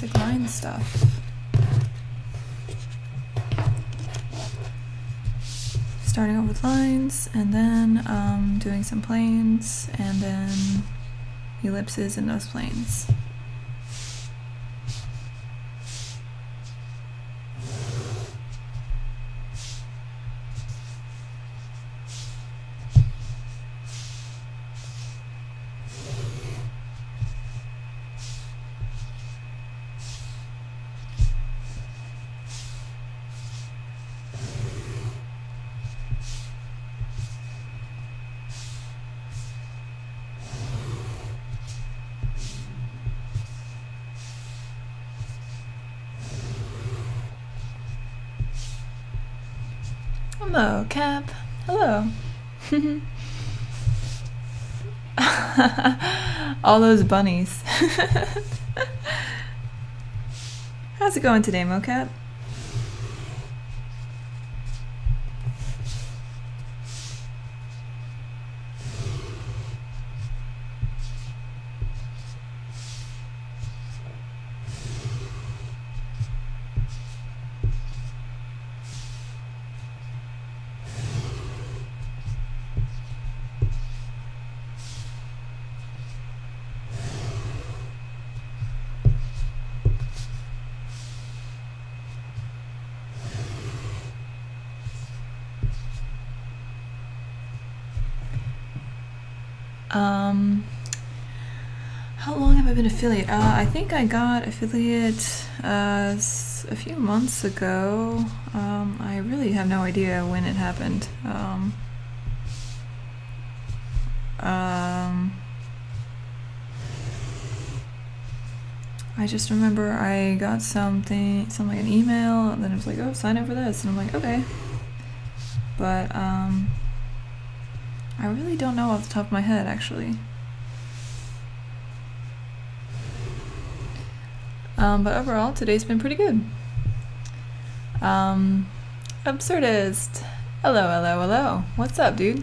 basic line stuff. Starting off with lines, and then doing some planes, and then ellipses in those planes. Hello, Cap. Hello. All those bunnies. How's it going today, Mocap? How long have I been affiliate? I think I got affiliate a few months ago. I really have no idea when it happened. I just remember I got something like an email, and then it was like, oh, sign up for this, and I'm like, okay. But I really don't know off the top of my head, actually. But overall, today's been pretty good. Absurdist. Hello, hello, hello. What's up, dude?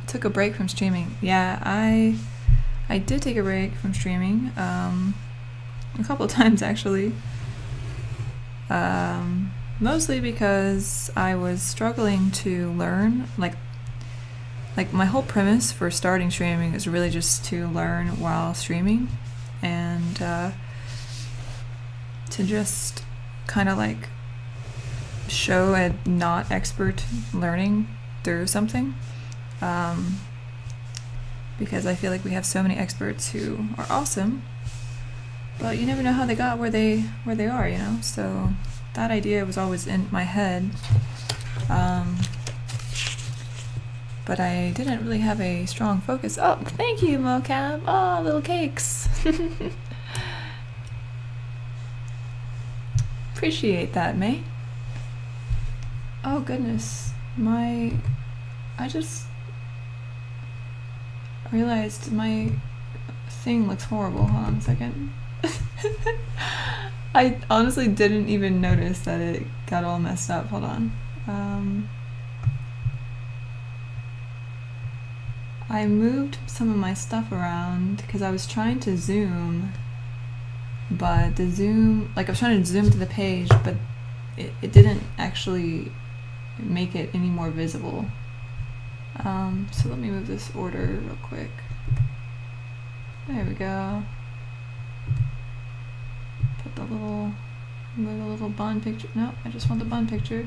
Took a break from streaming. Yeah, I did take a break from streaming. A couple of times, actually. Mostly because I was struggling to learn. Like my whole premise for starting streaming is really just to learn while streaming, and to just kind of like show a not expert learning through something, because I feel like we have so many experts who are awesome, but you never know how they got where they are, you know. So that idea was always in my head, but I didn't really have a strong focus. Oh, thank you, Mocap. Oh, little cakes. Appreciate that, May. Oh goodness, I just realized my thing looks horrible. Hold on a second. I honestly didn't even notice that it got all messed up. Hold on. I moved some of my stuff around because I was trying to zoom, but the zoom, like I was trying to zoom to the page, but it didn't actually make it any more visible. So let me move this order real quick. There we go. Put the little, move a little bun picture. No, I just want the bun picture.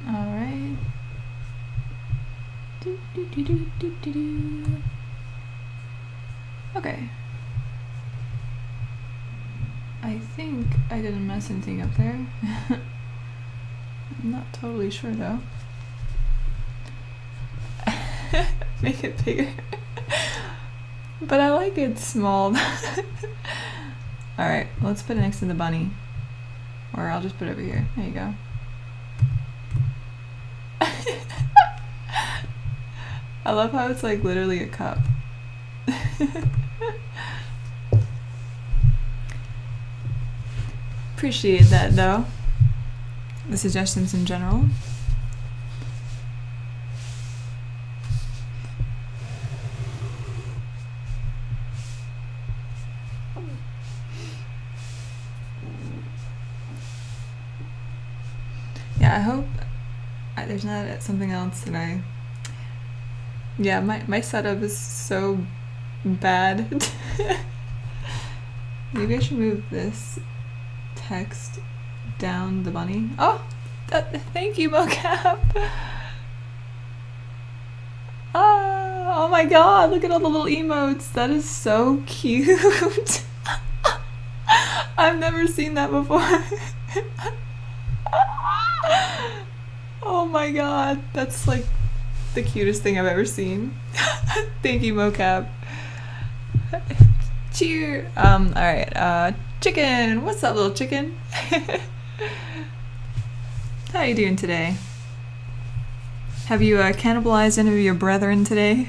Alright. Okay. I think I didn't mess anything up there. I'm not totally sure though. Make it bigger. But I like it small. Alright, let's put it next to the bunny. Or I'll just put it over here. There you go. I love how it's like literally a cup. Appreciate that though. The suggestions in general. Yeah, I hope there's not something else that I... Yeah, my setup is so bad. Maybe I should move this text down the bunny. Oh, thank you, mocap. Oh my god, look at all the little emotes. That is so cute. I've never seen that before. Oh my god, that's like the cutest thing I've ever seen. Thank you, mocap. Cheer. Alright, chicken. What's up, little chicken? How you doing today? Have you cannibalized any of your brethren today?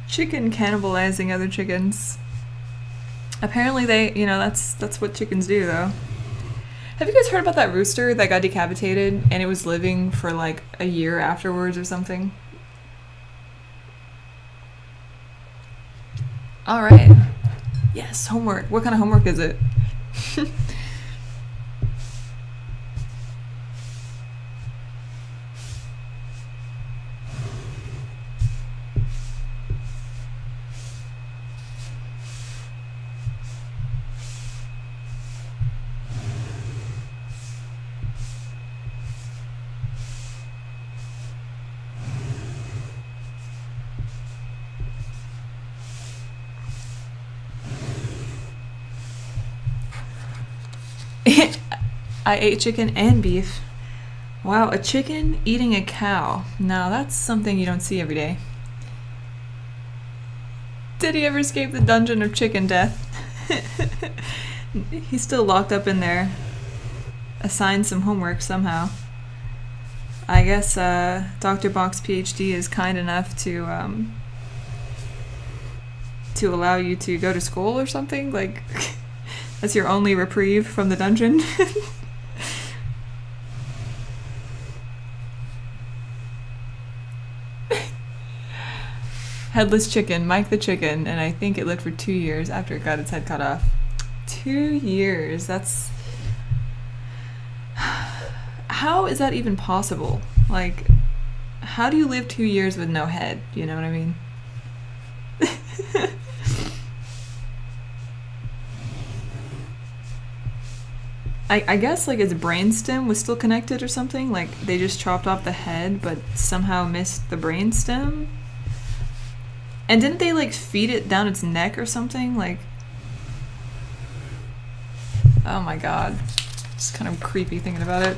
Chicken cannibalizing other chickens. Apparently they, you know, that's what chickens do, though. Have you guys heard about that rooster that got decapitated and it was living for like a year afterwards or something? Alright. Yes, homework. What kind of homework is it? I ate chicken and beef. Wow, a chicken eating a cow. Now that's something you don't see every day. Did he ever escape the dungeon of chicken death? He's still locked up in there. Assigned some homework somehow. I guess Dr. Box PhD is kind enough to allow you to go to school or something? Like, that's your only reprieve from the dungeon? Headless chicken, Mike the chicken, and I think it lived for 2 years after it got its head cut off. 2 years, that's... How is that even possible? Like, how do you live 2 years with no head? You know what I mean? I guess like its brainstem was still connected or something. Like they just chopped off the head but somehow missed the brainstem. And didn't they like feed it down its neck or something? Like, oh my god. It's kind of creepy thinking about it.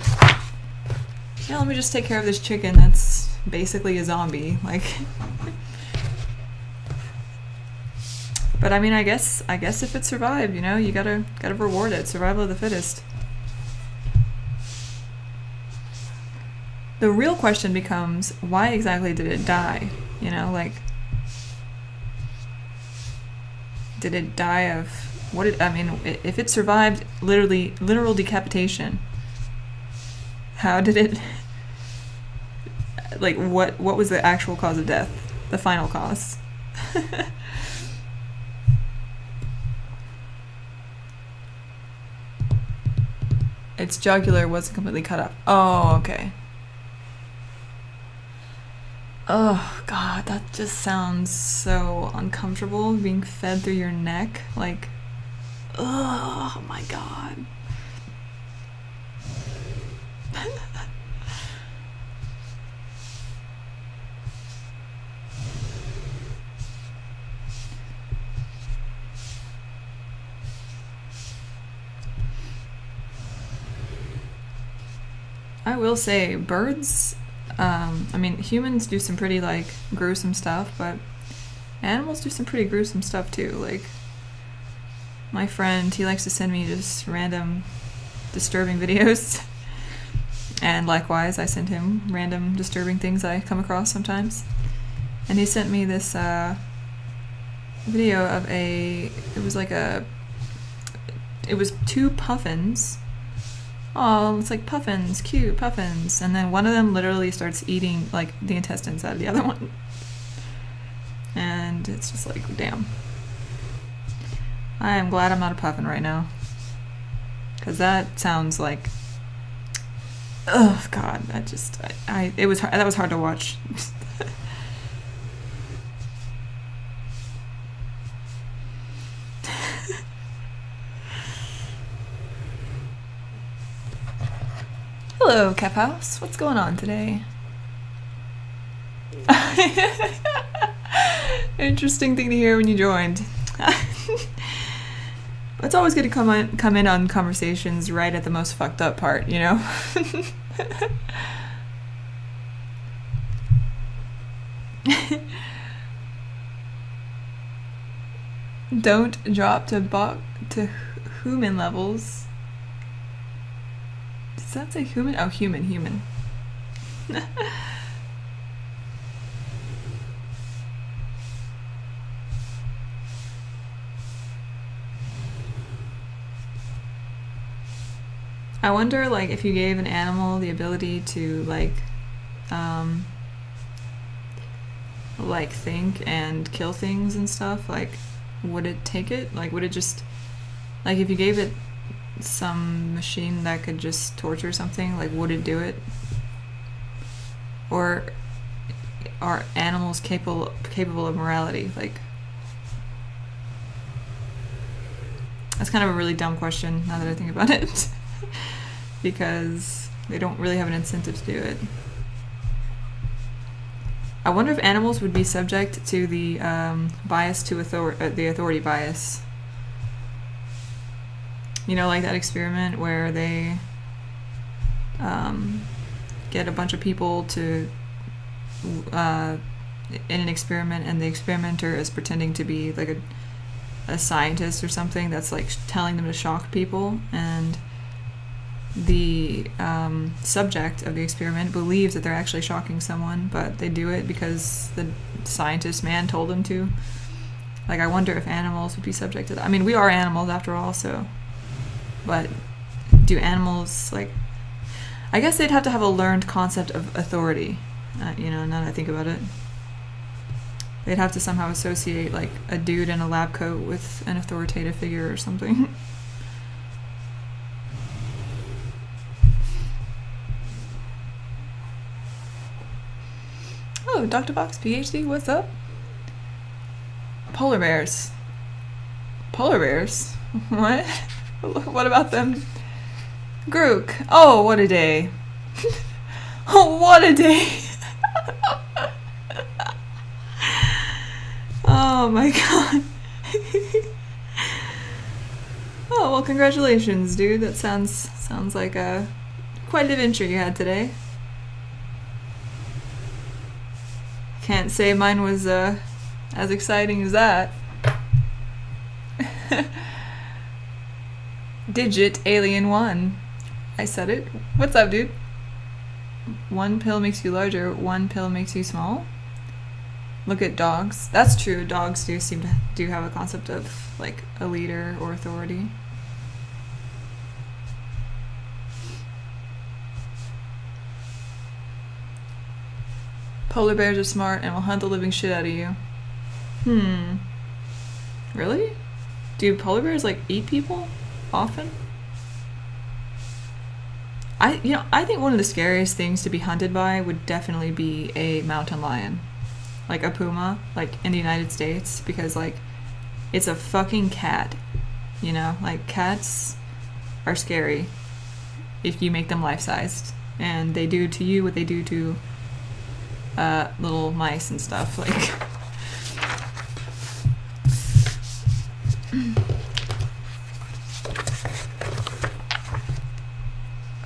Yeah, let me just take care of this chicken that's basically a zombie. Like, but I mean, I guess if it survived, you know, you gotta reward it. Survival of the fittest. The real question becomes, why exactly did it die? You know, like, did it die of what? I mean, if it survived literal decapitation, how did it? Like, what was the actual cause of death? The final cause. Its jugular wasn't completely cut up. Oh, okay. Oh god, that just sounds so uncomfortable, being fed through your neck. Like, oh my god. I will say, birds, I mean, humans do some pretty, like, gruesome stuff, but animals do some pretty gruesome stuff, too. Like, my friend, he likes to send me just random disturbing videos, and likewise, I send him random disturbing things I come across sometimes. And he sent me this, video of it was two puffins. Oh, it's like puffins, cute puffins. And then one of them literally starts eating, like, the intestines out of the other one. And it's just like, damn. I am glad I'm not a puffin right now. Because that sounds like... Oh, God. That just... that was hard to watch. Hello, Cap House. What's going on today? Interesting thing to hear when you joined. It's always good to come in on conversations right at the most fucked up part, you know? Don't drop to human levels. Does that say human? Oh, human. I wonder, like, if you gave an animal the ability to, like think and kill things and stuff, like, would it take it? Like, would it just, like, if you gave it some machine that could just torture something, like, would it do it? Or are animals capable of morality? Like, that's kind of a really dumb question now that I think about it. Because they don't really have an incentive to do it. I wonder if animals would be subject to the bias to the authority bias. You know, like that experiment where they get a bunch of people to in an experiment, and the experimenter is pretending to be like a scientist or something that's like telling them to shock people, and the subject of the experiment believes that they're actually shocking someone, but they do it because the scientist man told them to. Like, I wonder if animals would be subject to that. I mean, we are animals after all, so... But do animals, like... I guess they'd have to have a learned concept of authority, you know, now that I think about it. They'd have to somehow associate, like, a dude in a lab coat with an authoritative figure or something. Oh, Dr. Box PhD, what's up? Polar bears. Polar bears? What? What about them? Grook. Oh, what a day. Oh, what a day. Oh my god. Oh, well, congratulations, dude. That sounds like quite an adventure you had today. Can't say mine was as exciting as that. Digit Alien 1. I said it. What's up, dude? One pill makes you larger, one pill makes you small. Look at dogs. That's true. Dogs do have a concept of like a leader or authority. Polar bears are smart and will hunt the living shit out of you. Really? Do polar bears like eat people often? I think one of the scariest things to be hunted by would definitely be a mountain lion. Like a puma, like in the United States, because like it's a fucking cat. You know, like cats are scary if you make them life-sized, and they do to you what they do to little mice and stuff. Like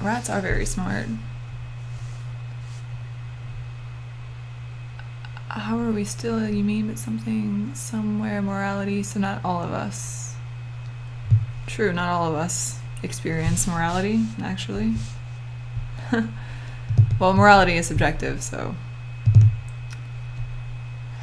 rats are very smart. How are we still, you mean, but something, somewhere, morality, so not all of us. True, not all of us experience morality, actually. Well, morality is subjective, so.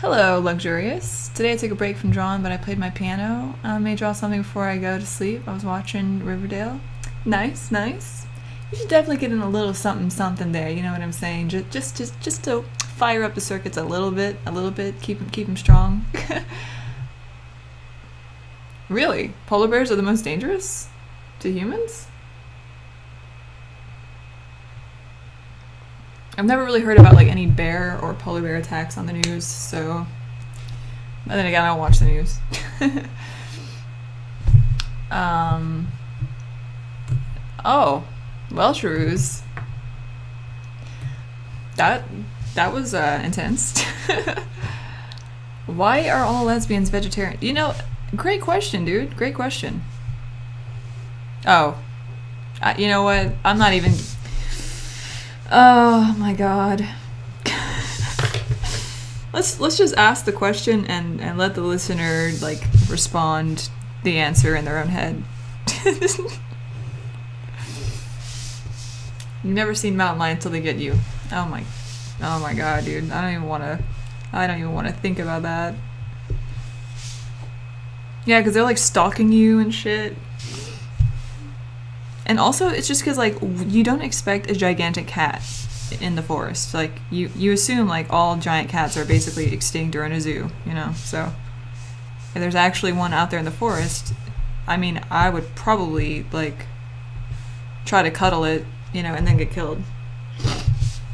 Hello, Luxurious. Today I took a break from drawing, but I played my piano. I may draw something before I go to sleep. I was watching Riverdale. Nice, nice. You should definitely get in a little something there, you know what I'm saying? Just to fire up the circuits a little bit, keep them strong. Really? Polar bears are the most dangerous to humans? I've never really heard about like any bear or polar bear attacks on the news, so. But then again, I don't watch the news. Oh, Welsh Roos. That was intense. Why are all lesbians vegetarian? You know, great question, dude. Great question. Oh, you know what? I'm not even. Oh my god. Let's just ask the question and let the listener like respond the answer in their own head. You've never seen mountain lions till they get you. Oh my god, dude. I don't even want to think about that. Yeah, because they're like stalking you and shit. And also, it's just because like you don't expect a gigantic cat in the forest. Like you assume like all giant cats are basically extinct or in a zoo, you know. So if there's actually one out there in the forest, I mean, I would probably like try to cuddle it, you know, and then get killed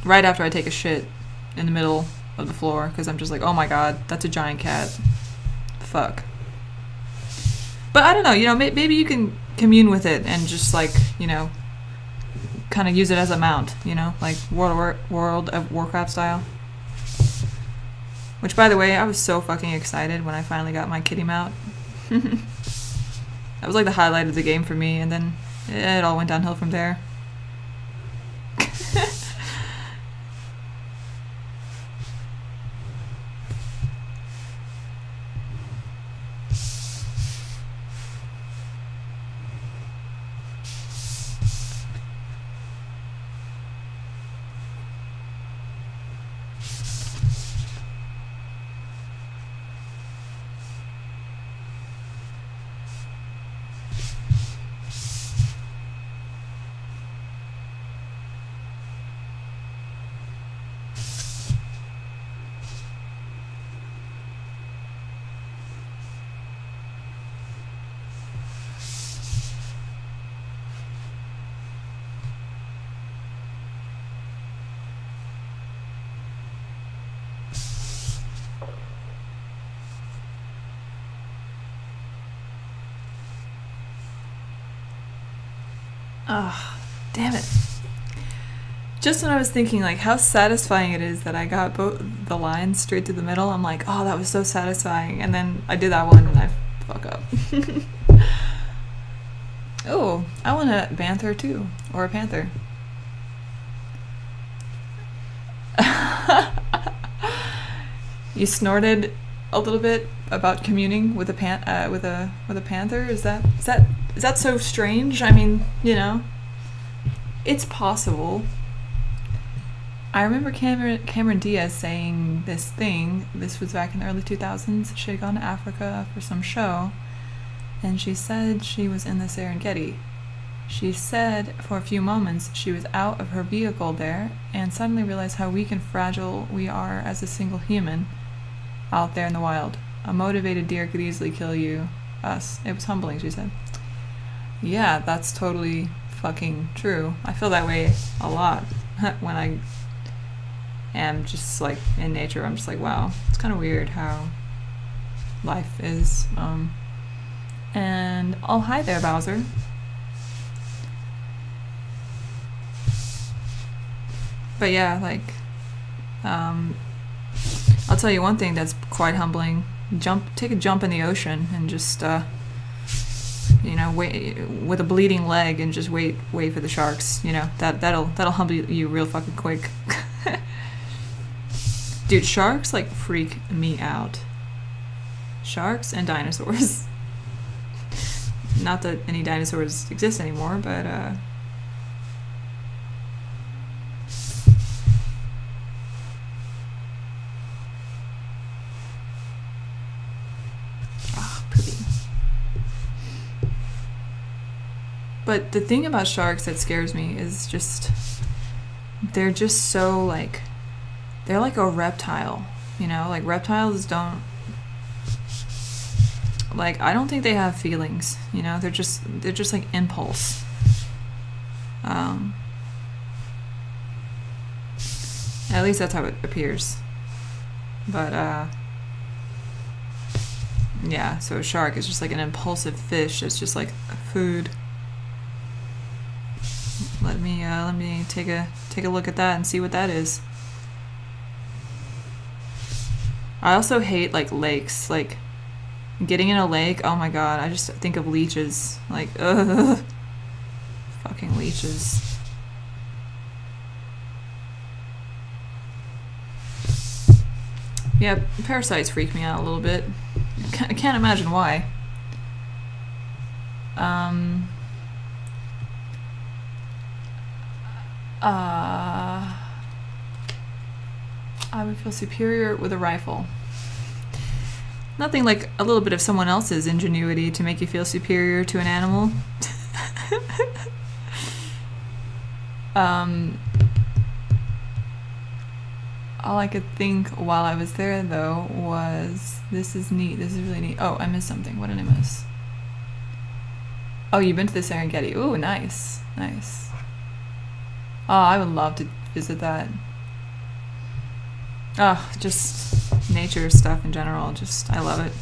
right after I take a shit in the middle of the floor because I'm just like, oh my god, that's a giant cat. Fuck. But I don't know, you know, maybe you can commune with it and just like, you know, kind of use it as a mount, you know, like World of Warcraft style. Which, by the way, I was so fucking excited when I finally got my kitty mount. That was like the highlight of the game for me, and then it all went downhill from there. Oh, damn it. Just when I was thinking, like, how satisfying it is that I got both the lines straight through the middle, I'm like, oh, that was so satisfying. And then I did that one and I fuck up. Oh, I want a banther too. Or a panther. You snorted a little bit about communing with a panther. Is that so strange? I mean, you know, it's possible. I remember Cameron Diaz saying this thing. This was back in the early 2000s. She had gone to Africa for some show, and she said she was in the Serengeti. She said for a few moments she was out of her vehicle there and suddenly realized how weak and fragile we are as a single human out there in the wild. A motivated deer could easily kill us. It was humbling, she said. Yeah, that's totally fucking true. I feel that way a lot when I am just like in nature. I'm just like, wow, it's kind of weird how life is. And oh, hi there, Bowser. But yeah, like, I'll tell you one thing that's quite humbling. Take a jump in the ocean and just, you know, wait with a bleeding leg and just wait for the sharks. You know, that'll humble you real fucking quick. Dude, sharks like freak me out. Sharks and dinosaurs. Not that any dinosaurs exist anymore, but But the thing about sharks that scares me is just they're just so like they're like a reptile, you know, like reptiles don't Like, I don't think they have feelings, you know? They're just like impulse. At least that's how it appears. But, yeah, so a shark is just like an impulsive fish. It's just like food. Let me take a look at that and see what that is. I also hate like lakes. Like getting in a lake, oh my god, I just think of leeches. Like, ugh. Fucking leeches. Yeah, parasites freak me out a little bit. I can't imagine why. I would feel superior with a rifle. Nothing like a little bit of someone else's ingenuity to make you feel superior to an animal. All I could think while I was there, though, was, this is neat. This is really neat. Oh, I missed something. What did I miss? Oh, you've been to the Serengeti. Ooh, nice. Nice. Oh, I would love to visit that. Oh, just nature stuff in general. Just, I love it.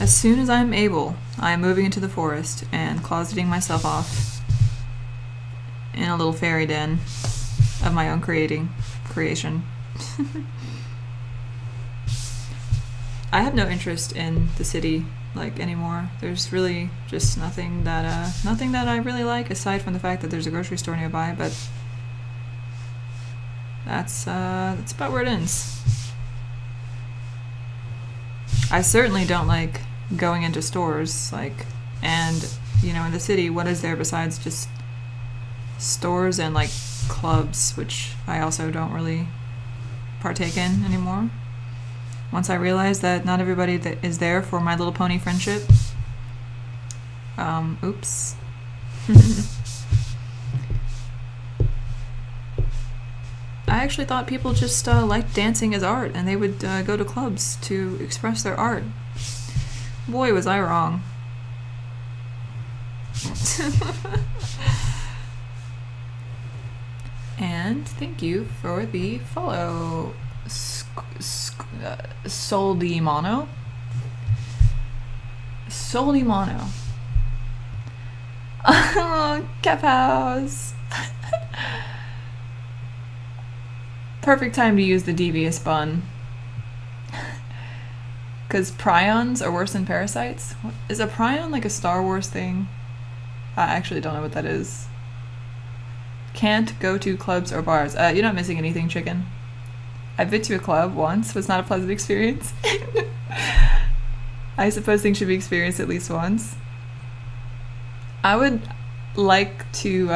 As soon as I'm able, I am moving into the forest and closeting myself off in a little fairy den of my own creation. I have no interest in the city like anymore. There's really just nothing that I really like aside from the fact that there's a grocery store nearby, but that's about where it ends. I certainly don't like going into stores, like, and you know, in the city, what is there besides just stores and like clubs, which I also don't really partake in anymore. Once I realized that not everybody that is there for My Little Pony friendship. Oops. I actually thought people just liked dancing as art, and they would go to clubs to express their art. Boy, was I wrong. And thank you for the follow, Soldimano. Soldimano. Oh, Cap House. Perfect time to use the devious bun. Because prions are worse than parasites? What? Is a prion like a Star Wars thing? I actually don't know what that is. Can't go to clubs or bars. You're not missing anything, chicken. I've been to a club once. Was not a pleasant experience. I suppose things should be experienced at least once. I would like to,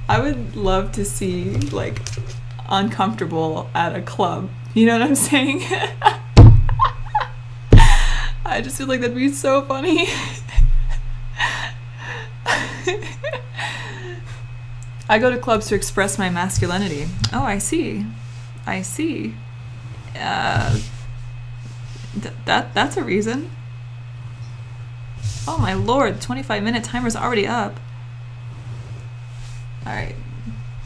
I would love to see, like, uncomfortable at a club. You know what I'm saying? I just feel like that'd be so funny. I go to clubs to express my masculinity. Oh, I see. I see. That's a reason. Oh my lord, 25-minute timer's already up. Alright.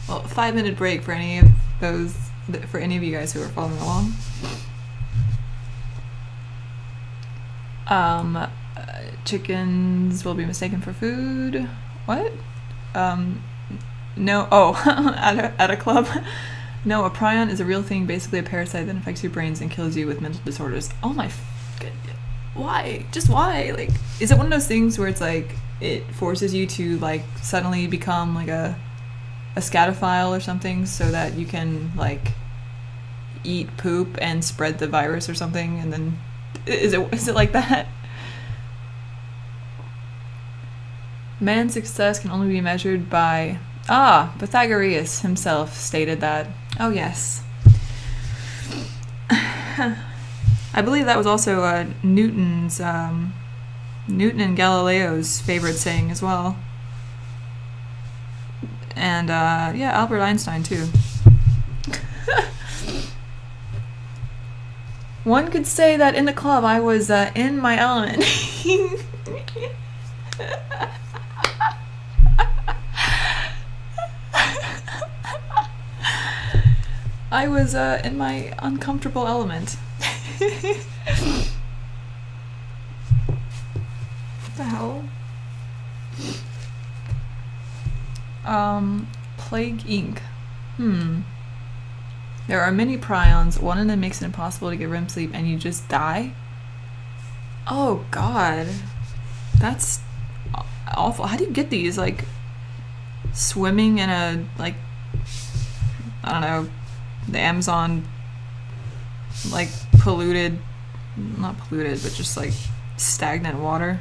Well, 5-minute break for any of those, for any of you guys who are following along. Chickens will be mistaken for food. What? No. Oh, at a club. No, a prion is a real thing, basically a parasite that infects your brains and kills you with mental disorders. Oh my goodness. Why? Just why? Like, is it one of those things where it's like, it forces you to like suddenly become like a scatophile or something so that you can like eat poop and spread the virus or something, and then is it like that? Man's success can only be measured by Pythagoras himself stated that. Oh yes. I believe that was also Newton and Galileo's favorite saying as well. And yeah, Albert Einstein too. One could say that in the club I was in my element. I was in my uncomfortable element. What the hell? Plague Inc. There are many prions. One of them makes it impossible to get REM sleep and you just die? Oh god. That's awful. How do you get these? Like, swimming in a, like, I don't know, the Amazon, like, polluted, not polluted, but just, like, stagnant water.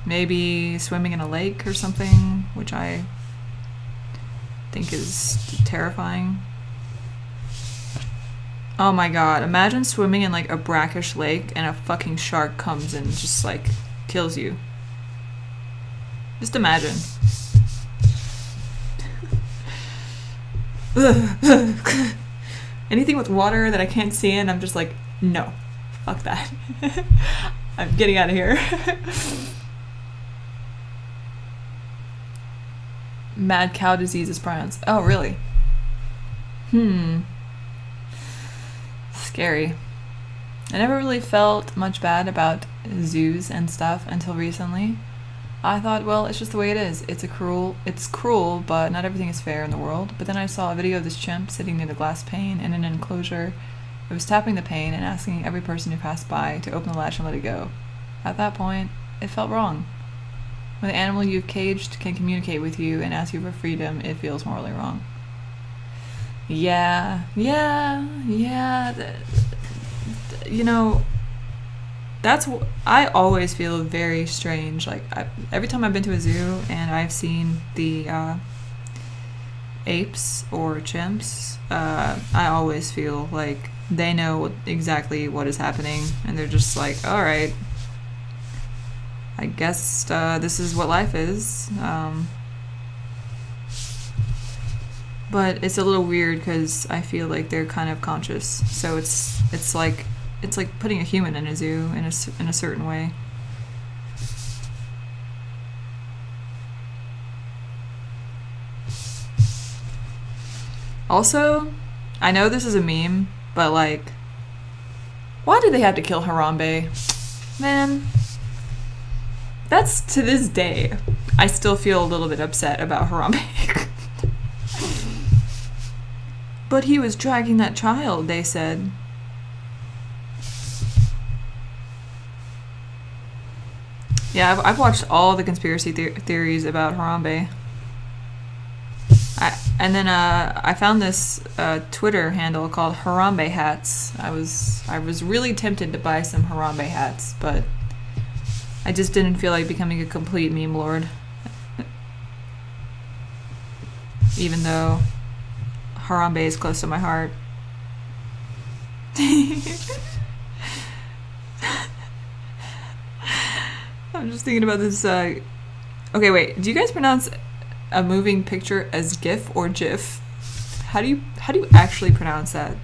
Maybe swimming in a lake or something, which I think is terrifying. Oh my god, imagine swimming in like a brackish lake and a fucking shark comes and just like kills you. Just imagine. Anything with water that I can't see in, I'm just like, no, fuck that. I'm getting out of here. Mad cow disease is prions. Oh, really? Scary. I never really felt much bad about zoos and stuff until recently. I thought, well, it's just the way it is. It's cruel, but not everything is fair in the world. But then I saw a video of this chimp sitting near the glass pane in an enclosure. It was tapping the pane and asking every person who passed by to open the latch and let it go. At that point, it felt wrong. When the animal you've caged can communicate with you and ask you for freedom, it feels morally wrong. Yeah. You know, that's I always feel very strange. Like, every time I've been to a zoo and I've seen the apes or chimps, I always feel like they know exactly what is happening, and they're just like, all right, I guess this is what life is. But it's a little weird because I feel like they're kind of conscious. So it's like putting a human in a zoo in a certain way. Also, I know this is a meme, but like, why did they have to kill Harambe? Man, that's, to this day, I still feel a little bit upset about Harambe. But he was dragging that child, they said. Yeah, I've watched all the conspiracy theories about Harambe. And then I found this Twitter handle called Harambe Hats. I was really tempted to buy some Harambe hats, but I just didn't feel like becoming a complete meme lord. Even though Harambe is close to my heart. I'm just thinking about this. Okay, wait. Do you guys pronounce a moving picture as GIF or GIF? How do you actually pronounce that?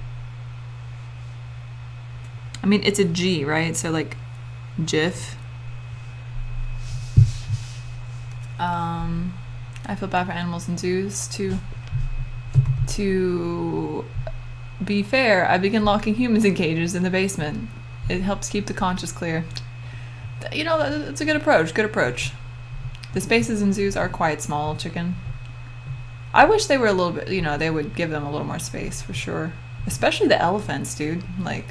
I mean, it's a G, right? So like, GIF. I feel bad for animals in zoos to be fair, I begin locking humans in cages in the basement. It helps keep the conscience clear. You know, that's a good approach. Good approach. The spaces in zoos are quite small, chicken. I wish they were a little bit, you know, they would give them a little more space for sure. Especially the elephants, dude. Like,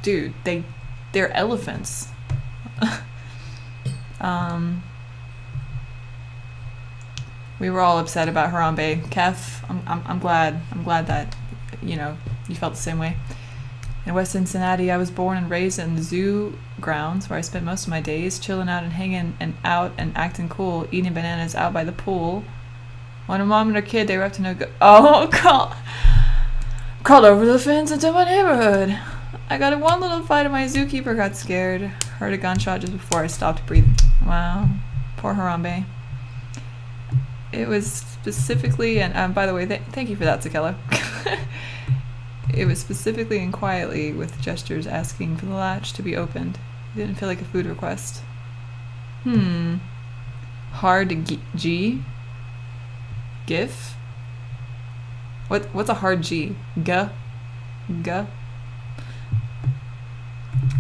dude, they're elephants. We were all upset about Harambe. Kef, I'm glad that, you know, you felt the same way. In West Cincinnati, I was born and raised in the zoo grounds where I spent most of my days chilling out and hanging and out and acting cool, eating bananas out by the pool. When a mom and her kid, they were up to no good. Oh, crawled over the fence into my neighborhood. I got in one little fight and my zookeeper got scared. Heard a gunshot just before I stopped breathing. Wow, poor Harambe. It was specifically, and by the way, thank you for that, Sakella. It was specifically and quietly, with gestures asking for the latch to be opened. It didn't feel like a food request. Hard G? GIF? What's a hard G? G? G?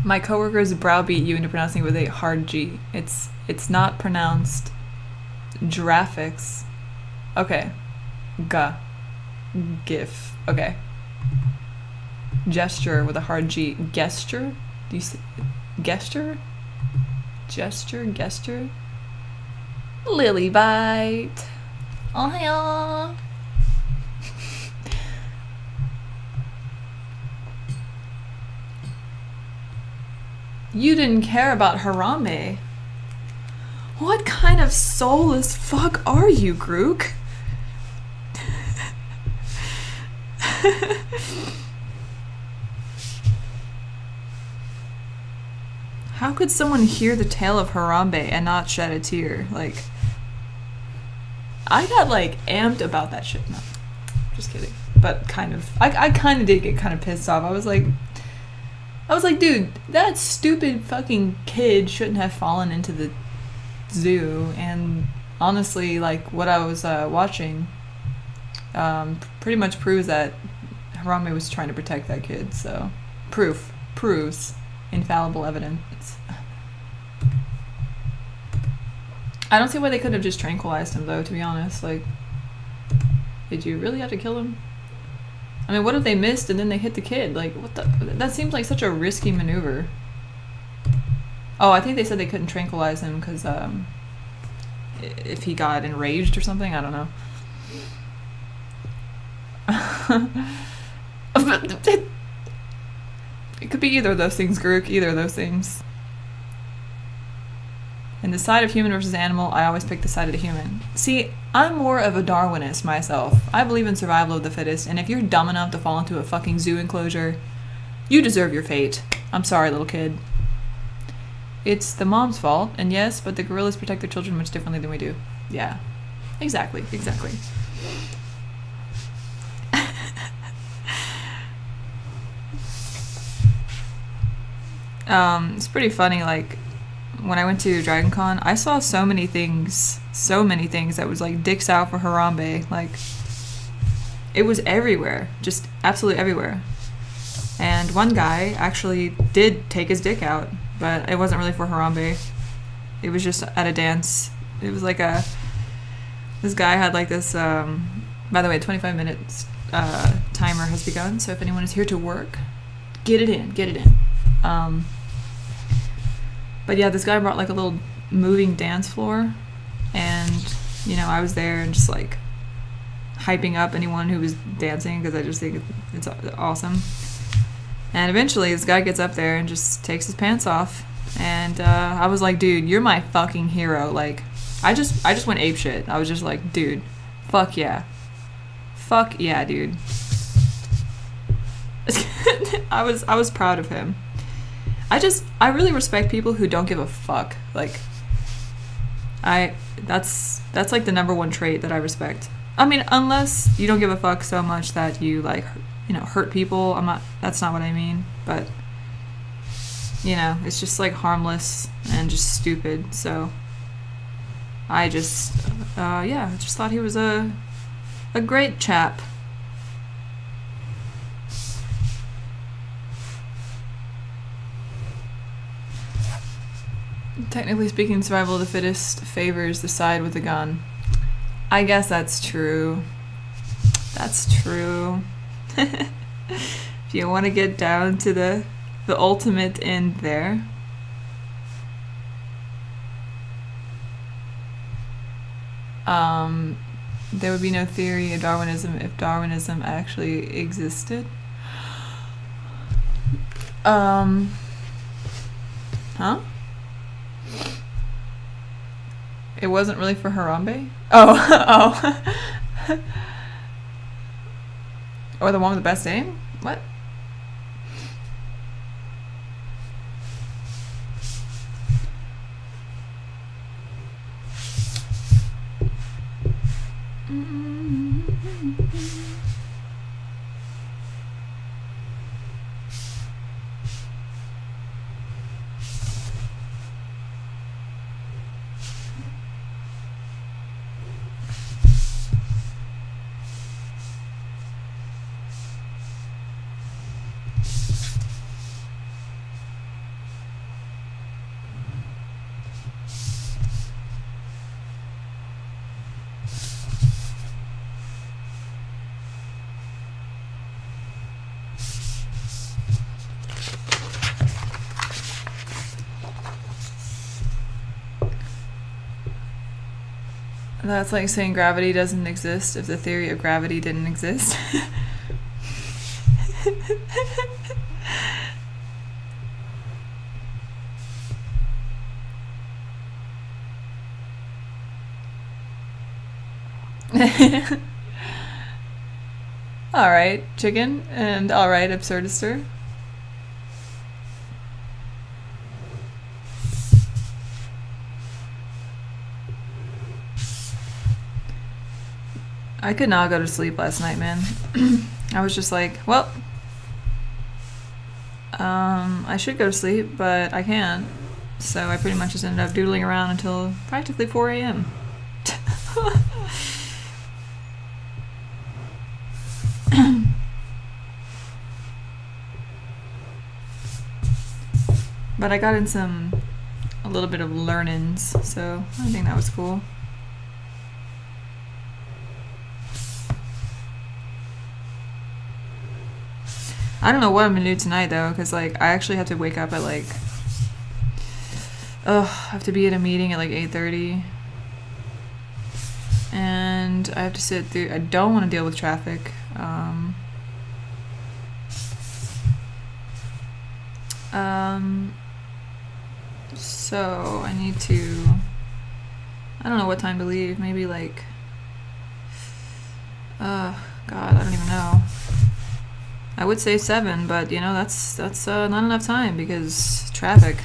My coworkers browbeat you into pronouncing it with a hard G. It's not pronounced graphics. Okay. G. GIF. Okay. Gesture with a hard G. Gesture? Do you say gesture? Gesture? Lily bite. Oh yeah. You didn't care about Harambe. What kind of soulless fuck are you, Grook? How could someone hear the tale of Harambe and not shed a tear? Like, I got like amped about that shit. No, just kidding. But kind of. I kind of did get kind of pissed off. I was like, dude, that stupid fucking kid shouldn't have fallen into the zoo. And honestly, like, what I was watching pretty much proves that Harambe was trying to protect that kid. So, proves infallible evidence. I don't see why they couldn't have just tranquilized him, though, to be honest. Like, did you really have to kill him? I mean, what if they missed and then they hit the kid? Like, what the? That seems like such a risky maneuver. Oh, I think they said they couldn't tranquilize him because if he got enraged or something, I don't know. It could be either of those things, Grook. Either of those things. In the side of human versus animal, I always pick the side of the human. See, I'm more of a Darwinist myself. I believe in survival of the fittest, and if you're dumb enough to fall into a fucking zoo enclosure, you deserve your fate. I'm sorry, little kid. It's the mom's fault, and yes, but the gorillas protect their children much differently than we do. Yeah. Exactly. It's pretty funny, like, when I went to Dragon Con, I saw so many things that was like dicks out for Harambe. Like, it was everywhere, just absolutely everywhere. And one guy actually did take his dick out, but it wasn't really for Harambe. It was just at a dance. It was like this guy had like this, by the way, 25 minutes timer has begun, so if anyone is here to work, get it in. But yeah, this guy brought like a little moving dance floor, and I was there and just like hyping up anyone who was dancing because I just think it's awesome. And eventually this guy gets up there and just takes his pants off, and I was like, dude, you're my fucking hero. Like, I just went apeshit. I was just like, dude, fuck yeah, dude. I was proud of him. I really respect people who don't give a fuck. Like, that's like the number one trait that I respect. I mean, unless you don't give a fuck so much that you like, hurt people. That's not what I mean. But, it's just like harmless and just stupid. So I just thought he was a great chap. Technically speaking, survival of the fittest favors the side with the gun. I guess that's true. If you want to get down to the ultimate end there. There would be no theory of Darwinism if Darwinism actually existed. Huh? It wasn't really for Harambe? Oh. Or the one with the best aim? What? That's like saying gravity doesn't exist if the theory of gravity didn't exist. Alright, chicken, and alright, absurdister. I could not go to sleep last night, man. I was just like, well, I should go to sleep, but I can't. So I pretty much just ended up doodling around until practically 4 a.m. But I got in a little bit of learnings, so I think that was cool. I don't know what I'm gonna do tonight though, because like I actually have to wake up at like, I have to be at a meeting at like 8:30, and I have to sit through. I don't want to deal with traffic. So I need to. I don't know what time to leave. Maybe like. God, I don't even know. I would say 7, but you know that's not enough time because traffic.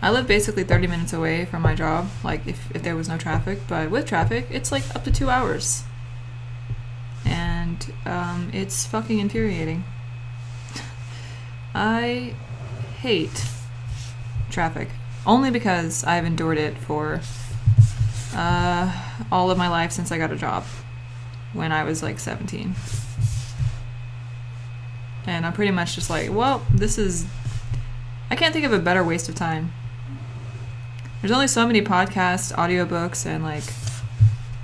I live basically 30 minutes away from my job, like if there was no traffic, but with traffic it's like up to 2 hours. And it's fucking infuriating. I hate traffic only because I've endured it for all of my life since I got a job when I was like 17. And I'm pretty much just like, well, I can't think of a better waste of time. There's only so many podcasts, audiobooks, and like,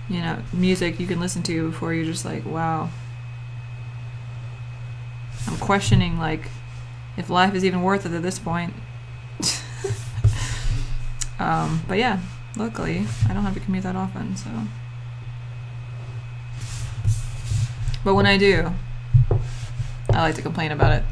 you know, music you can listen to before you're just like, wow. I'm questioning like if life is even worth it at this point. But yeah, luckily I don't have to commute that often, so. But when I do, I like to complain about it.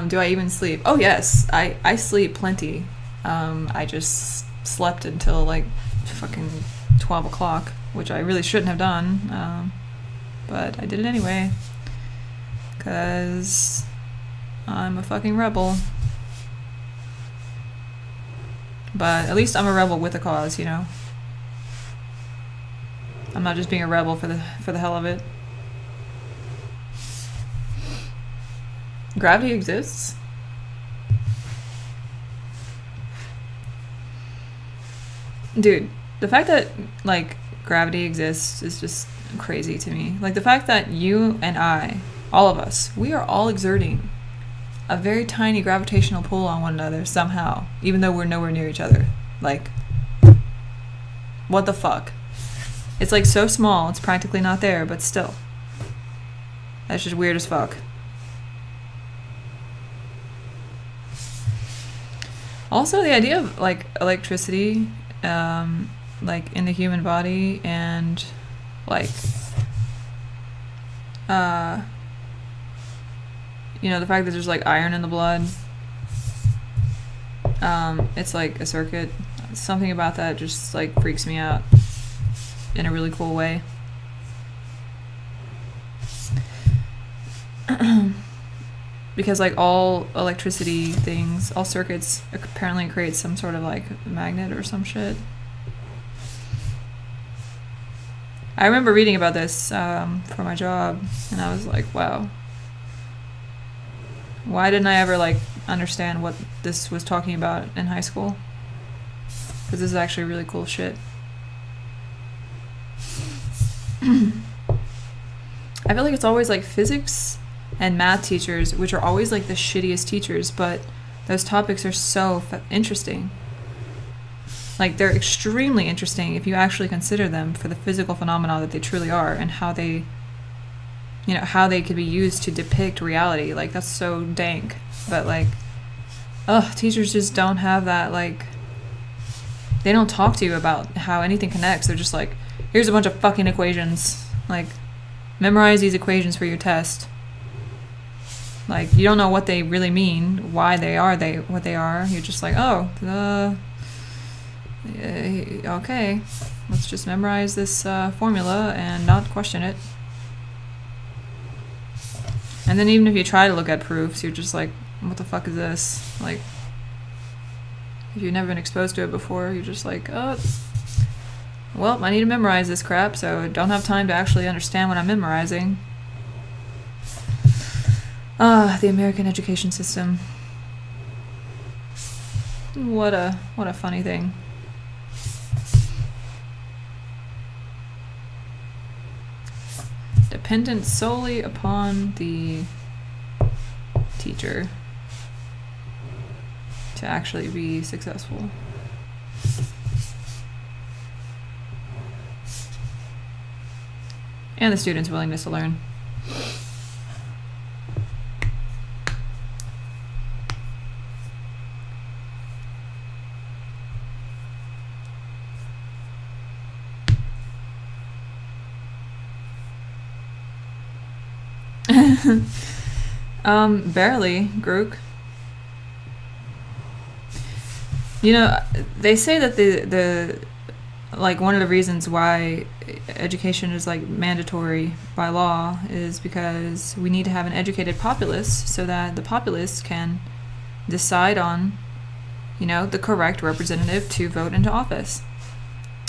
Do I even sleep? Oh yes, I sleep plenty. I just slept until like fucking 12 o'clock, which I really shouldn't have done. But I did it anyway. 'Cause I'm a fucking rebel. But at least I'm a rebel with a cause, you know? I'm not just being a rebel for the hell of it. Gravity exists? Dude, the fact that like gravity exists is just crazy to me. Like the fact that you and I, all of us, we are all exerting a very tiny gravitational pull on one another somehow, even though we're nowhere near each other. Like, what the fuck? It's like so small, it's practically not there, but still. That's just weird as fuck. Also, the idea of like electricity, like in the human body, and like, you know, the fact that there's like iron in the blood. It's like a circuit. Something about that just like freaks me out in a really cool way. Because like all electricity things, all circuits apparently create some sort of like magnet or some shit. I remember reading about this for my job, and I was like, wow. Why didn't I ever like understand what this was talking about in high school? Because this is actually really cool shit. I feel like it's always like physics and math teachers, which are always like the shittiest teachers, but those topics are so interesting. Like they're extremely interesting if you actually consider them for the physical phenomena that they truly are, and how they, you know, how they could be used to depict reality. Like that's so dank. But like, teachers just don't have that like they don't talk to you about how anything connects. They're just like, here's a bunch of fucking equations. Like, memorize these equations for your test. Like, you don't know what they really mean, why they are what they are. You're just like, oh, okay, let's just memorize this formula and not question it. And then even if you try to look at proofs, you're just like, what the fuck is this? Like, if you've never been exposed to it before, you're just like, oh, well, I need to memorize this crap, so I don't have time to actually understand what I'm memorizing. The American education system. What a funny thing. Dependent solely upon the teacher to actually be successful. And the student's willingness to learn. Barely, Grook. You know, they say that the like one of the reasons why education is like mandatory by law is because we need to have an educated populace so that the populace can decide on, you know, the correct representative to vote into office.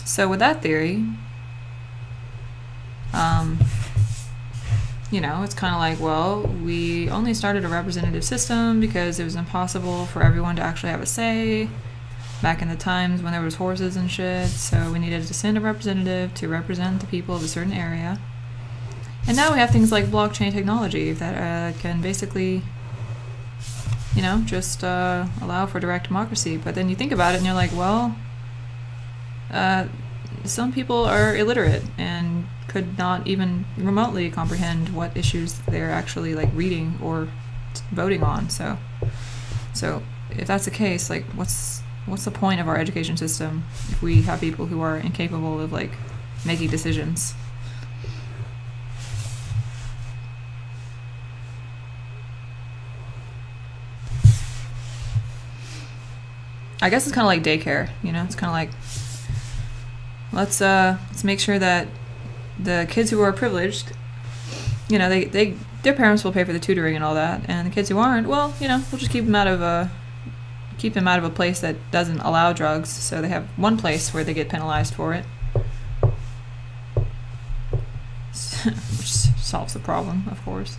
So with that theory, you know, it's kind of like, well, we only started a representative system because it was impossible for everyone to actually have a say back in the times when there was horses and shit, so we needed to send a representative to represent the people of a certain area. And now we have things like blockchain technology that can basically, you know, just allow for direct democracy. But then you think about it and you're like, well, some people are illiterate and could not even remotely comprehend what issues they're actually like reading or voting on. So if that's the case, like what's the point of our education system if we have people who are incapable of like making decisions? I guess it's kind of like daycare, you know? It's kind of like, let's make sure that the kids who are privileged, you know, their parents will pay for the tutoring and all that, and the kids who aren't, well, you know, we'll just keep them out of a place that doesn't allow drugs, so they have one place where they get penalized for it, which solves the problem, of course.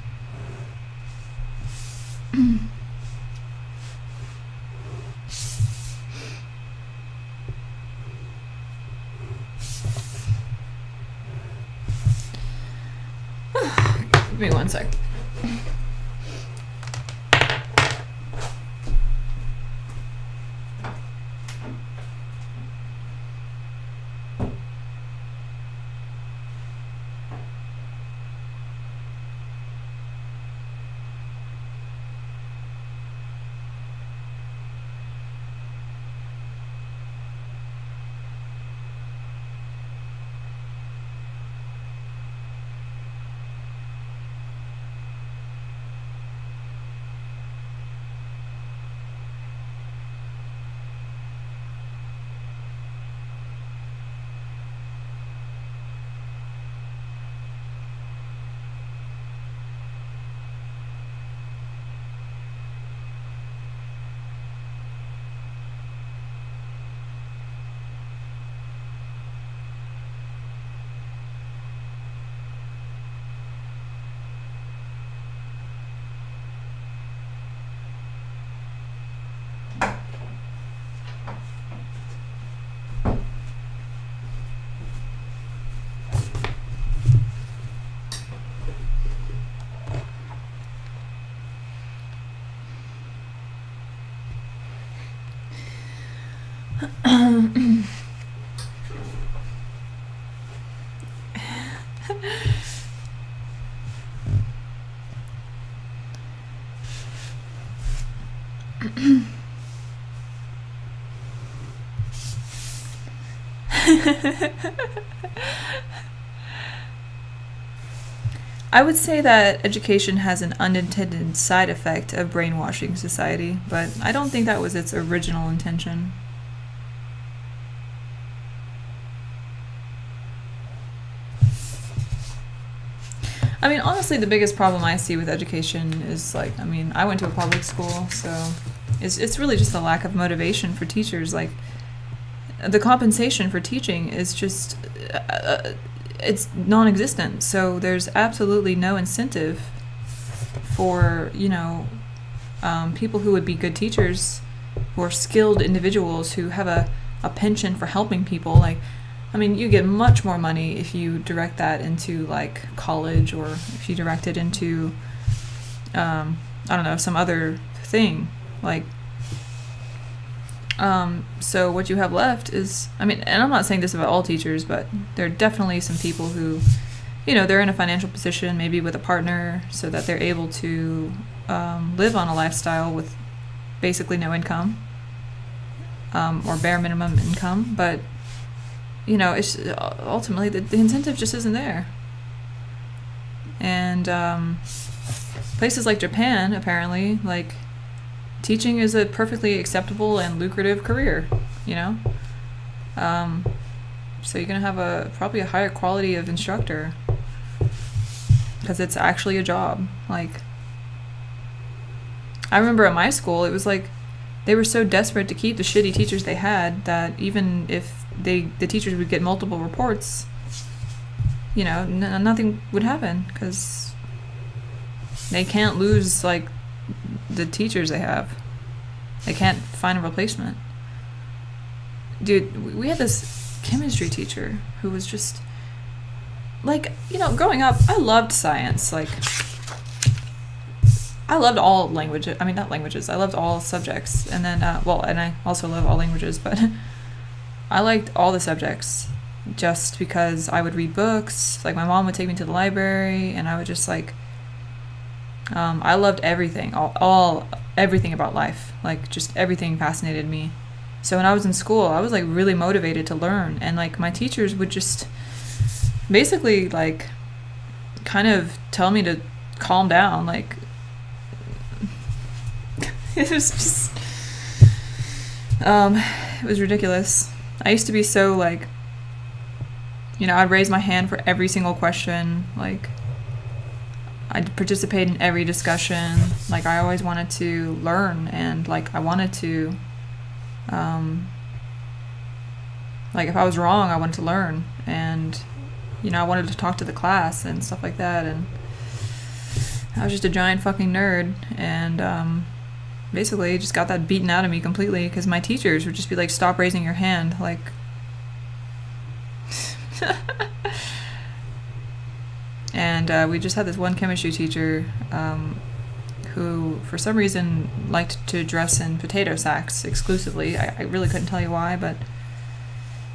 Give me 1 sec. I would say that education has an unintended side effect of brainwashing society, but I don't think that was its original intention. I mean, honestly, the biggest problem I see with education is like, I mean, I went to a public school, so it's really just the lack of motivation for teachers. Like, the compensation for teaching is just it's non-existent. So there's absolutely no incentive for people who would be good teachers, who are skilled individuals who have a penchant for helping people. Like, I mean, you get much more money if you direct that into like college, or if you direct it into I don't know, some other thing. Like, so what you have left is, I mean, and I'm not saying this about all teachers, but there are definitely some people who, they're in a financial position, maybe with a partner, so that they're able to live on a lifestyle with basically no income, or bare minimum income. But, it's ultimately the incentive just isn't there. And places like Japan, apparently, like, teaching is a perfectly acceptable and lucrative career, so you're going to have probably a higher quality of instructor, because it's actually a job. Like, I remember at my school, it was like they were so desperate to keep the shitty teachers they had that even if the teachers would get multiple reports, nothing would happen, because they can't lose, like, the teachers they have. They can't find a replacement. Dude, we had this chemistry teacher who was just, like, growing up, I loved science. Like, I loved all languages. I mean, not languages. I loved all subjects. And then, and I also love all languages, but I liked all the subjects just because I would read books. Like, my mom would take me to the library, and I would just, like, I loved everything, everything about life. Like, just everything fascinated me. So when I was in school, I was, like, really motivated to learn. And, like, my teachers would just basically, like, kind of tell me to calm down. Like, it was just, it was ridiculous. I used to be so, like, I'd raise my hand for every single question. Like, I'd participate in every discussion. Like, I always wanted to learn, and, like, I wanted to, like, if I was wrong, I wanted to learn, and, I wanted to talk to the class and stuff like that, and I was just a giant fucking nerd, and, basically just got that beaten out of me completely, because my teachers would just be like, stop raising your hand, like, and we just had this one chemistry teacher who, for some reason, liked to dress in potato sacks exclusively. I really couldn't tell you why, but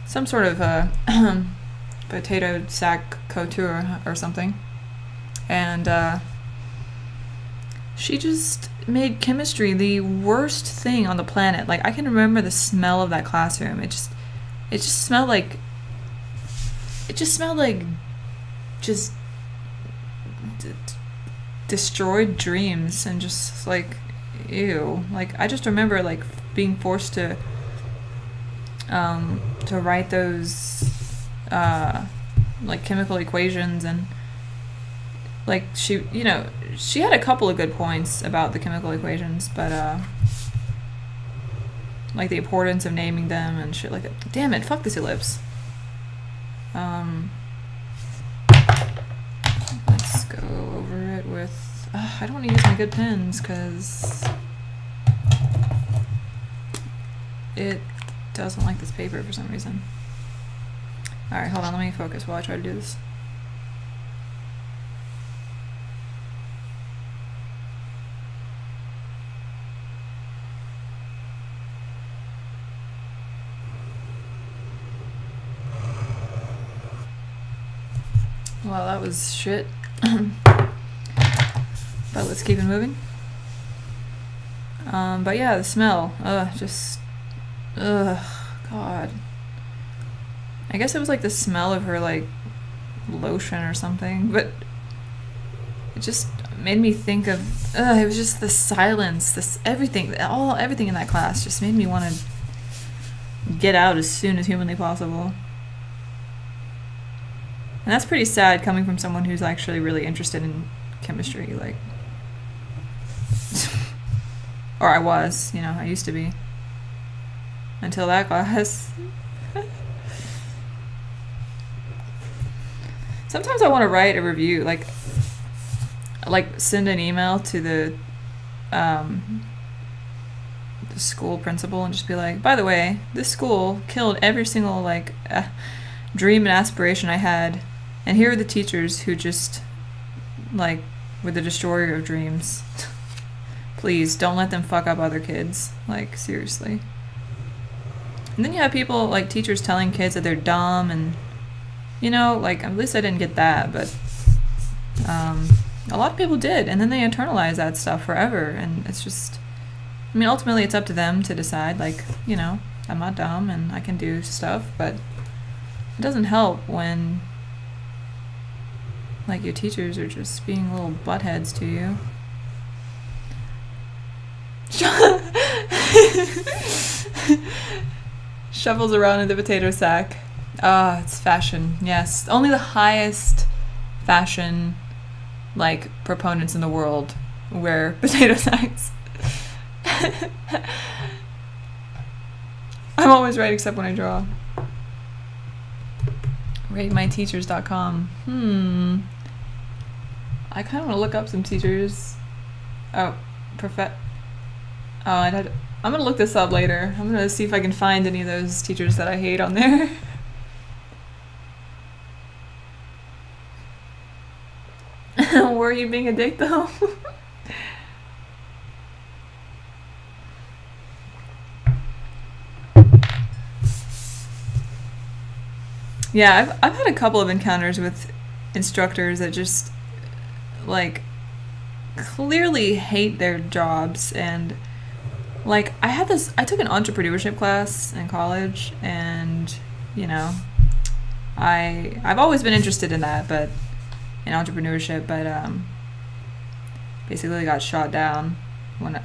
some sort of potato sack couture or something. And she just made chemistry the worst thing on the planet. Like, I can remember the smell of that classroom. It just smelled like, just destroyed dreams, and just, like, ew. Like, I just remember, like, being forced to write those like, chemical equations, and, like, she had a couple of good points about the chemical equations, but like, the importance of naming them and shit like that. Damn it, fuck this ellipse. Let's go over it with, I don't want to use my good pens because it doesn't like this paper for some reason. Alright, hold on, let me focus while I try to do this. Well, that was shit. But let's keep it moving. But yeah, the smell. God. I guess it was like the smell of her like lotion or something, but it just made me think of it was just the silence, this everything in that class just made me want to get out as soon as humanly possible. And that's pretty sad coming from someone who's actually really interested in chemistry, like or I was, I used to be until that class. Sometimes I want to write a review, like send an email to the school principal and just be like, by the way, this school killed every single dream and aspiration I had, and here are the teachers who just were the destroyer of dreams. Please don't let them fuck up other kids, seriously. And then you have people teachers telling kids that they're dumb, and at least I didn't get that, but a lot of people did, and then they internalize that stuff forever, and it's just, ultimately it's up to them to decide, I'm not dumb and I can do stuff, but it doesn't help when your teachers are just being little buttheads to you. Shovels around in the potato sack. It's fashion, yes. Only the highest fashion proponents in the world wear potato sacks. I'm always right except when I draw. RateMyTeachers.com. I kind of want to look up some teachers. I'm gonna look this up later. I'm gonna see if I can find any of those teachers that I hate on there. Were you being a dick though? Yeah, I've had a couple of encounters with instructors that just clearly hate their jobs, and I took an entrepreneurship class in college, and I've always been interested in that, but in entrepreneurship, but basically got shot down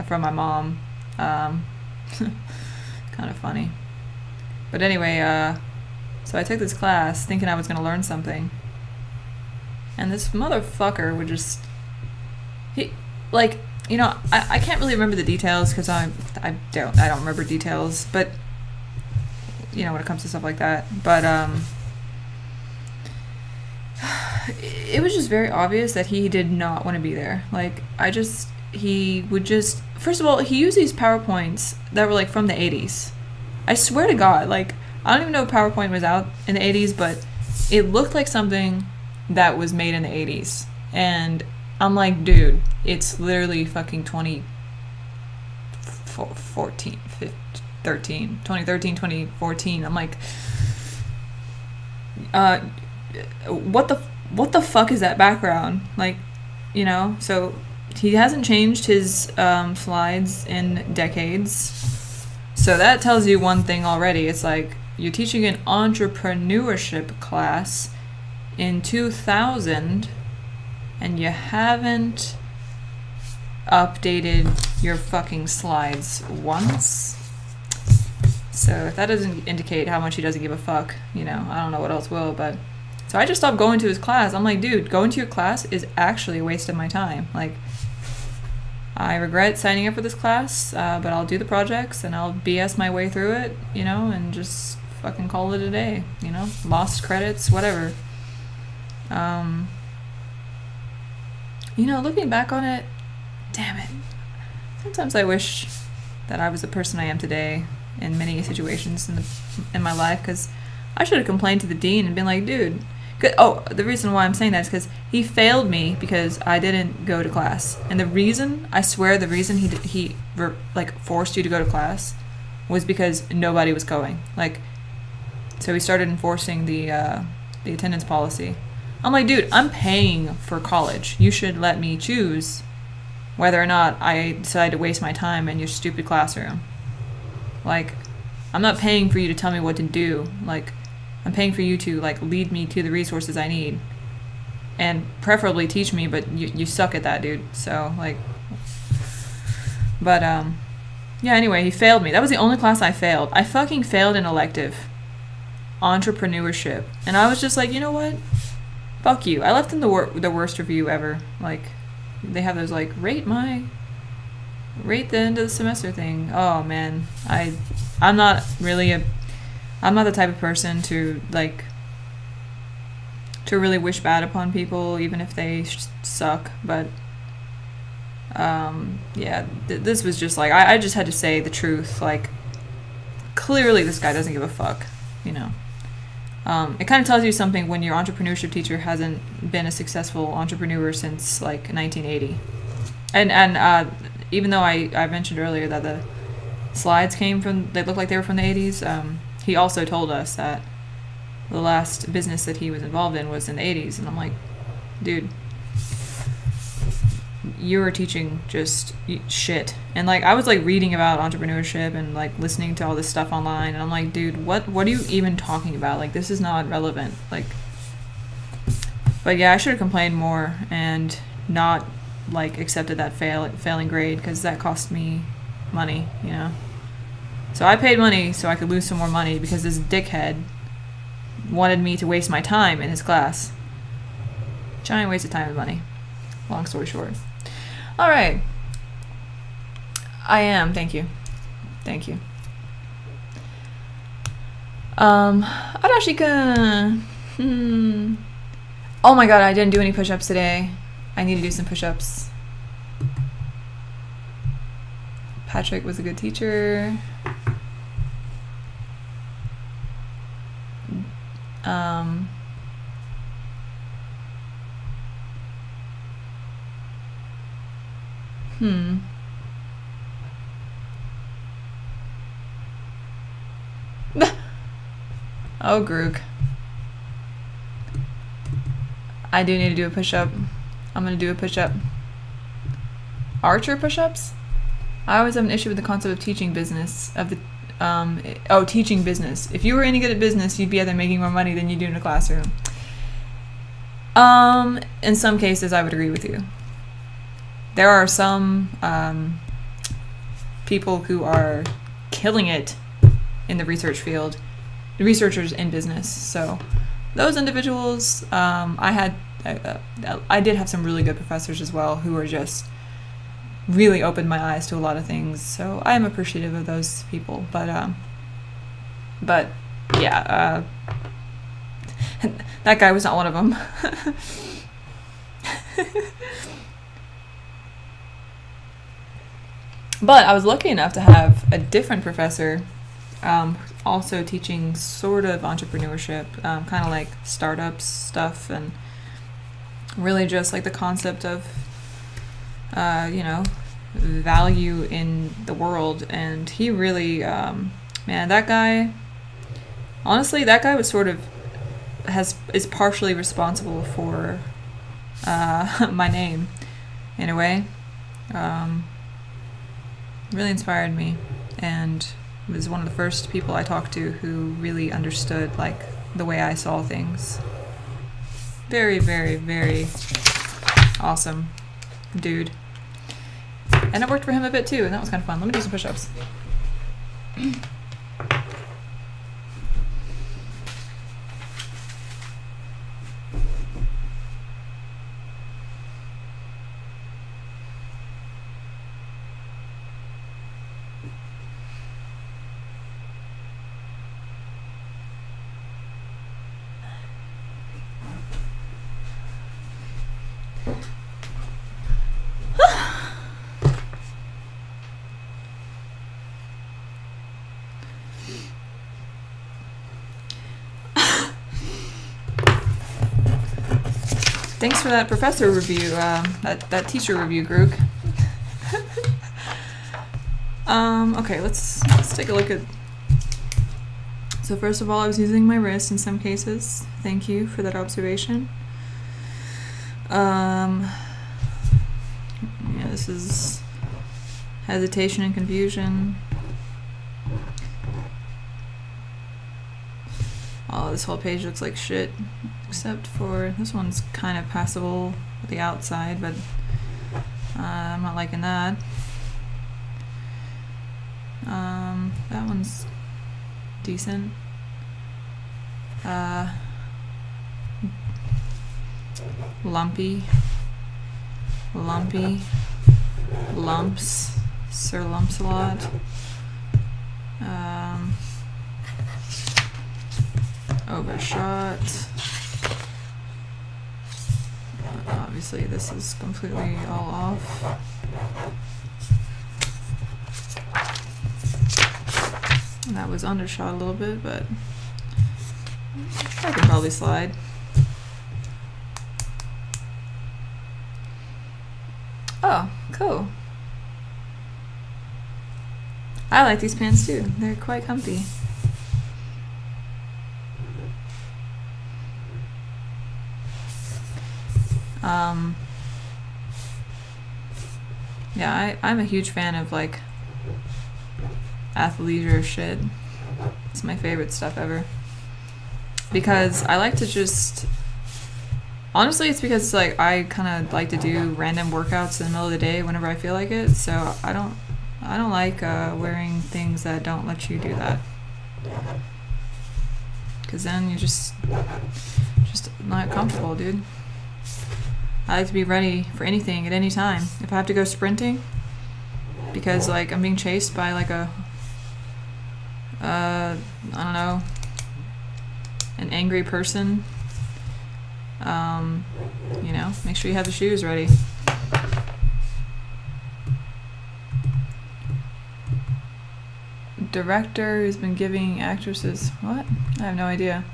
from my mom. Kind of funny, but anyway, so I took this class thinking I was going to learn something, and this motherfucker would just I can't really remember the details because I don't remember details, but when it comes to stuff like that, but it was just very obvious that he did not want to be there. He would just, first of all, he used these PowerPoints that were from the 80s. I swear to God, I don't even know if PowerPoint was out in the 80s, but it looked like something that was made in the 80s. And I'm like, dude, it's literally fucking 2014, 2014. I'm like, what the fuck is that background? So he hasn't changed his slides in decades. So that tells you one thing already. It's you're teaching an entrepreneurship class in 2000 and you haven't updated your fucking slides once. So if that doesn't indicate how much he doesn't give a fuck, I don't know what else will, but so I just stopped going to his class. I'm like, dude, going to your class is actually a waste of my time. I regret signing up for this class, but I'll do the projects and I'll BS my way through it, and just fucking call it a day, lost credits, whatever. Looking back on it, damn it. Sometimes I wish that I was the person I am today in many situations in my life, because I should have complained to the dean and been like, dude. The reason why I'm saying that is because he failed me because I didn't go to class. And the reason he forced you to go to class was because nobody was going. So he started enforcing the attendance policy. I'm like, dude, I'm paying for college. You should let me choose whether or not I decide to waste my time in your stupid classroom. I'm not paying for you to tell me what to do. I'm paying for you to like lead me to the resources I need, and preferably teach me. But you suck at that, dude. So like, but yeah. Anyway, he failed me. That was the only class I failed. I fucking failed an elective, entrepreneurship, and I was just like, you know what? Fuck you. I left them the worst review ever. Like, they have those like rate the end of the semester thing. Oh man, I'm not the type of person to like to really wish bad upon people, even if they suck. But yeah, this was just like I just had to say the truth. Like, clearly this guy doesn't give a fuck, you know. It kind of tells you something when your entrepreneurship teacher hasn't been a successful entrepreneur since like 1980. And even though I mentioned earlier that the slides they looked like they were from the 80s, he also told us that the last business that he was involved in was in the 80s. And I'm like, dude, you were teaching just shit. And like, I was like reading about entrepreneurship and like listening to all this stuff online, and I'm like, dude, what are you even talking about? Like, this is not relevant. Like, but yeah, I should have complained more and not like accepted that failing grade, because that cost me money, you know. So I paid money so I could lose some more money because this dickhead wanted me to waste my time in his class. Giant waste of time and money. Long story short. All right. I am. Thank you. Arashika. Oh my god, I didn't do any push-ups today. I need to do some push-ups. Patrick was a good teacher. Oh, Grook. I do need to do a push-up. I'm gonna do a push-up. Archer push-ups? I always have an issue with the concept of teaching business. Teaching business. If you were any good at business, you'd be out there making more money than you do in a classroom. In some cases, I would agree with you. There are some people who are killing it in the research field, researchers in business. So those individuals, I did have some really good professors as well who were just really opened my eyes to a lot of things. So I am appreciative of those people. But yeah, that guy was not one of them. But I was lucky enough to have a different professor also teaching sort of entrepreneurship, kind of like startups stuff, and really just like the concept of, value in the world. And he really, man, that guy, honestly, that guy was sort of is partially responsible for my name in a way. Really inspired me, and was one of the first people I talked to who really understood like the way I saw things. Very, very, very awesome dude. And I worked for him a bit too, and that was kind of fun. Let me do some push-ups. Thanks for that professor review, that teacher review, Grook. Okay, let's take a look at... So first of all, I was using my wrist in some cases. Thank you for that observation. Yeah, this is hesitation and confusion. Oh, this whole page looks like shit. Except for this one's kind of passable with the outside, but I'm not liking that. That one's decent. Lumpy. Lumps. Sir Lumps-a-Lot. Overshot. Obviously this is completely all off. And that was undershot a little bit, but I could probably slide. Oh, cool. I like these pants too. They're quite comfy. Yeah, I'm a huge fan of like athleisure shit. It's my favorite stuff ever. Because I like to just... Honestly, it's because like I kind of like to do random workouts in the middle of the day whenever I feel like it. So I don't like wearing things that don't let you do that. Because then you're just not comfortable, dude. I like to be ready for anything at any time. If I have to go sprinting, because like I'm being chased by like a, I don't know, an angry person, you know, make sure you have the shoes ready. Director who's been giving actresses, what? I have no idea.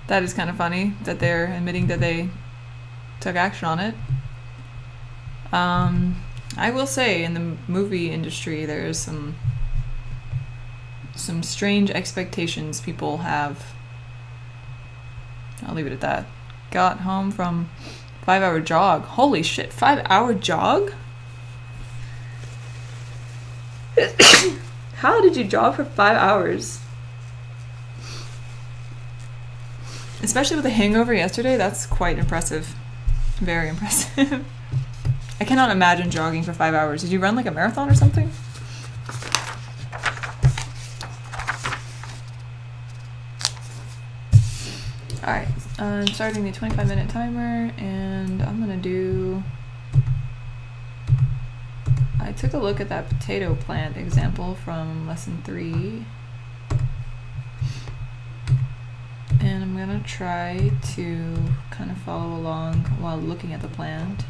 That is kind of funny that they're admitting that they took action on it. I will say in the movie industry there's some strange expectations people have. I'll leave it at that. Got home from 5-hour jog. Holy shit, 5-hour jog? How did you jog for 5 hours? Especially with the hangover yesterday, that's quite impressive. Very impressive. I cannot imagine jogging for 5 hours. Did you run like a marathon or something? Alright, I'm starting the 25-minute timer, and I'm gonna do... I took a look at that potato plant example from lesson 3. And I'm gonna try to kind of follow along while looking at the plant.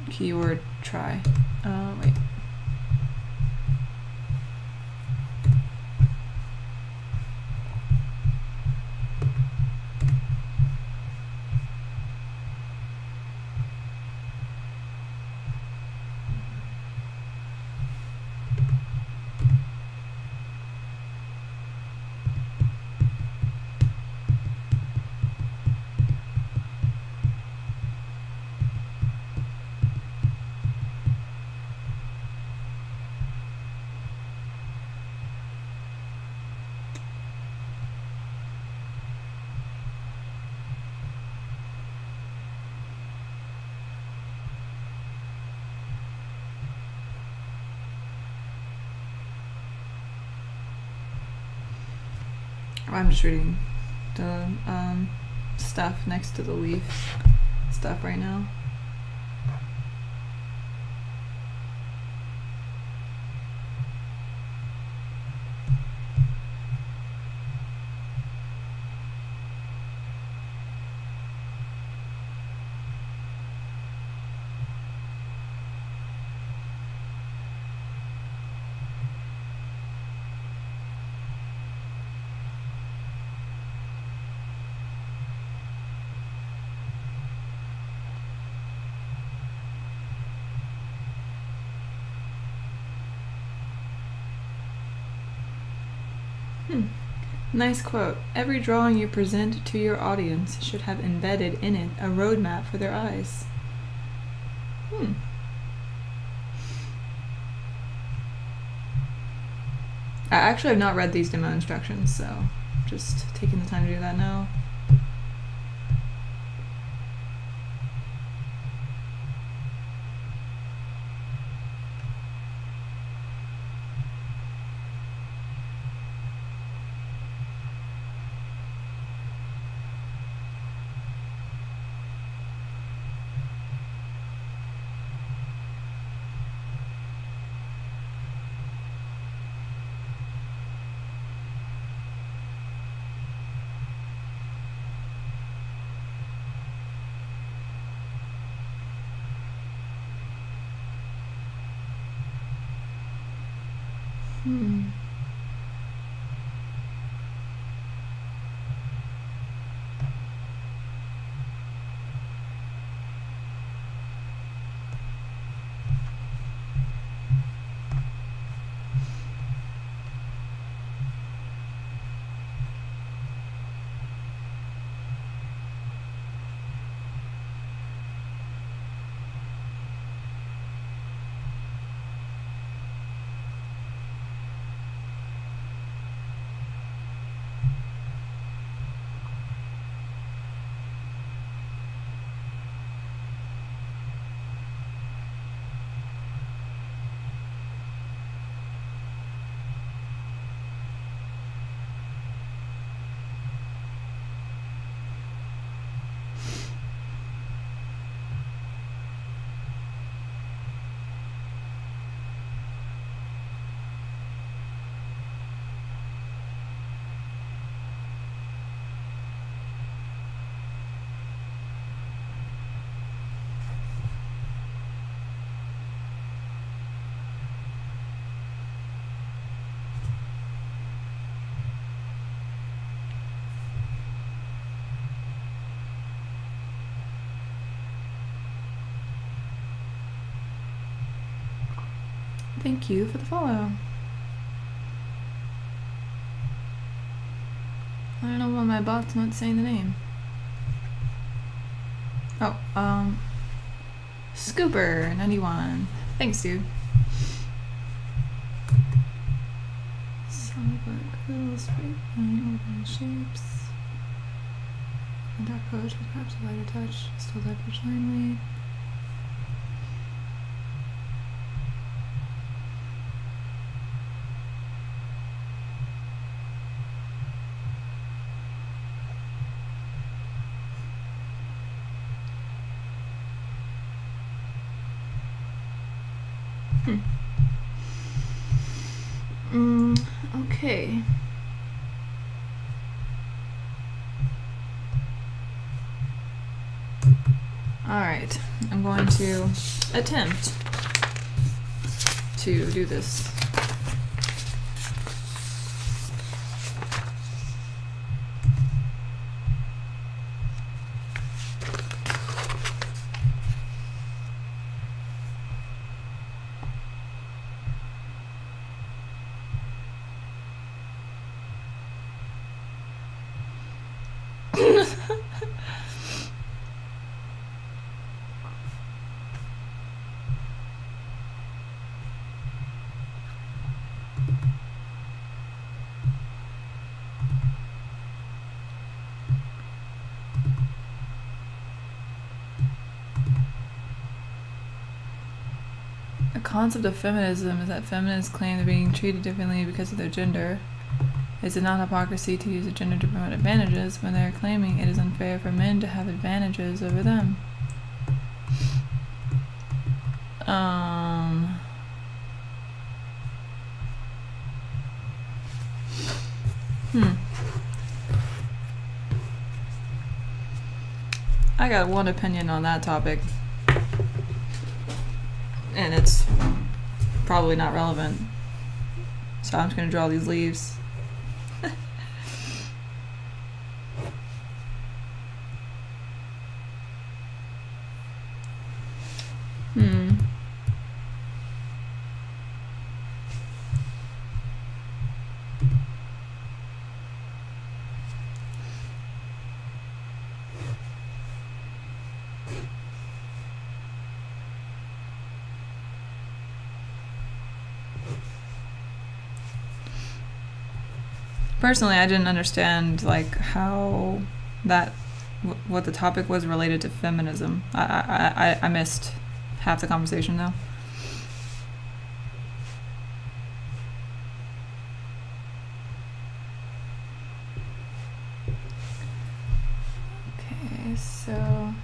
Keyword try. Wait. I'm just reading the stuff next to the leaf stuff right now. Nice quote. Every drawing you present to your audience should have embedded in it a roadmap for their eyes. I actually have not read these demo instructions, so just taking the time to do that now. Thank you for the follow. I don't know why my bot's not saying the name. Oh, Scooper91. Thanks, dude. SolidWorks, little straight line, open shapes. And dark colors with perhaps a lighter touch. Still leverage line weight. Okay. Alright, I'm going to attempt to do this. The concept of feminism is that feminists claim they're being treated differently because of their gender. Is it not hypocrisy to use a gender to promote advantages when they are claiming it is unfair for men to have advantages over them? I got one opinion on that topic, and it's probably not relevant, so I'm just going to draw these leaves. Personally, I didn't understand like how that what the topic was related to feminism. I missed half the conversation though. Okay, so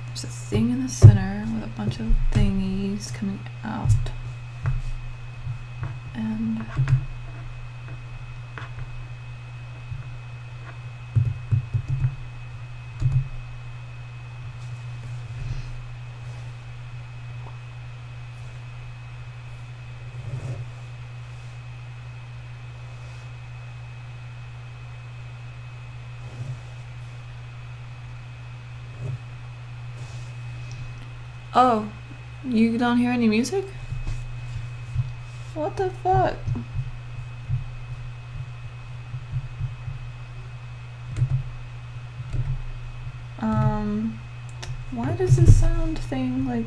there's a thing in the center with a bunch of thingies coming out. And oh, you don't hear any music? What the fuck? Why does this sound thing like...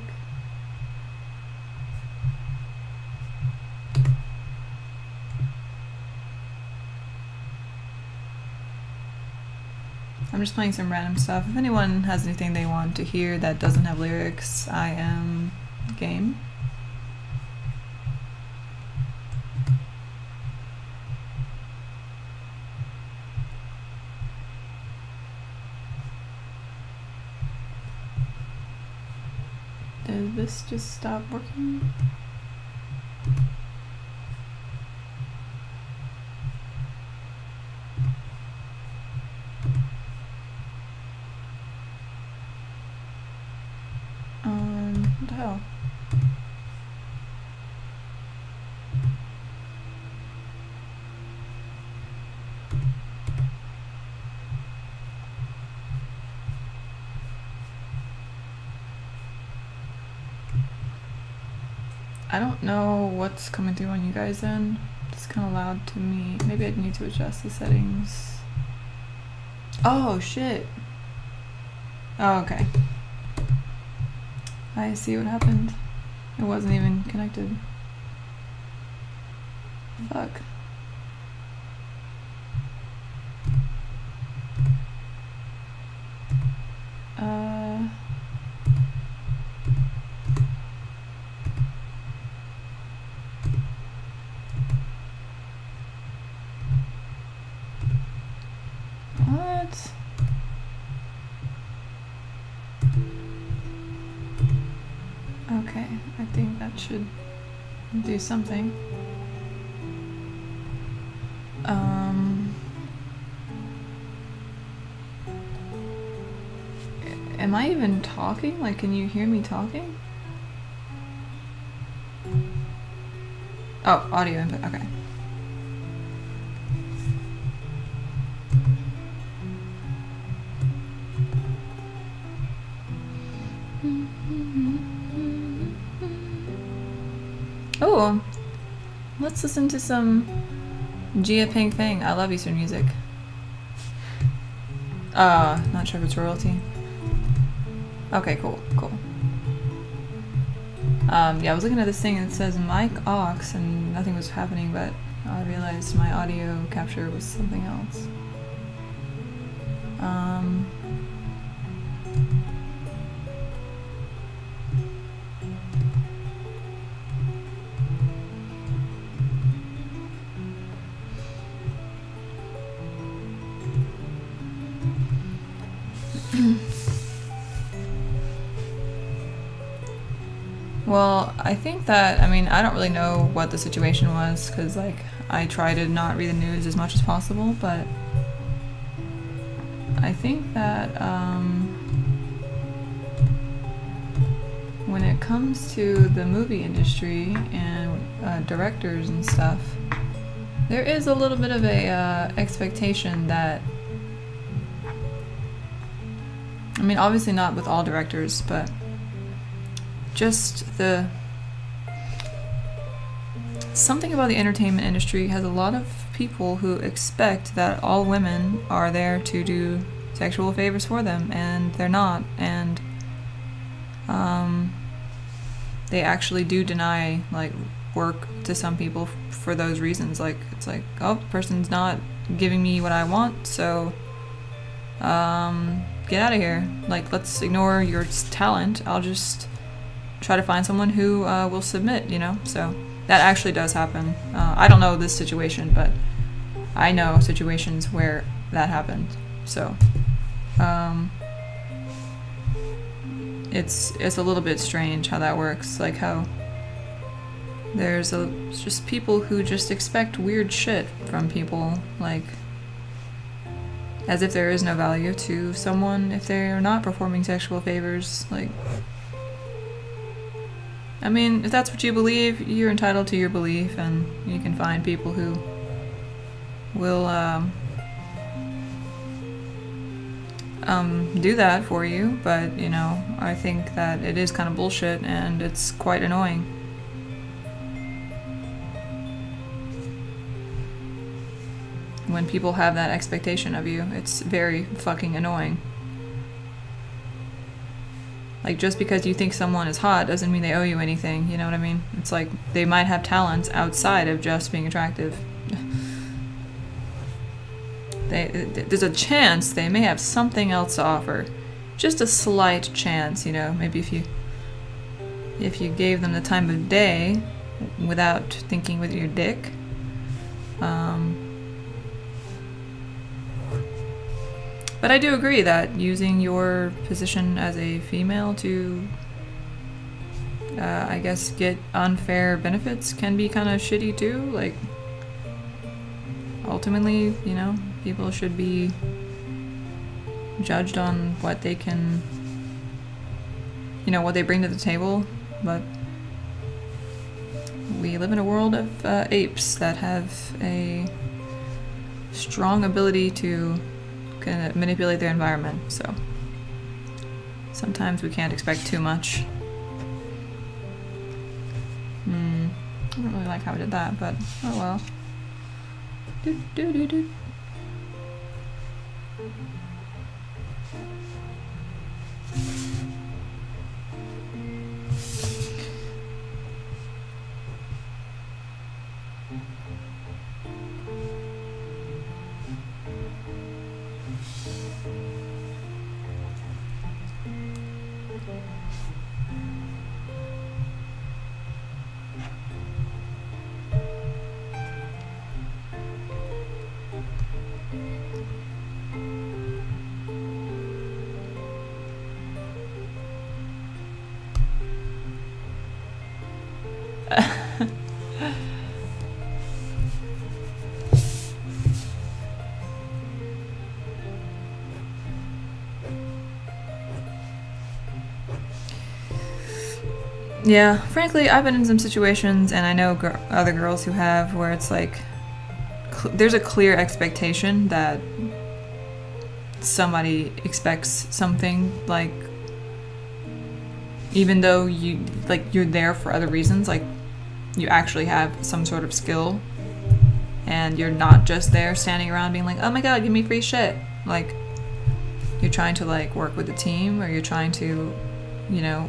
I'm just playing some random stuff. If anyone has anything they want to hear that doesn't have lyrics, I am game. Did this just stop working? What the hell? I don't know what's coming through on you guys end. It's kind of loud to me. Maybe I need to adjust the settings. Oh, shit. Oh, okay. I see what happened. It wasn't even connected. Fuck. What? Okay, I think that should do something. Am I even talking? Like, can you hear me talking? Oh, audio input, okay. Oh, let's listen to some Gia Ping Fang. I love Eastern music. Not sure if it's royalty. Okay, cool. Yeah, I was looking at this thing that says mic aux and nothing was happening, but I realized my audio capture was something else. Well, I think that, I mean, I don't really know what the situation was, because, like, I try to not read the news as much as possible, but I think that, when it comes to the movie industry and directors and stuff, there is a little bit of a expectation that, I mean, obviously not with all directors, but just something about the entertainment industry has a lot of people who expect that all women are there to do sexual favors for them, and they're not, and they actually do deny, like, work to some people for those reasons. Like, it's like, oh, the person's not giving me what I want, so get out of here. Like, let's ignore your talent. I'll just try to find someone who will submit, you know? So that actually does happen. I don't know this situation, but I know situations where that happened. So it's a little bit strange how that works. Like, how there's just people who just expect weird shit from people, like, as if there is no value to someone if they're not performing sexual favors. Like, I mean, if that's what you believe, you're entitled to your belief, and you can find people who will do that for you. But, you know, I think that it is kind of bullshit, and it's quite annoying. When people have that expectation of you, it's very fucking annoying. Like, just because you think someone is hot doesn't mean they owe you anything, you know what I mean? It's like, they might have talents outside of just being attractive. There's a chance they may have something else to offer. Just a slight chance, you know? Maybe if you gave them the time of day without thinking with your dick. But I do agree that using your position as a female to, I guess, get unfair benefits can be kind of shitty too. Like, ultimately, you know, people should be judged on what they can, you know, what they bring to the table. But we live in a world of apes that have a strong ability to kind of manipulate their environment, so sometimes we can't expect too much. I don't really like how I did that, but oh well. Do. Yeah, frankly, I've been in some situations, and I know other girls who have, where it's like, there's a clear expectation that somebody expects something, like, even though you're there for other reasons, like, you actually have some sort of skill, and you're not just there standing around being like, oh my god, give me free shit. Like, you're trying to, like, work with the team, or you're trying to, you know,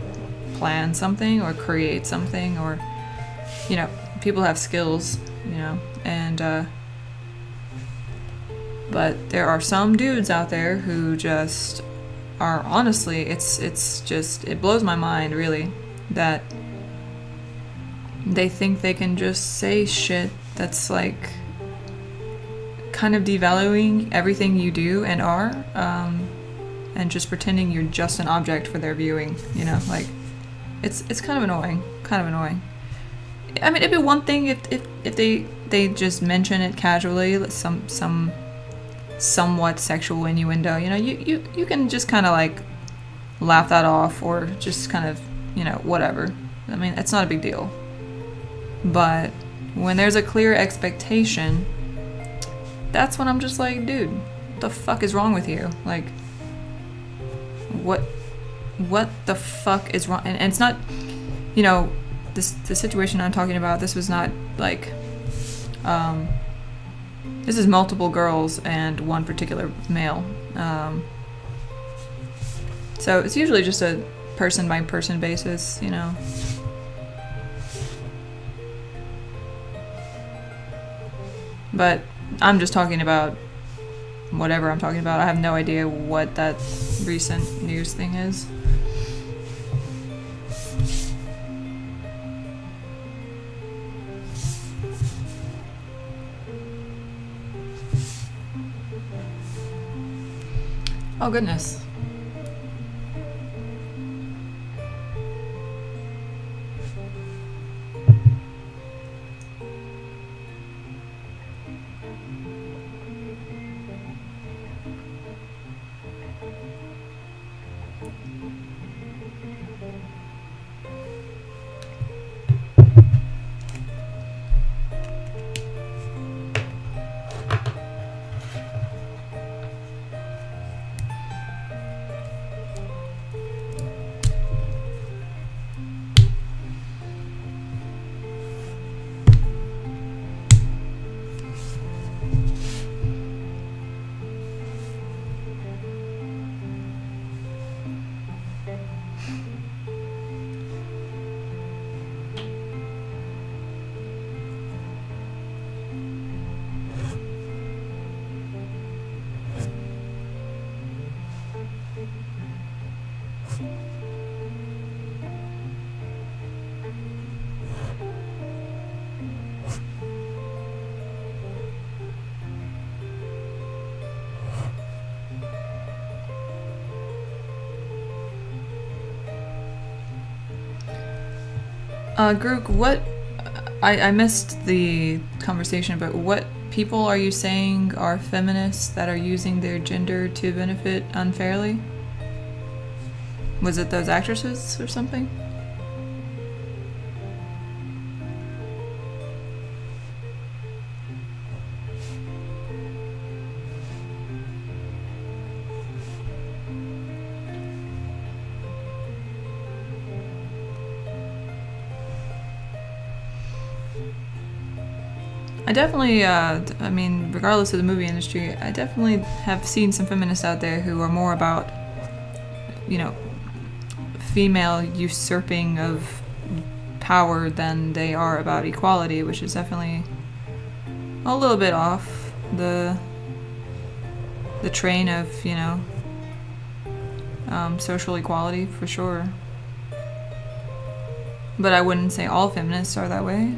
plan something or create something, or, you know, people have skills, you know, and but there are some dudes out there who just are, honestly, it's just, it blows my mind, really, that they think they can just say shit that's like kind of devaluing everything you do and are, and just pretending you're just an object for their viewing, you know, like, it's kind of annoying. I mean, it'd be one thing if they just mention it casually, some somewhat sexual innuendo, you know, you can just kind of like laugh that off, or just kind of, you know, whatever. I mean, it's not a big deal. But when there's a clear expectation, that's when I'm just like, dude, what the fuck is wrong with you? Like, what the fuck is wrong? And it's not, you know, the situation I'm talking about, this was not like, this is multiple girls and one particular male. So it's usually just a person by person basis, you know. But I'm just talking about whatever I'm talking about. I have no idea what that recent news thing is. Oh goodness. Grook, what... I missed the conversation, but what people are you saying are feminists that are using their gender to benefit unfairly? Was it those actresses or something? I definitely, I mean, regardless of the movie industry, I definitely have seen some feminists out there who are more about, you know, female usurping of power than they are about equality, which is definitely a little bit off the train of, you know, social equality for sure. But I wouldn't say all feminists are that way.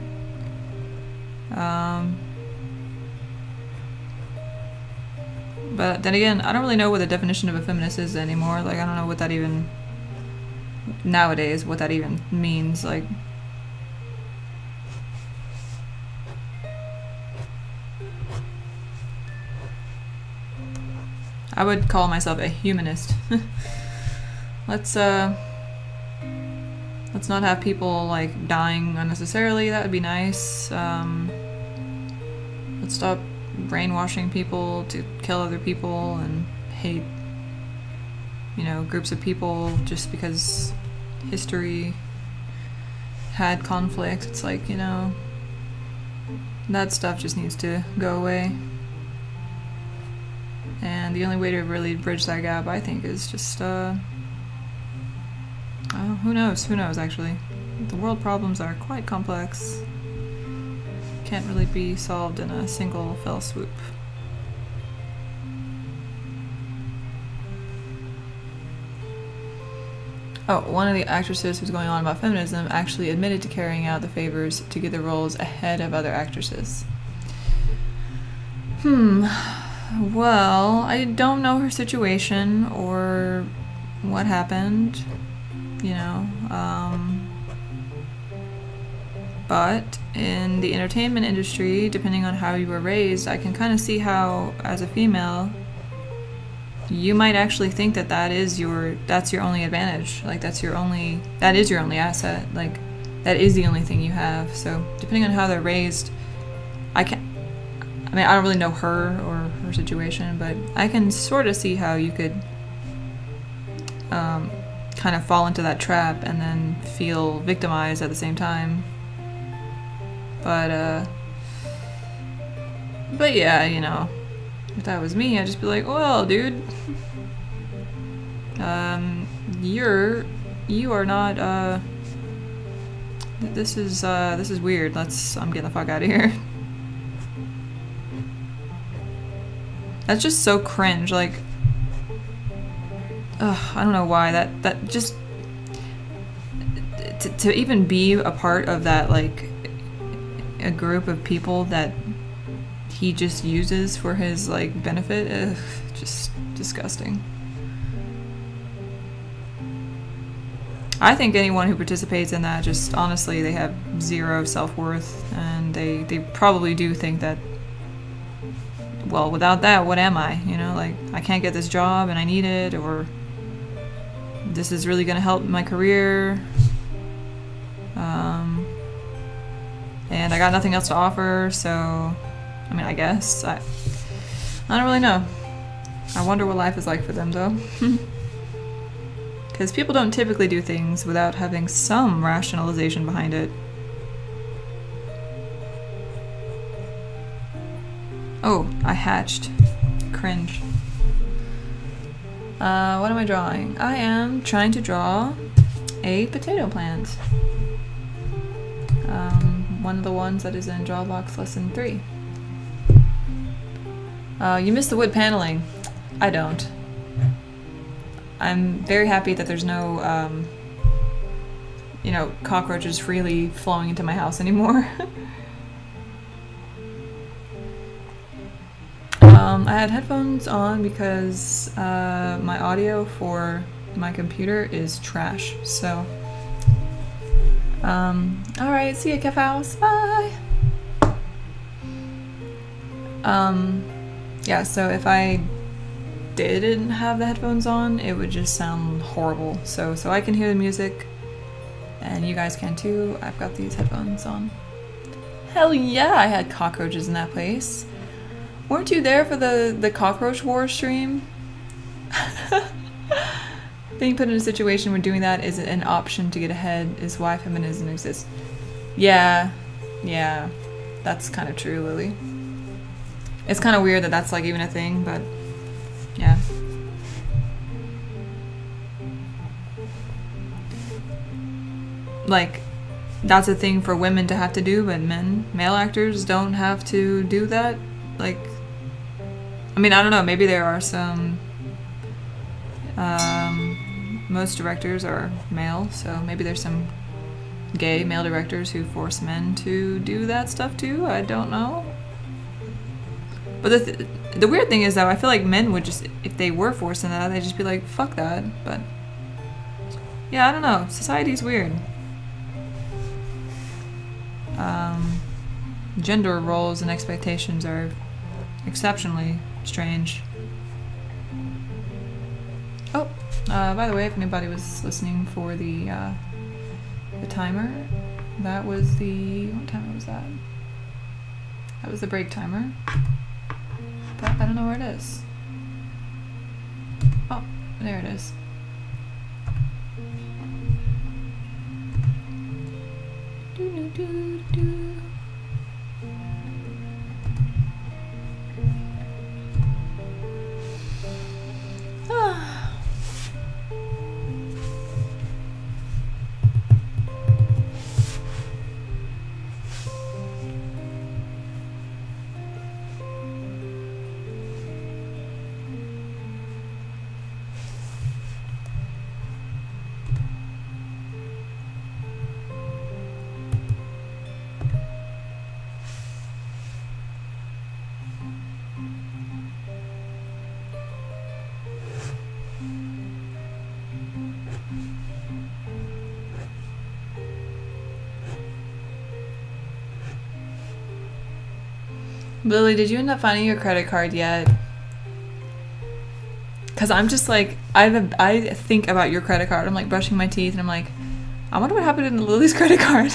But then again, I don't really know what the definition of a feminist is anymore. Like, I don't know what that even... nowadays, what that even means. Like... I would call myself a humanist. Let's not have people, like, dying unnecessarily. That would be nice. Let's stop brainwashing people to kill other people and hate, you know, groups of people just because history had conflict. It's like, you know, that stuff just needs to go away. And the only way to really bridge that gap, I think, is just, who knows? Who knows, actually? The world problems are quite complex. Can't really be solved in a single fell swoop. Oh, one of the actresses who's going on about feminism actually admitted to carrying out the favors to get the roles ahead of other actresses. Well, I don't know her situation or what happened, you know, but in the entertainment industry, depending on how you were raised, I can kind of see how, as a female, you might actually think that that's your only advantage. Like, that is your only asset. Like, that is the only thing you have. So, depending on how they're raised, I don't really know her or her situation, but I can sort of see how you could kind of fall into that trap and then feel victimized at the same time. But yeah, you know, if that was me, I'd just be like, well, dude, you are not, this is weird. I'm getting the fuck out of here. That's just so cringe. Like, ugh, I don't know why that just to even be a part of that, like a group of people that he just uses for his like benefit. Ugh, just disgusting. I think anyone who participates in that, just honestly, they have zero self-worth, and they probably do think that, well, without that, what am I? You know, like, I can't get this job and I need it, or this is really going to help my career, and I got nothing else to offer, so, I mean, I guess. I don't really know. I wonder what life is like for them, though. Because people don't typically do things without having some rationalization behind it. Oh, I hatched. Cringe. What am I drawing? I am trying to draw a potato plant. One of the ones that is in drawabox lesson 3. You missed the wood paneling. I don't. I'm very happy that there's no, you know, cockroaches freely flowing into my house anymore. I had headphones on because my audio for my computer is trash, so... alright, see ya, Kef House, bye! Yeah, so if I didn't have the headphones on, it would just sound horrible. So I can hear the music, and you guys can too. I've got these headphones on. Hell yeah, I had cockroaches in that place. Weren't you there for the cockroach war stream? Being put in a situation where doing that is an option to get ahead is why feminism exists. Yeah, that's kind of true, Lily. It's kind of weird that that's like even a thing, but yeah. Like, that's a thing for women to have to do, but male actors don't have to do that. Like, I mean, I don't know, maybe there are some, most directors are male, so maybe there's some gay male directors who force men to do that stuff too, I don't know. But the weird thing is, though, I feel like men would just, if they were forced into that, they'd just be like, fuck that, but yeah, I don't know, society's weird. Gender roles and expectations are exceptionally strange. Oh, by the way, if anybody was listening for the timer, that was what time was that? That was the break timer. But I don't know where it is. Oh, there it is. Lily, did you end up finding your credit card yet? Because I'm just like, I think about your credit card. I'm like brushing my teeth and I'm like, I wonder what happened to Lily's credit card.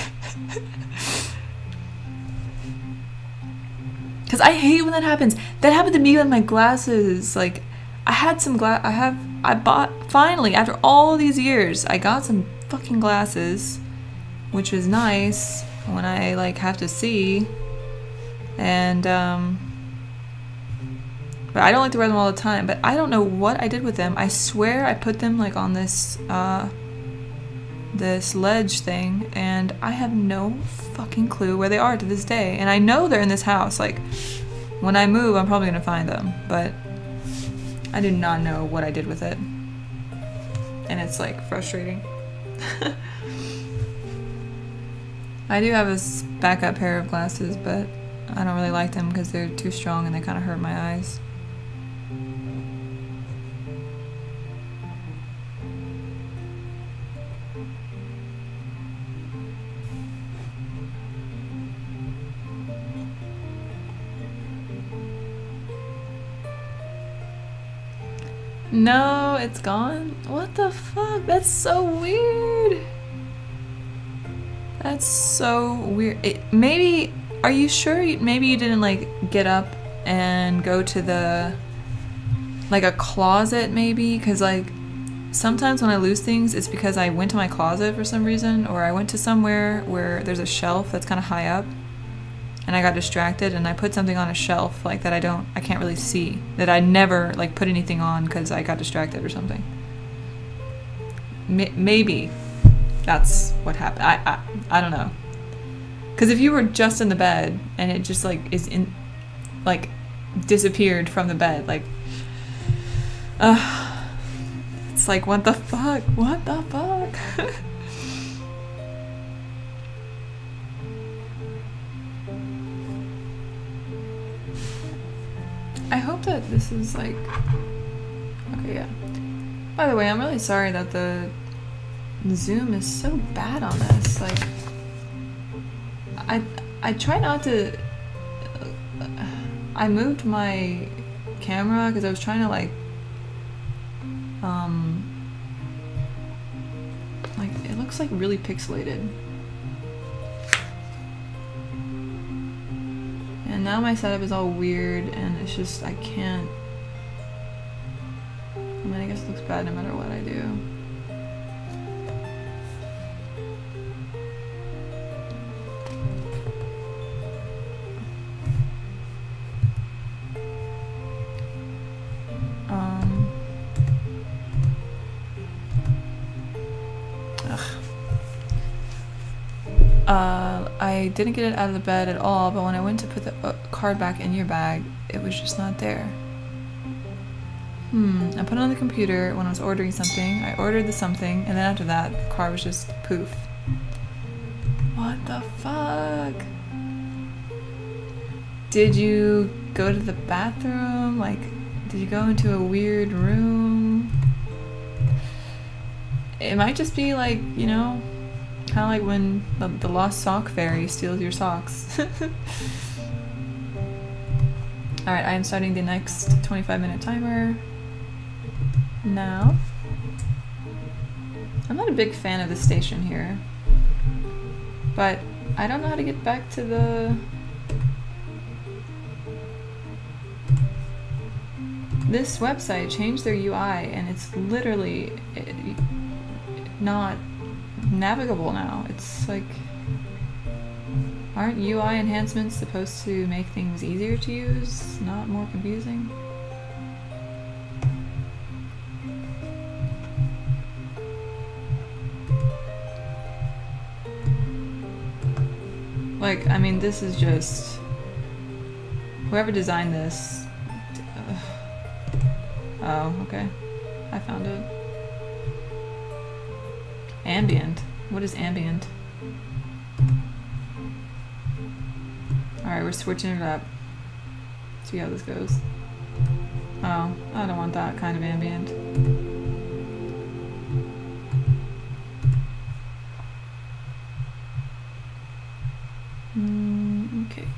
Because I hate when that happens. That happened to me with my glasses. Like, I had some I bought, finally, after all these years, I got some fucking glasses, which was nice when I like have to see. And but I don't like to wear them all the time, but I don't know what I did with them. I swear I put them like on this this ledge thing, and I have no fucking clue where they are to this day. And I know they're in this house. Like, when I move, I'm probably gonna find them, but I do not know what I did with it. And it's like frustrating. I do have a backup pair of glasses, but I don't really like them because they're too strong and they kind of hurt my eyes. No, it's gone? What the fuck? That's so weird. That's so weird. Maybe, are you sure? Maybe you didn't like get up and go to the, like a closet maybe? Because like sometimes when I lose things, it's because I went to my closet for some reason, or I went to somewhere where there's a shelf that's kind of high up. And I got distracted and I put something on a shelf like that I can't really see, that I never like put anything on because I got distracted or something. Maybe that's what happened. I don't know. Because if you were just in the bed and it just like is in, like disappeared from the bed, like, it's like, what the fuck? What the fuck? I hope that this is like, okay, yeah. By the way, I'm really sorry that the zoom is so bad on this. Like, I try not to, I moved my camera because I was trying to like it looks like really pixelated. And now my setup is all weird and it's just, I can't, I mean, I guess it looks bad no matter what I do. I didn't get it out of the bed at all, but when I went to put the card back in your bag, it was just not there. I put it on the computer when I was ordering something. I ordered the something, and then after that, the card was just poof. What the fuck? Did you go to the bathroom? Like, did you go into a weird room? It might just be like, you know, kind of like when the lost sock fairy steals your socks. Alright, I am starting the next 25-minute timer now. I'm not a big fan of the station here, but I don't know how to get back to the... This website changed their UI and it's literally not navigable now. It's like, aren't UI enhancements supposed to make things easier to use, not more confusing? Like, I mean, this is just, whoever designed this, oh, okay, I found it. Ambient. What is ambient? Alright, we're switching it up. See how this goes. Oh, I don't want that kind of ambient. Okay.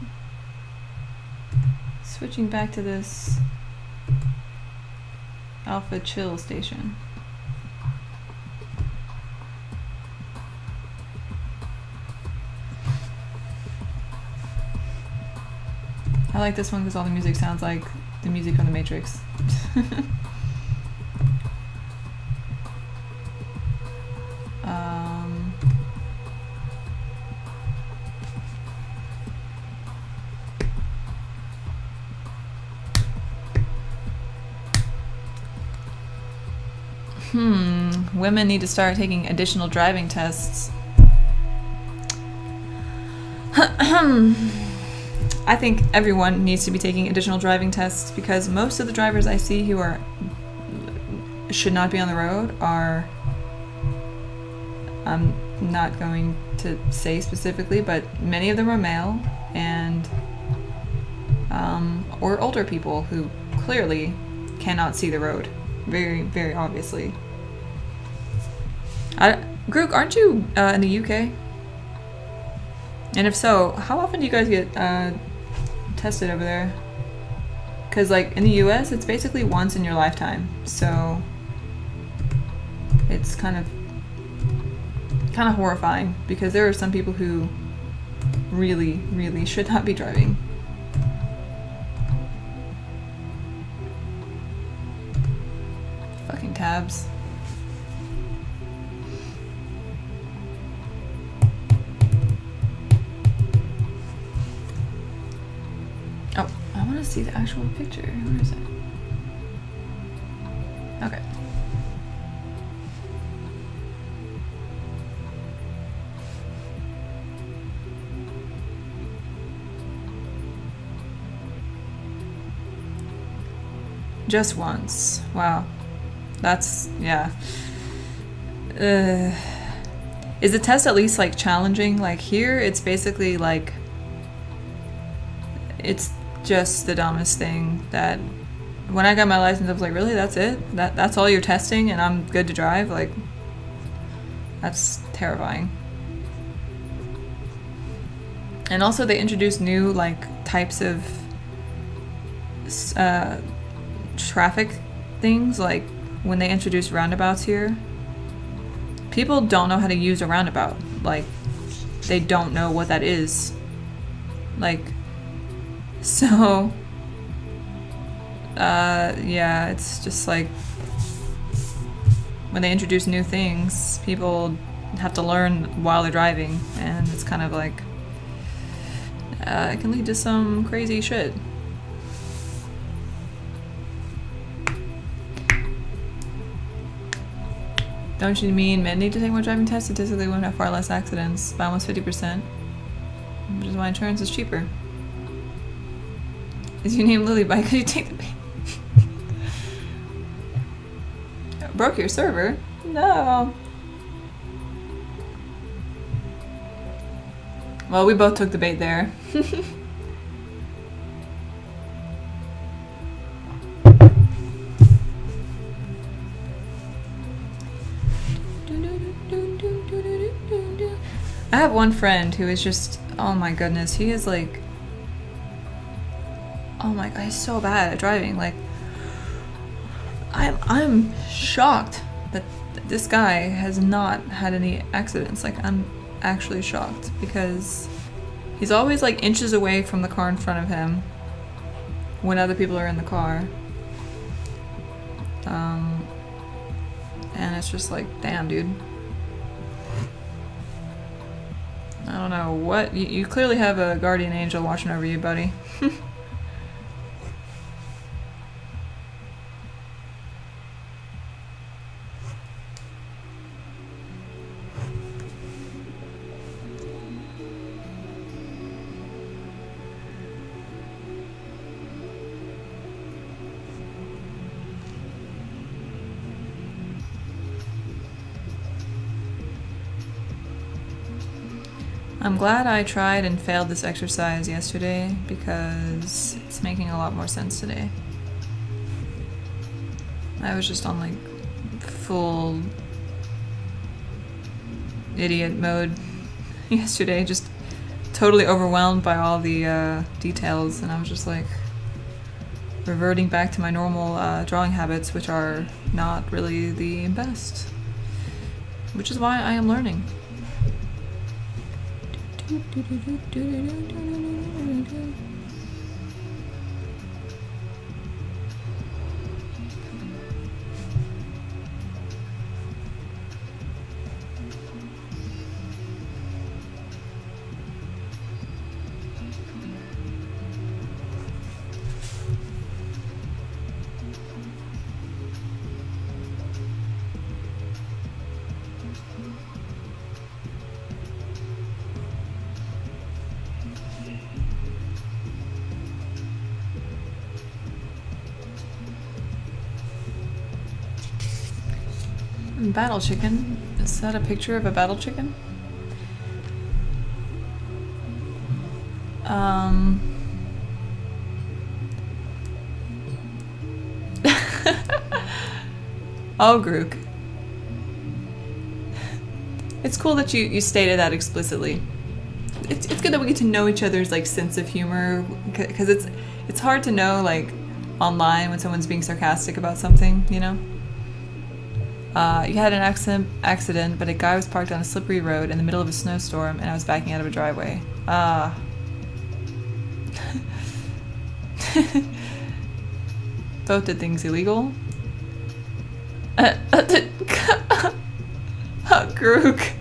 Switching back to this Alpha Chill station. I like this one because all the music sounds like the music from The Matrix. Women need to start taking additional driving tests. I think everyone needs to be taking additional driving tests because most of the drivers I see who should not be on the road are, I'm not going to say specifically, but many of them are male and or older people who clearly cannot see the road, very, very obviously. Grook, aren't you in the UK? And if so, how often do you guys get tested over there? Because like in the US, it's basically once in your lifetime, so it's kind of horrifying because there are some people who really, really should not be driving. Fucking tabs. Oh, I want to see the actual picture. Where is it? Okay. Just once. Wow. That's, yeah. Is the test at least like challenging? Like here, it's basically like, it's just the dumbest thing that when I got my license, I was like, really? That's it? That's all you're testing and I'm good to drive? Like, that's terrifying. And also they introduced new like types of traffic things, like when they introduced roundabouts here, people don't know how to use a roundabout. Like, they don't know what that is. Like, so, yeah, it's just like, when they introduce new things, people have to learn while they're driving, and it's kind of like, it can lead to some crazy shit. Don't you mean men need to take more driving tests? Statistically, women have far less accidents, by almost 50%, which is why insurance is cheaper. Is your name Lily? By could you take the pay? Broke your server? No. Well, we both took the bait there. I have one friend who is just, oh my goodness, he is like, oh my god, he's so bad at driving. Like, I'm shocked that this guy has not had any accidents. Like, I'm actually shocked because he's always like inches away from the car in front of him when other people are in the car. And it's just like, damn, dude. I don't know what, you clearly have a guardian angel watching over you, buddy. I'm glad I tried and failed this exercise yesterday because it's making a lot more sense today. I was just on like full idiot mode yesterday, just totally overwhelmed by all the details, and I was just like reverting back to my normal drawing habits, which are not really the best, which is why I am learning. Battle chicken. Is that a picture of a battle chicken? Oh, Grook. It's cool that you stated that explicitly. It's good that we get to know each other's like sense of humor, because it's hard to know like online when someone's being sarcastic about something, you know. You had an accident, but a guy was parked on a slippery road in the middle of a snowstorm, and I was backing out of a driveway. Both did things illegal. Grook.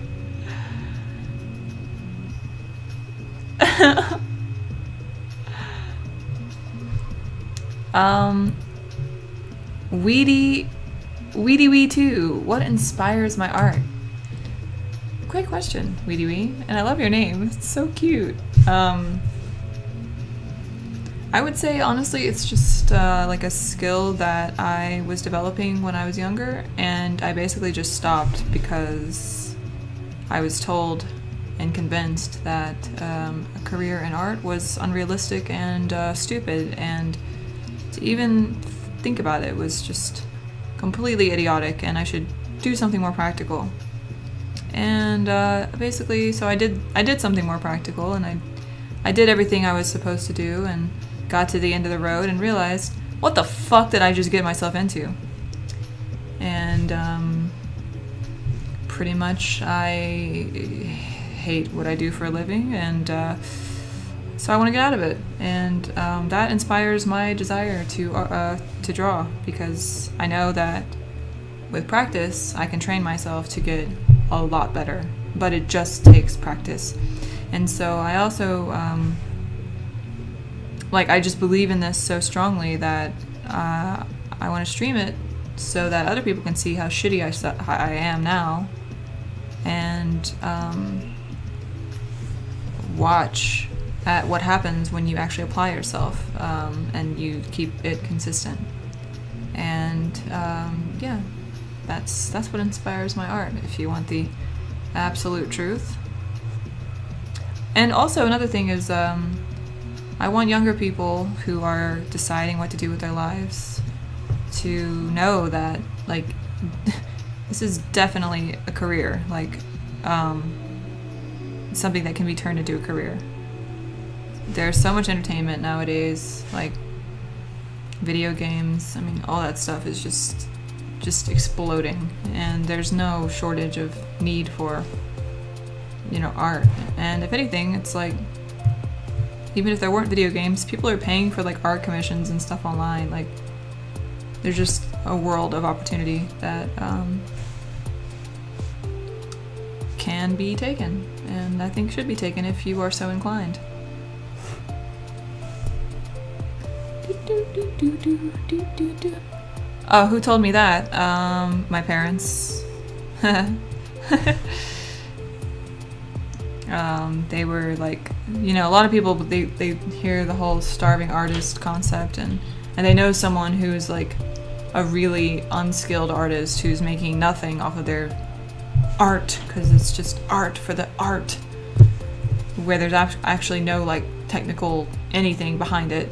Weedy Wee too. What inspires my art? Great question, Weedy Wee. And I love your name. It's so cute. I would say, honestly, it's just like a skill that I was developing when I was younger, and I basically just stopped because I was told and convinced that a career in art was unrealistic and stupid, and to even think about it was just completely idiotic, and I should do something more practical. And basically, so I did something more practical, and I did everything I was supposed to do, and got to the end of the road and realized, what the fuck did I just get myself into? And pretty much I hate what I do for a living, and so I want to get out of it. And that inspires my desire to draw, because I know that with practice I can train myself to get a lot better, but it just takes practice. And so I also I just believe in this so strongly that I want to stream it so that other people can see how shitty I am now, and watch at what happens when you actually apply yourself and you keep it consistent. And yeah, that's what inspires my art, if you want the absolute truth. And also another thing is I want younger people who are deciding what to do with their lives to know that, like, this is definitely a career, like, something that can be turned into a career. There's so much entertainment nowadays, like video games, I mean, all that stuff is just exploding, and there's no shortage of need for, art. And if anything, it's like, even if there weren't video games, people are paying for like art commissions and stuff online. Like, there's just a world of opportunity that can be taken, and I think should be taken if you are so inclined. Oh, who told me that? My parents. They were like, a lot of people, they hear the whole starving artist concept, and they know someone who's like a really unskilled artist who's making nothing off of their art, because it's just art for the art, where there's actually no like technical anything behind it.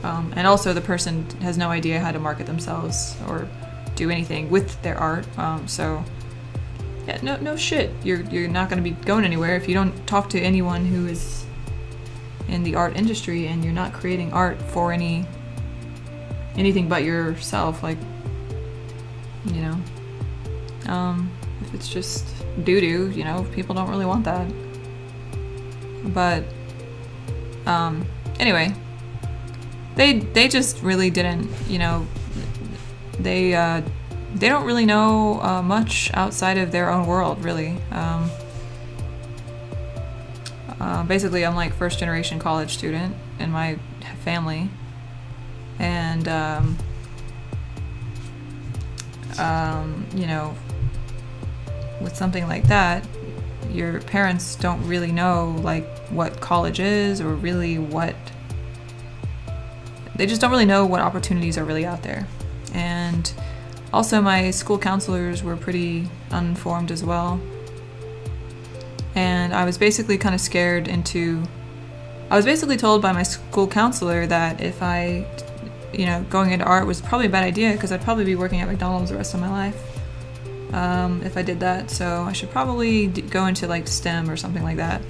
And also the person has no idea how to market themselves or do anything with their art. So yeah, no shit. You're not going to be going anywhere if you don't talk to anyone who is in the art industry, and you're not creating art for anything but yourself. Like, if it's just doo-doo, people don't really want that. But anyway, they just really didn't, they don't really know much outside of their own world, really. Basically, I'm like first generation college student in my family, and with something like that, your parents don't really know like what college is, or really they just don't really know what opportunities are really out there. And Also, my school counselors were pretty uninformed as well. And I was basically kind of scared into... I was basically told by my school counselor that if I, going into art was probably a bad idea because I'd probably be working at McDonald's the rest of my life if I did that. So I should probably go into like STEM or something like that.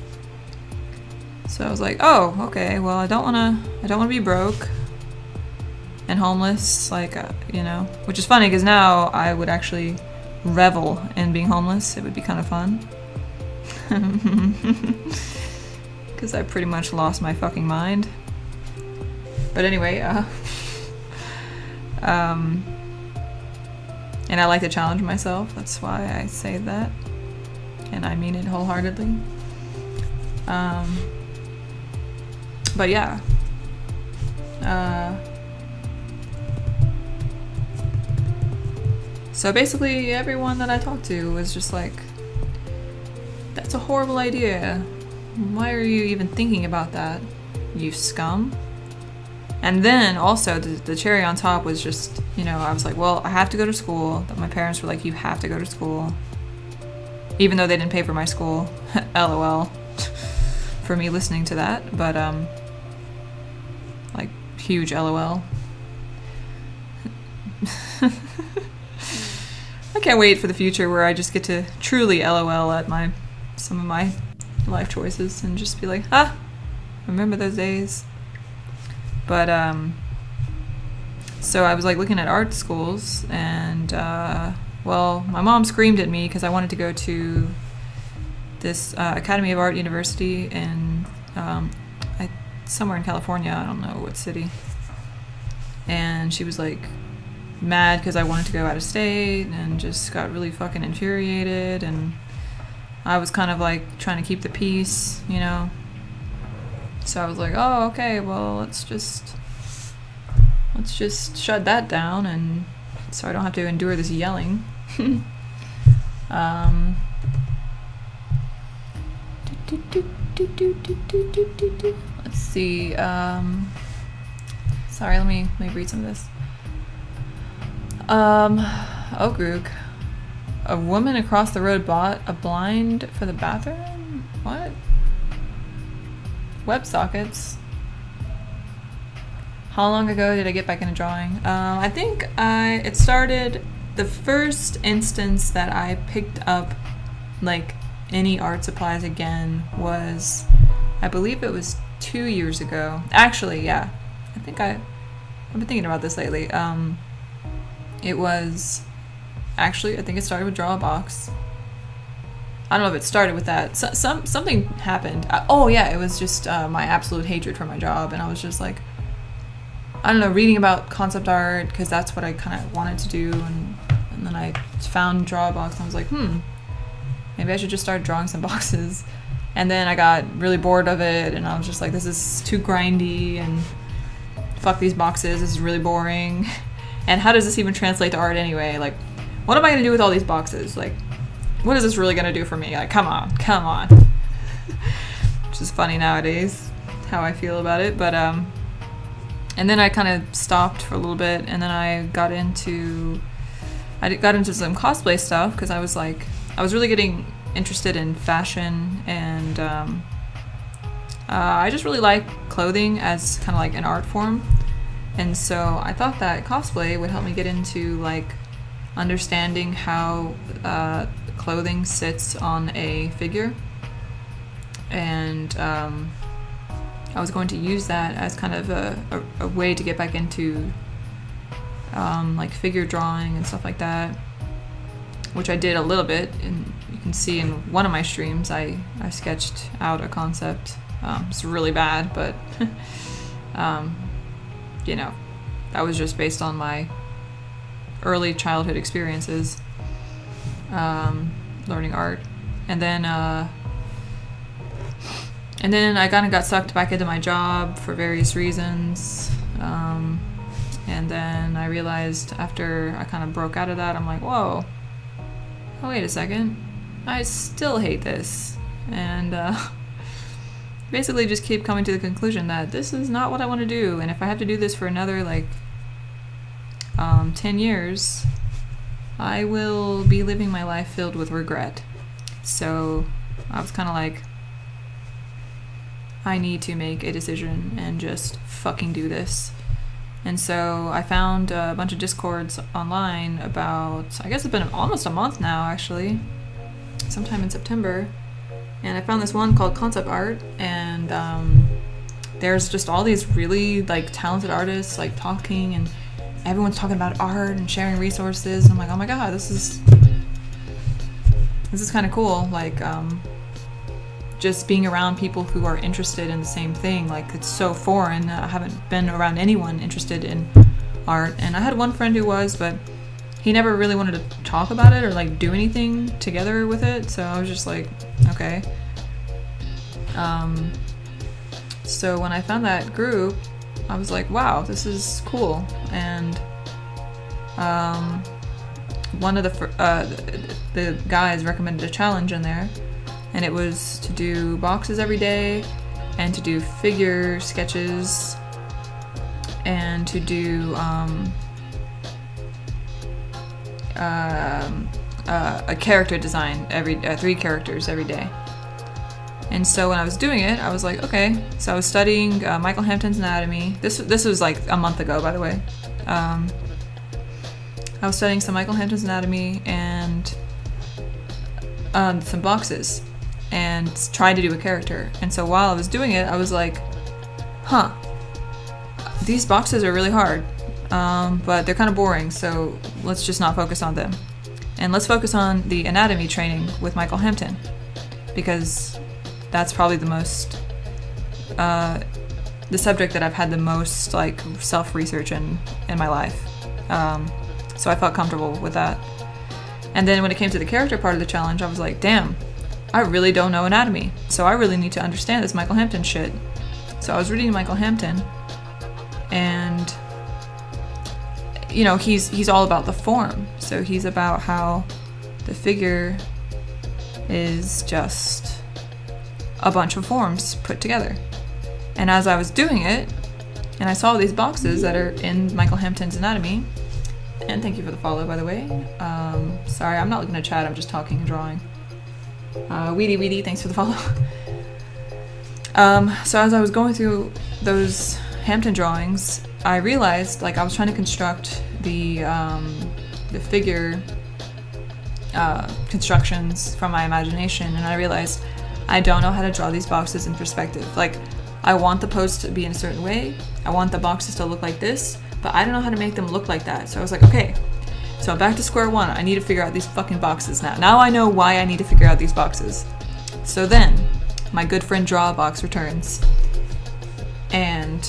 So I was like, oh, okay, well, I don't want to be broke and homeless, which is funny because now I would actually revel in being homeless. It would be kind of fun. Because I pretty much lost my fucking mind. But anyway, and I like to challenge myself. That's why I say that. And I mean it wholeheartedly. But yeah. So basically everyone that I talked to was just like, that's a horrible idea. Why are you even thinking about that, you scum? And then also the cherry on top was just, I was like, well, I have to go to school. My parents were like, you have to go to school. Even though they didn't pay for my school. LOL. For me listening to that. But, like, huge LOL. I can't wait for the future where I just get to truly LOL at some of my life choices and just be like, remember those days. But so I was like looking at art schools and my mom screamed at me because I wanted to go to this Academy of Art University in somewhere in California. I don't know what city. And she was like mad because I wanted to go out of state and just got really fucking infuriated, and I was kind of like trying to keep the peace, So I was like, oh, okay, well, let's just shut that down, and so I don't have to endure this yelling. Let's see. Sorry, let me read some of this. Okrug. A woman across the road bought a blind for the bathroom? What? WebSockets. How long ago did I get back into drawing? I think it started, the first instance that I picked up like any art supplies again was, I believe it was 2 years ago. Actually, yeah. I've been thinking about this lately. It was, actually, I think it started with drawabox. I don't know if it started with that. Something happened. It was just my absolute hatred for my job, and I was just like, I don't know, reading about concept art, because that's what I kind of wanted to do, and then I found drawabox, and I was like, maybe I should just start drawing some boxes. And then I got really bored of it, and I was just like, this is too grindy, and fuck these boxes, this is really boring. And how does this even translate to art anyway? Like, what am I going to do with all these boxes? Like, what is this really going to do for me? Like, come on. Which is funny nowadays, how I feel about it. But, and then I kind of stopped for a little bit, and then I got into some cosplay stuff, because I was really getting interested in fashion, and I just really like clothing as kind of like an art form. And so I thought that cosplay would help me get into like understanding how clothing sits on a figure, and I was going to use that as kind of a way to get back into like figure drawing and stuff like that, which I did a little bit, and you can see in one of my streams I sketched out a concept. It's really bad, but that was just based on my early childhood experiences learning art. And then I kind of got sucked back into my job for various reasons, and then I realized after I kind of broke out of that, I'm like, whoa, oh wait a second, I still hate this, and basically just keep coming to the conclusion that this is not what I want to do, and if I have to do this for another 10 years, I will be living my life filled with regret. So I was kind of like, I need to make a decision and just fucking do this. And so I found a bunch of Discords online about, I guess it's been almost a month now, actually, sometime in September. And I found this one called Concept Art, and there's just all these really like talented artists like talking, and everyone's talking about art and sharing resources. And I'm like, oh my god, this is kind of cool. Like just being around people who are interested in the same thing. Like, it's so foreign. I haven't been around anyone interested in art, and I had one friend who was, but he never really wanted to talk about it or like do anything together with it. So I was just like, okay. So when I found that group, I was like, wow, this is cool. And one of the guys recommended a challenge in there, and it was to do boxes every day, and to do figure sketches, and to do a character design, 3 characters every day. And so when I was doing it, I was like, okay. So I was studying Michael Hampton's anatomy. This was like a month ago, by the way. I was studying some Michael Hampton's anatomy and some boxes, and tried to do a character. And so while I was doing it, I was like, huh, these boxes are really hard, but they're kind of boring, so let's just not focus on them. And let's focus on the anatomy training with Michael Hampton, because that's probably the most, the subject that I've had the most like self-research in my life. So I felt comfortable with that. And then when it came to the character part of the challenge, I was like, damn, I really don't know anatomy, so I really need to understand this Michael Hampton shit. So I was reading Michael Hampton, and you know, he's all about the form. So he's about how the figure is just a bunch of forms put together. And as I was doing it, and I saw these boxes that are in Michael Hampton's anatomy, and thank you for the follow, by the way. Sorry, I'm not looking at chat, I'm just talking and drawing. Weedy, thanks for the follow. So as I was going through those Hampton drawings, I realized, like, I was trying to construct the figure constructions from my imagination, and I realized I don't know how to draw these boxes in perspective. Like, I want the pose to be in a certain way, I want the boxes to look like this, but I don't know how to make them look like that. So I was like, okay, so I'm back to square one. I need to figure out these fucking boxes now. Now I know why I need to figure out these boxes. So then, my good friend Drawabox returns, and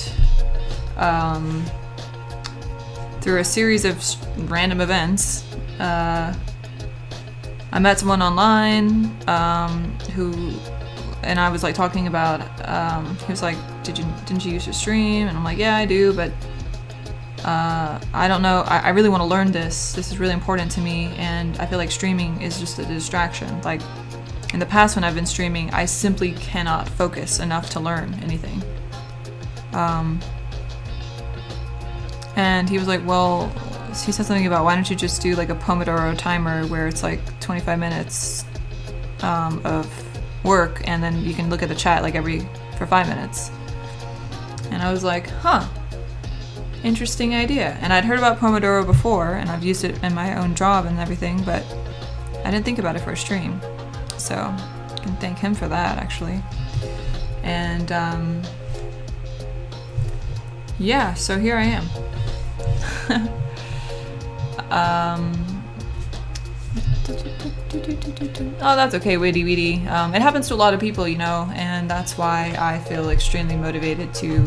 through a series of random events, I met someone online and I was like talking about, he was like, didn't you use your stream? And I'm like, yeah, I do, but I don't know, I really want to learn this. This is really important to me, and I feel like streaming is just a distraction. Like, in the past when I've been streaming, I simply cannot focus enough to learn anything. And he was like, well, he said something about, why don't you just do like a Pomodoro timer where it's like 25 minutes of work, and then you can look at the chat like for 5 minutes. And I was like, huh, interesting idea. And I'd heard about Pomodoro before, and I've used it in my own job and everything, but I didn't think about it for a stream. So I can thank him for that, actually. And yeah, so here I am. Oh, that's okay, Weedy. It happens to a lot of people, you know, and that's why I feel extremely motivated to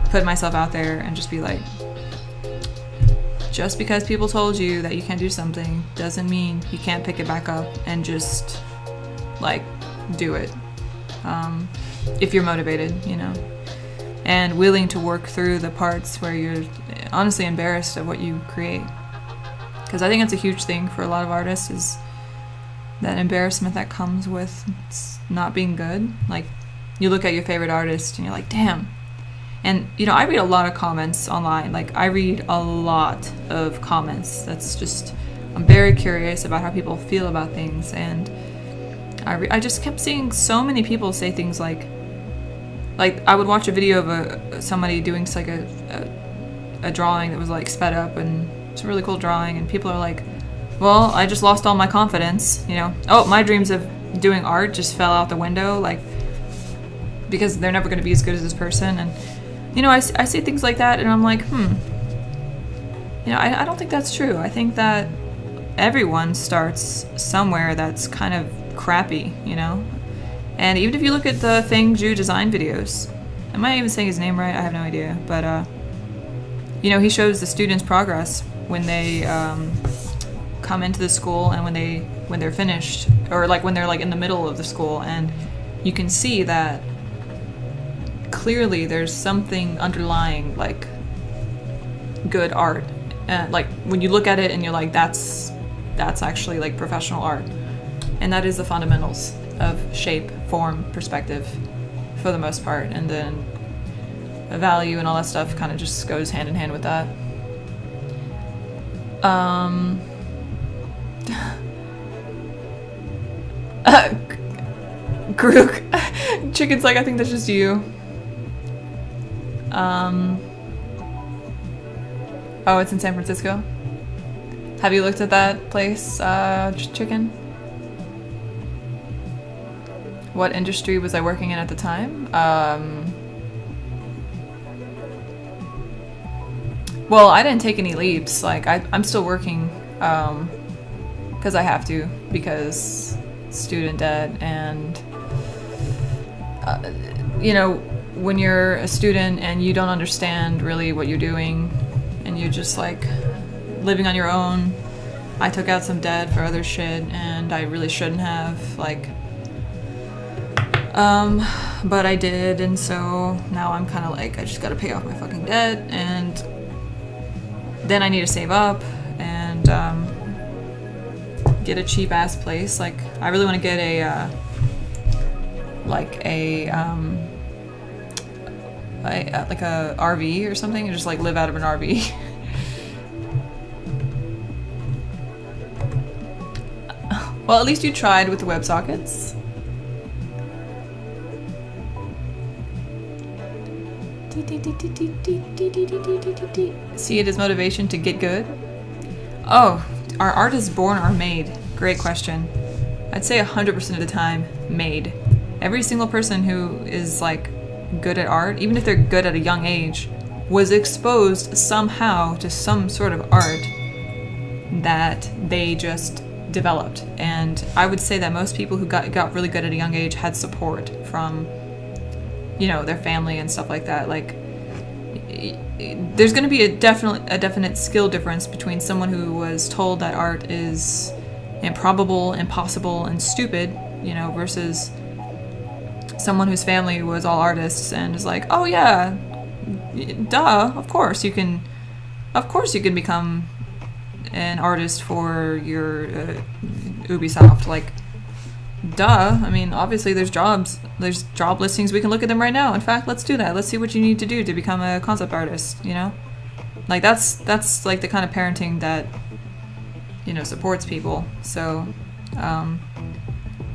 put myself out there and just be like, just because people told you that you can't do something doesn't mean you can't pick it back up and just like do it, if you're motivated, you know, and willing to work through the parts where you're honestly embarrassed of what you create. Because I think it's a huge thing for a lot of artists, is that embarrassment that comes with not being good. Like, you look at your favorite artist and you're like, damn. And, you know, I read a lot of comments online. Like, I read a lot of comments that's just I'm very curious about how people feel about things, and I just kept seeing so many people say things like I would watch a video of somebody doing like a drawing that was like sped up, and it's a really cool drawing, and people are like, well, I just lost all my confidence, you know. Oh, my dreams of doing art just fell out the window, like, because they're never going to be as good as this person. And, you know, I see things like that, and I'm like, you know, I don't think that's true. I think that everyone starts somewhere that's kind of crappy, you know. And even if you look at the Feng Zhu design videos, am I even saying his name right? I have no idea. But, you know, he shows the students' progress when they come into the school and when they're finished, or like when they're like in the middle of the school, and you can see that clearly there's something underlying, like good art. Like when you look at it and you're like, that's actually like professional art, and that is the fundamentals of shape, form, perspective for the most part, and then value and all that stuff kind of just goes hand in hand with that. Grook. Chicken's like, I think that's just you. Oh, it's in San Francisco? Have you looked at that place, Chicken? What industry was I working in at the time? Well, I didn't take any leaps. Like, I'm still working, because I have to, because student debt, and, you know, when you're a student and you don't understand really what you're doing, and you're just like living on your own. I took out some debt for other shit, and I really shouldn't have, like, but I did, and so now I'm kind of like, I just gotta pay off my fucking debt, and then I need to save up and get a cheap ass place. Like, I really want to get a like a RV or something, and just like live out of an RV. Well, at least you tried with the WebSockets. See it as motivation to get good? Oh, are artists born or made? Great question. I'd say 100% of the time, made. Every single person who is like good at art, even if they're good at a young age, was exposed somehow to some sort of art that they just developed. And I would say that most people who got really good at a young age had support from, you know, their family and stuff like that. Like, there's going to be a definite skill difference between someone who was told that art is improbable, impossible, and stupid, you know, versus someone whose family was all artists and is like, oh yeah, duh, of course you can become an artist for your Ubisoft. Like, duh. I mean, obviously there's job listings. We can look at them right now. In fact, let's do that. Let's see what you need to do to become a concept artist, you know? Like, that's like the kind of parenting that, you know, supports people. So,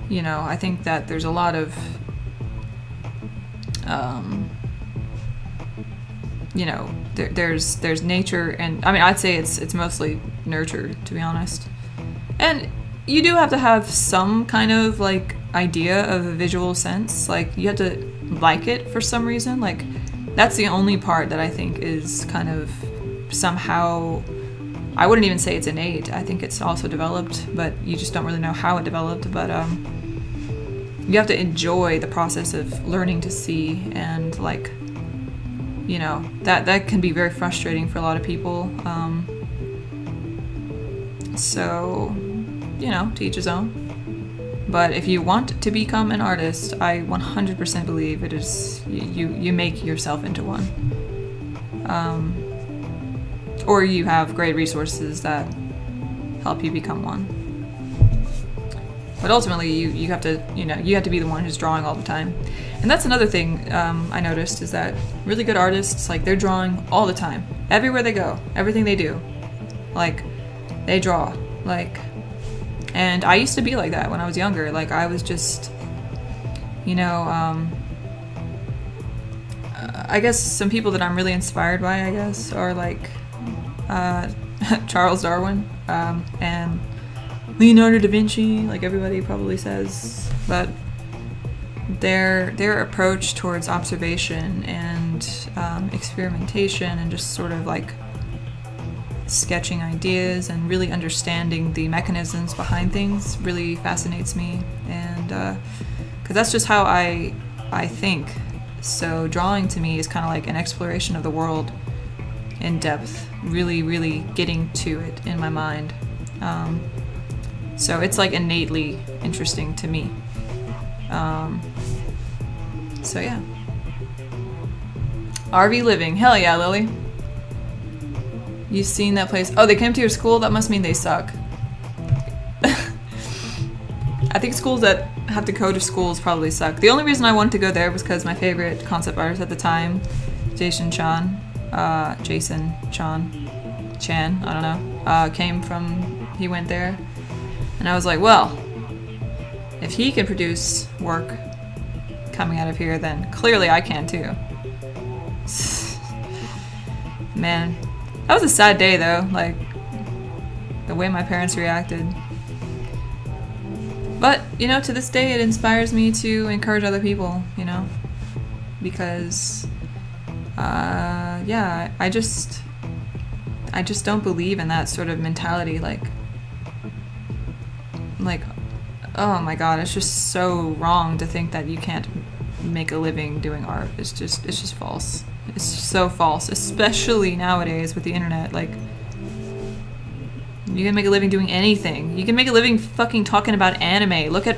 you know, I think that there's a lot of, you know, there's nature, and I mean, I'd say it's mostly nurture, to be honest. And you do have to have some kind of like idea of a visual sense. Like, you have to like it for some reason. Like, that's the only part that I think is kind of somehow, I wouldn't even say it's innate. I think it's also developed, but you just don't really know how it developed. But you have to enjoy the process of learning to see, and like, you know, that can be very frustrating for a lot of people. So, you know, to each his own. But if you want to become an artist, I 100% believe it is you make yourself into one. Or you have great resources that help you become one. But ultimately, you have to, you know, you have to be the one who's drawing all the time. And that's another thing I noticed, is that really good artists, like, they're drawing all the time. Everywhere they go, everything they do. Like, they draw. Like, and I used to be like that when I was younger. Like, I was just, you know, I guess some people that I'm really inspired by, I guess, are like Charles Darwin and Leonardo da Vinci, like everybody probably says. But their approach towards observation and experimentation and just sort of like sketching ideas and really understanding the mechanisms behind things really fascinates me, and because that's just how I think. So drawing to me is kind of like an exploration of the world in depth, really, really getting to it in my mind. So it's like innately interesting to me. So yeah. RV living, hell yeah, Lily. You've seen that place? Oh, they came to your school? That must mean they suck. I think schools that have to go to schools probably suck. The only reason I wanted to go there was because my favorite concept artist at the time, Jason Chan, I don't know, he went there. And I was like, well, if he can produce work coming out of here, then clearly I can too. Man, that was a sad day though, like the way my parents reacted. But, you know, to this day it inspires me to encourage other people, you know, because yeah, I just don't believe in that sort of mentality, like oh my god, it's just so wrong to think that you can't make a living doing art. It's just false. It's so false, especially nowadays with the internet. Like, you can make a living doing anything. You can make a living fucking talking about anime. Look at,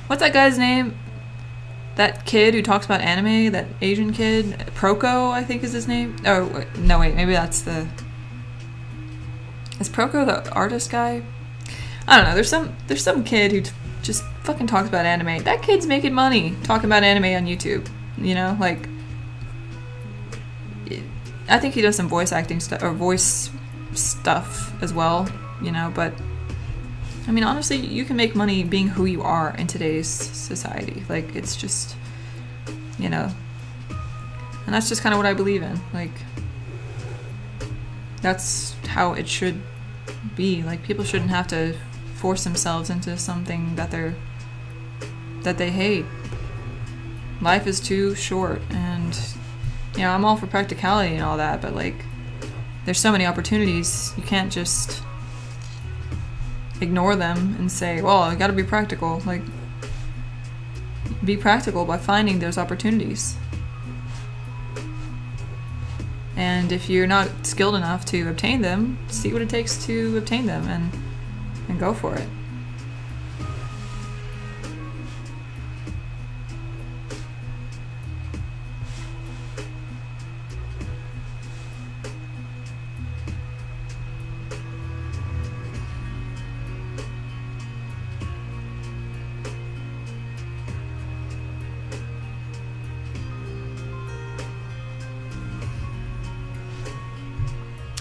what's that guy's name? That kid who talks about anime, that Asian kid, Proko, I think is his name. Oh, no, wait, maybe that's the... Is Proko the artist guy? I don't know, there's some kid who just fucking talks about anime. That kid's making money talking about anime on YouTube, you know? Like, I think he does some voice acting stuff, or voice stuff as well, you know, but I mean, honestly, you can make money being who you are in today's society. Like, it's just, you know, and that's just kind of what I believe in. Like, that's how it should be. Like, people shouldn't have to force themselves into something that they hate. Life is too short, and, you know, I'm all for practicality and all that, but like, there's so many opportunities. You can't just ignore them and say, well, I gotta be practical. Like, be practical by finding those opportunities. And if you're not skilled enough to obtain them, see what it takes to obtain them and go for it.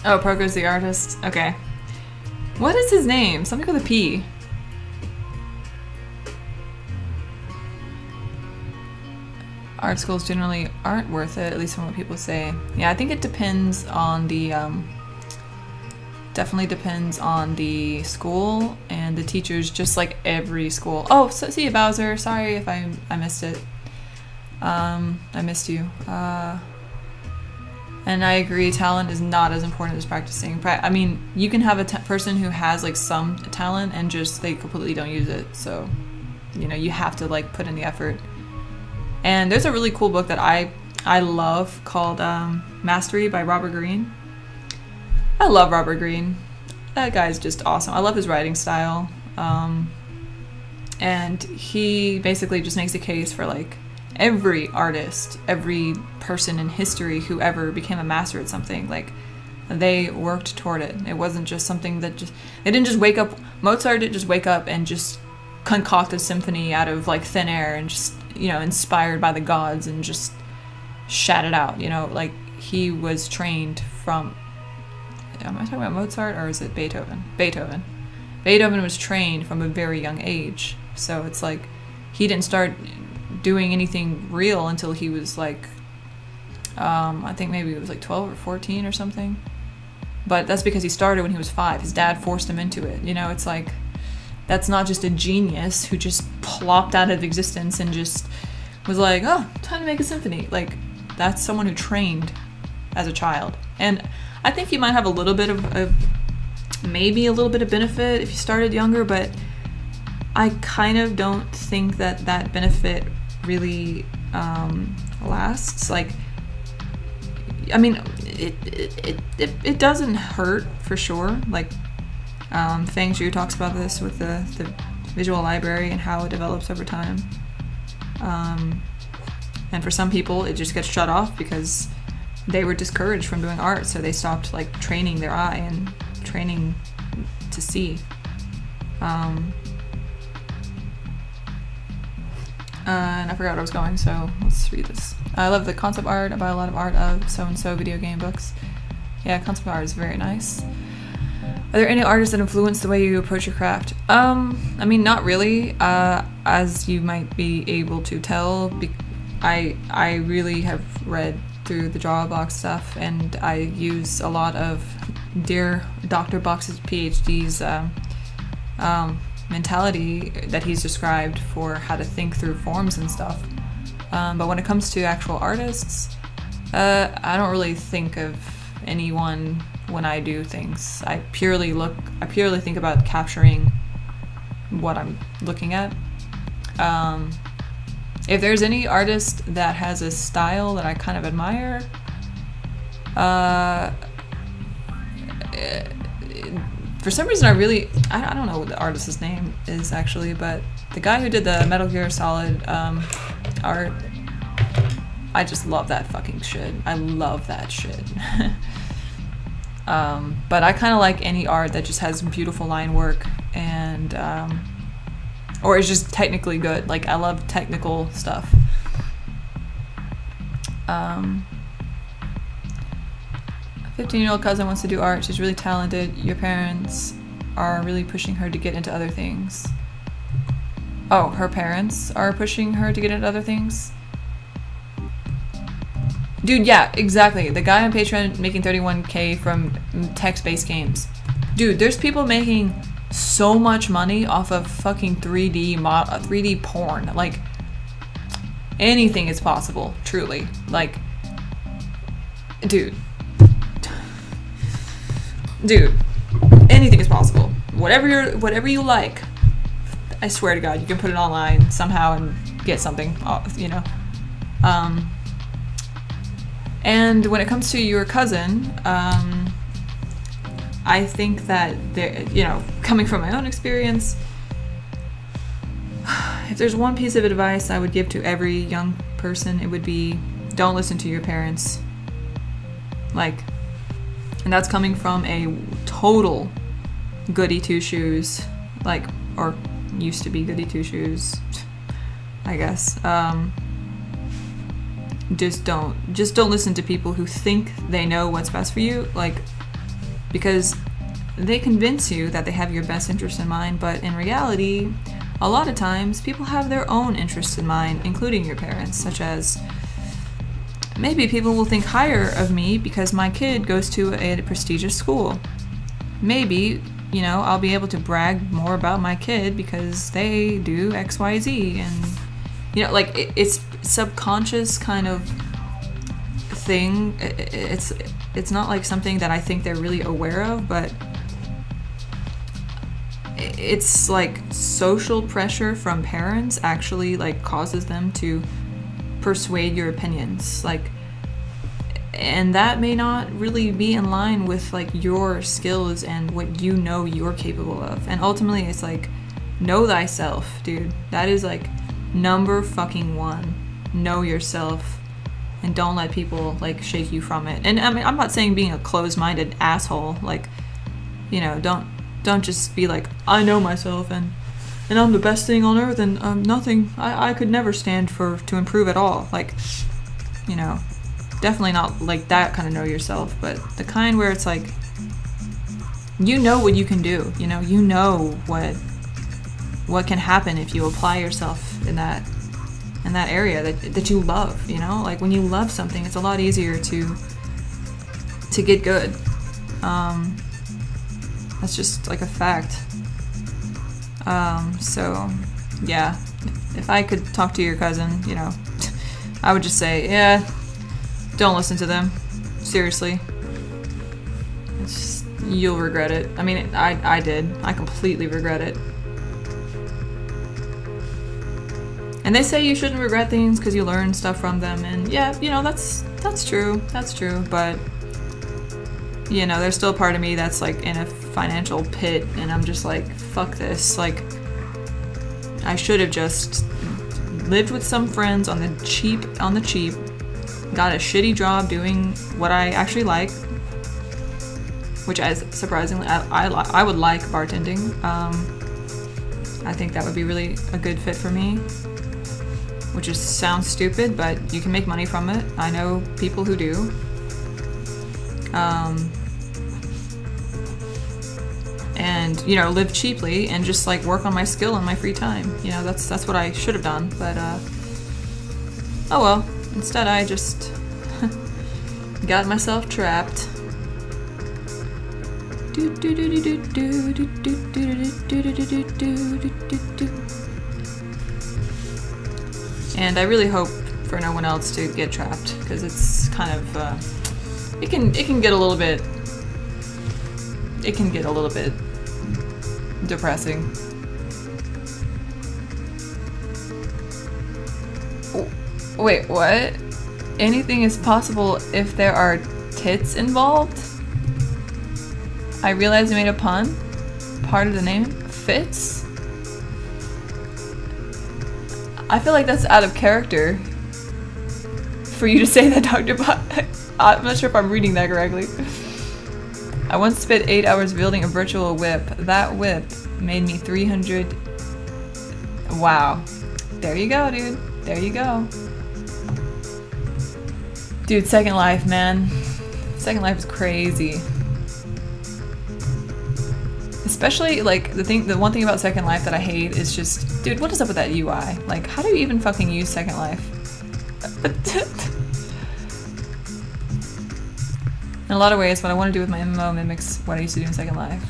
Oh, Proko's the artist? Okay. What is his name? Something with a P. Art schools generally aren't worth it, at least from what people say. Yeah, I think it depends on the, definitely depends on the school and the teachers, just like every school. Oh, so, see you, Bowser. Sorry if I missed it. I missed you. And I agree, talent is not as important as practicing. I mean, you can have a person who has like some talent and just they completely don't use it. So, you know, you have to like put in the effort. And there's a really cool book that I love called Mastery by Robert Greene. I love Robert Greene. That guy's just awesome. I love his writing style. And he basically just makes a case for like every artist, every person in history who ever became a master at something, like they worked toward it. It wasn't just something that they didn't just wake up. Mozart didn't just wake up and just concoct a symphony out of like thin air and just, you know, inspired by the gods and just shat it out, you know, like he was trained from, am I talking about Mozart or is it Beethoven? Beethoven. Beethoven was trained from a very young age, so it's like he didn't start doing anything real until he was like, I think maybe it was like 12 or 14 or something. But that's because he started when he was 5. His dad forced him into it. You know, it's like, that's not just a genius who just plopped out of existence and just was like, oh, time to make a symphony. Like, that's someone who trained as a child. And I think you might have a little bit of maybe a little bit of benefit if you started younger, but I kind of don't think that benefit really lasts. Like, I mean, it doesn't hurt for sure. Like, Feng Zhu talks about this with the visual library and how it develops over time. And for some people, it just gets shut off because they were discouraged from doing art, so they stopped like training their eye and training to see. And I forgot where I was going, so let's read this. I love the concept art. I buy a lot of art of so-and-so video game books. Yeah, concept art is very nice. Are there any artists that influence the way you approach your craft? I mean, not really. As you might be able to tell, I really have read through the drawabox stuff, and I use a lot of Dear Dr. Box's PhD's mentality that he's described for how to think through forms and stuff. But when it comes to actual artists, I don't really think of anyone when I do things. I purely think about capturing what I'm looking at. If there's any artist that has a style that I kind of admire, for some reason I don't know what the artist's name is actually, but the guy who did the Metal Gear Solid art, I just love that fucking shit. I love that shit. But I kind of like any art that just has beautiful line work and or is just technically good. Like, I love technical stuff. A 15-year-old cousin wants to do art. She's really talented. Your parents are really pushing her to get into other things. Oh, her parents are pushing her to get into other things? Dude, yeah, exactly. The guy on Patreon making $31K from text-based games. Dude, there's people making so much money off of fucking 3D porn. Like, anything is possible, truly. Like, dude, anything is possible. Whatever you like, I swear to God, you can put it online somehow and get something, you know. And when it comes to your cousin, I think that coming from my own experience, if there's one piece of advice I would give to every young person, it would be, don't listen to your parents. Like, and that's coming from a total goody two-shoes, like, or used to be goody two-shoes, I guess. Just don't listen to people who think they know what's best for you, like, because they convince you that they have your best interest in mind, but in reality, a lot of times people have their own interests in mind, including your parents, such as maybe people will think higher of me because my kid goes to a prestigious school. Maybe, I'll be able to brag more about my kid because they do XYZ, and like, it's subconscious kind of thing. It's not like something that I think they're really aware of, but it's like social pressure from parents actually like causes them to persuade your opinions, like, and that may not really be in line with like your skills and what you're capable of. And ultimately it's like, know thyself, dude. That is like number fucking one. Know yourself and don't let people like shake you from it. And I mean, I'm not saying being a closed-minded asshole, like, don't just be like, I know myself and I'm the best thing on earth and nothing I could never stand to improve at all. Like, definitely not like that kind of know yourself, but the kind where it's like, you know what you can do. You know what can happen if you apply yourself in that area that you love. Like when you love something, it's a lot easier to get good. That's just like a fact. So yeah, if I could talk to your cousin, I would just say, yeah, don't listen to them. Seriously. You'll regret it. I mean, I did. I completely regret it. And they say you shouldn't regret things because you learn stuff from them. And yeah, that's true. That's true. But, there's still a part of me that's like in a financial pit. And I'm just like, fuck this. Like, I should have just lived with some friends on the cheap, got a shitty job doing what I actually like. Which surprisingly, I would like bartending. I think that would be really a good fit for me. Which sounds stupid, but you can make money from it. I know people who do. And live cheaply and just like work on my skill in my free time. That's what I should have done. But oh well. Instead, I just got myself trapped. And I really hope for no one else to get trapped, because it's kind of it can get a little bit depressing. Wait, what? Anything is possible if there are tits involved? I realized I made a pun. Part of the name fits. I feel like that's out of character for you to say that, Dr. I'm not sure if I'm reading that correctly. I once spent 8 hours building a virtual whip. That whip made me 300. Wow. There you go, dude. There you go. Dude, Second Life, man. Second Life is crazy. Especially, like, the one thing about Second Life that I hate is just, dude, what is up with that UI? Like, how do you even fucking use Second Life? In a lot of ways, what I want to do with my MMO mimics what I used to do in Second Life.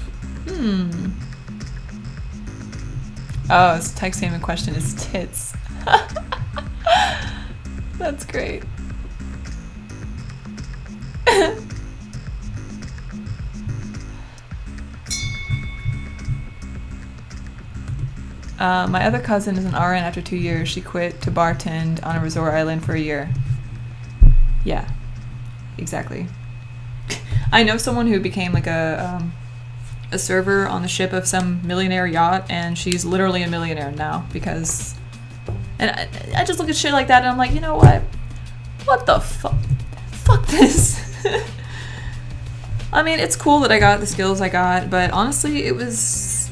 Oh, his text name in question is tits. That's great. My other cousin is an RN after 2 years. She quit to bartend on a resort island for a year. Yeah, exactly. I know someone who became like a server on the ship of some millionaire yacht, and she's literally a millionaire now because... And I just look at shit like that and I'm like, you know what? What the fuck? Fuck this. I mean, it's cool that I got the skills I got, but honestly, it was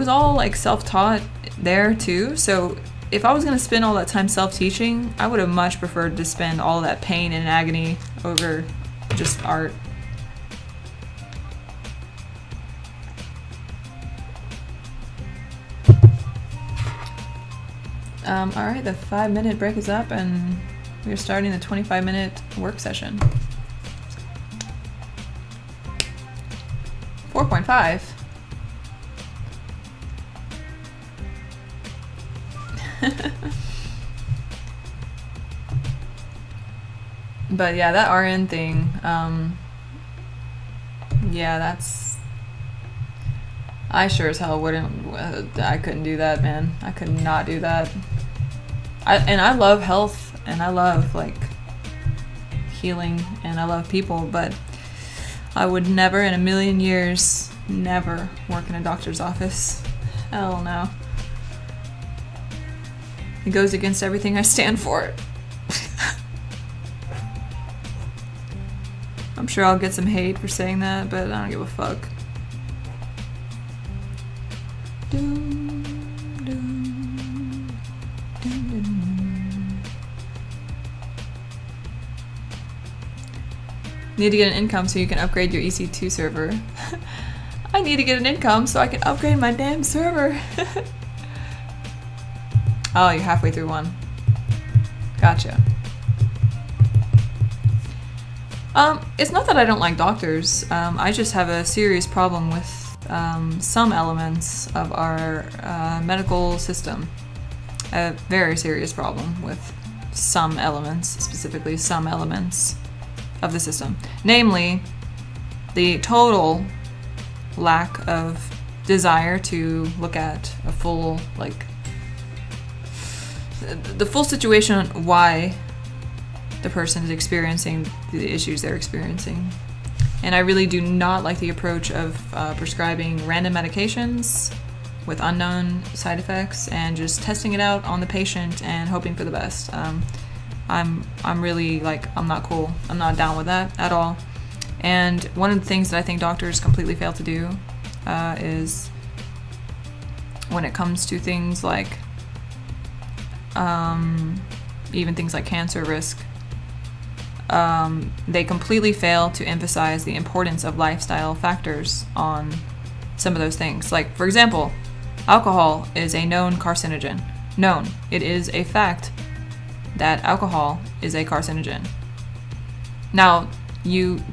all like self-taught there too. So if I was gonna spend all that time self-teaching, I would have much preferred to spend all that pain and agony over just art. Alright, the 5-minute break is up and we're starting the 25-minute work session. 4.5. But yeah, that RN thing, yeah, that's... I sure as hell wouldn't... I couldn't do that, man. I could not do that. I love health, and I love, like, healing, and I love people, but I would never in a million years, never work in a doctor's office. Hell no. It goes against everything I stand for. I'm sure I'll get some hate for saying that, but I don't give a fuck. Need to get an income so you can upgrade your EC2 server. I need to get an income so I can upgrade my damn server. Oh, you're halfway through one. Gotcha. It's not that I don't like doctors. I just have a serious problem with some elements of our medical system. A very serious problem with some elements, specifically some elements of the system. Namely, the total lack of desire to look at a full, the full situation, why the person is experiencing the issues they're experiencing. And I really do not like the approach of prescribing random medications with unknown side effects and just testing it out on the patient and hoping for the best. I'm really I'm not cool. I'm not down with that at all. And one of the things that I think doctors completely fail to do is when it comes to things like even things like cancer risk, they completely fail to emphasize the importance of lifestyle factors on some of those things. Like, for example, alcohol is a known carcinogen. Known. It is a fact that alcohol is a carcinogen. Now, you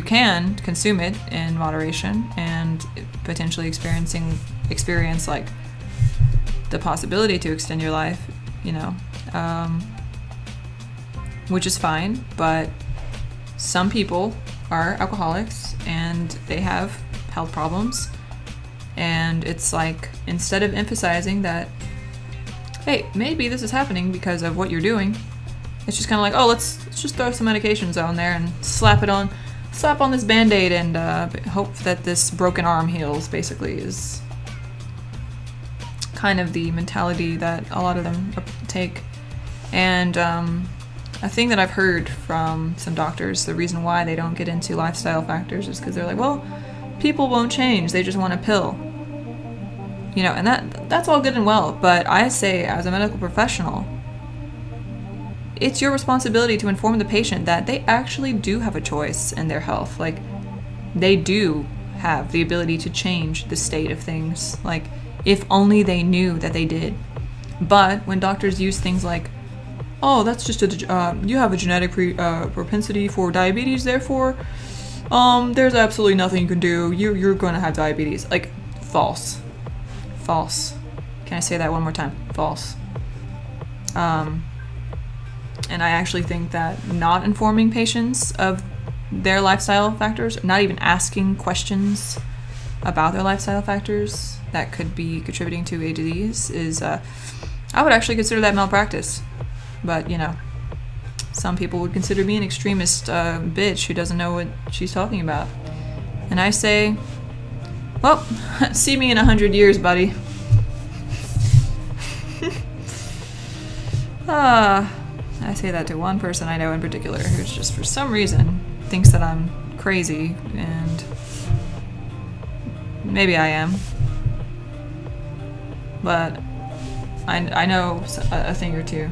can consume it in moderation and potentially experience the possibility to extend your life, which is fine, but some people are alcoholics and they have health problems, and it's instead of emphasizing that, hey, maybe this is happening because of what you're doing, it's just kind of oh, let's just throw some medications on there and slap on this Band-Aid and hope that this broken arm heals, basically, is kind of the mentality that a lot of them take. And a thing that I've heard from some doctors, the reason why they don't get into lifestyle factors is because they're well, people won't change, they just want a pill. And that's all good and well, but I say, as a medical professional, it's your responsibility to inform the patient that they actually do have a choice in their health. They do have the ability to change the state of things, if only they knew that they did. But when doctors use things like, oh, that's just you have a genetic propensity for diabetes, therefore, there's absolutely nothing you can do. You're going to have diabetes. False. False. Can I say that one more time? False. And I actually think that not informing patients of their lifestyle factors, not even asking questions about their lifestyle factors that could be contributing to a disease is, I would actually consider that malpractice. But, some people would consider me an extremist bitch who doesn't know what she's talking about. And I say, well, see me in 100 years, buddy. I say that to one person I know in particular who's just, for some reason, thinks that I'm crazy, and maybe I am. But I know a thing or two.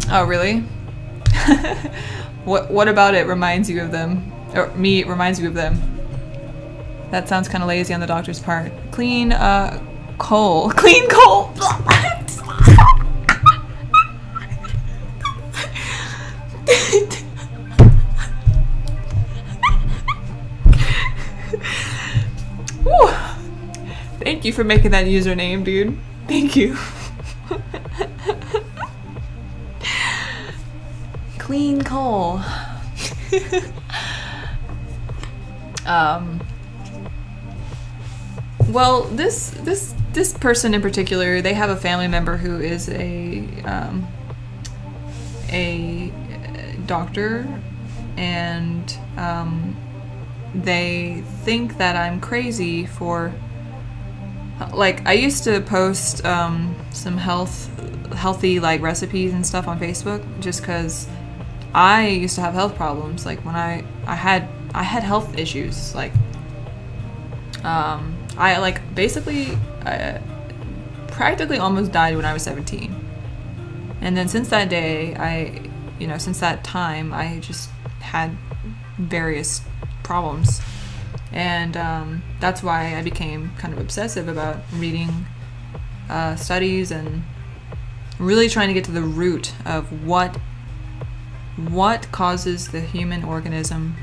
Oh, really? What about it reminds you of them? Or me reminds you of them? That sounds kind of lazy on the doctor's part. Clean coal. Clean coal! Thank you for making that username, dude. Thank you. Clean coal. Well, this person in particular, they have a family member who is a doctor, and they think that I'm crazy for, I used to post some healthy recipes and stuff on Facebook just because I used to have health problems. When I had health issues, I basically practically almost died when I was 17. And then since that day, since that time, I just had various problems. And that's why I became kind of obsessive about reading studies and really trying to get to the root of what causes the human organism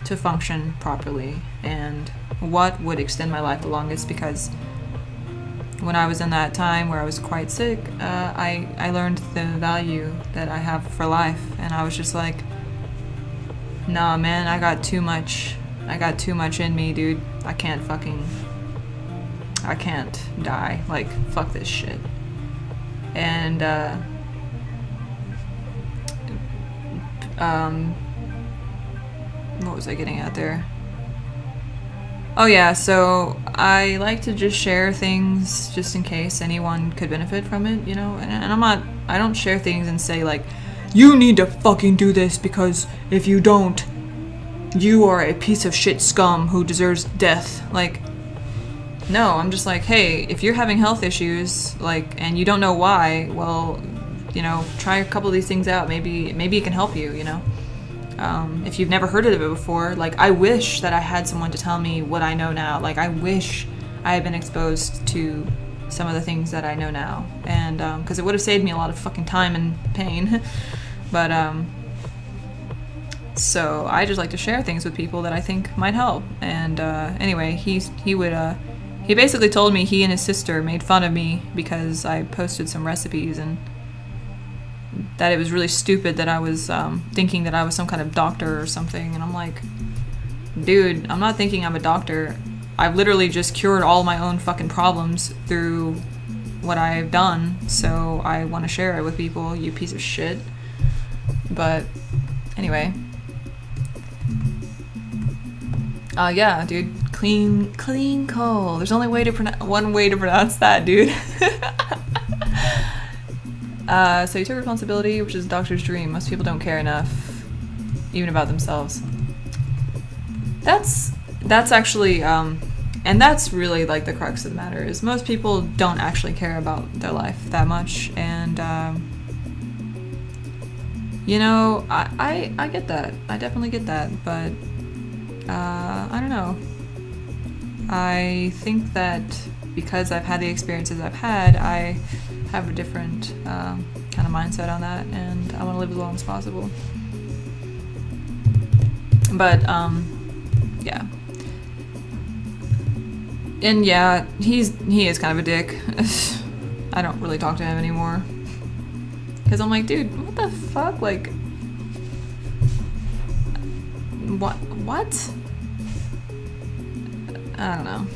to function properly and what would extend my life the longest, because when I was in that time where I was quite sick, I learned the value that I have for life, and I was just like, nah, man, I got too much in me, dude. I can't die. Like, fuck this shit. And what was I getting at there? Oh yeah, so I like to just share things just in case anyone could benefit from it, you know? And I don't share things and say like, you need to fucking do this because if you don't, you are a piece of shit scum who deserves death. Like, no, I'm just like, hey, if you're having health issues, like, and you don't know why, well, you know, try a couple of these things out. Maybe it can help you, you know? If you've never heard of it before, like, I wish that I had someone to tell me what I know now. Like, I wish I had been exposed to some of the things that I know now. And, because it would have saved me a lot of fucking time and pain. But, so I just like to share things with people that I think might help. And, anyway, he basically told me he and his sister made fun of me because I posted some recipes and that it was really stupid that I was thinking that I was some kind of doctor or something. And I'm like, dude, I'm not thinking I'm a doctor. I've literally just cured all my own fucking problems through what I've done. So I want to share it with people, you piece of shit. But anyway. Yeah, dude. Clean coal. There's only one way to pronounce that, dude. So you took responsibility, which is a doctor's dream. Most people don't care enough, even about themselves. That's actually, and that's really like the crux of the matter, is most people don't actually care about their life that much. And, you know, I get that. I definitely get that. But, I don't know. I think that because I've had the experiences I've had, I have a different kind of mindset on that, and I want to live as long as possible. But yeah, and yeah, he is kind of a dick. I don't really talk to him anymore because I'm like, dude, what the fuck? Like, what? I don't know.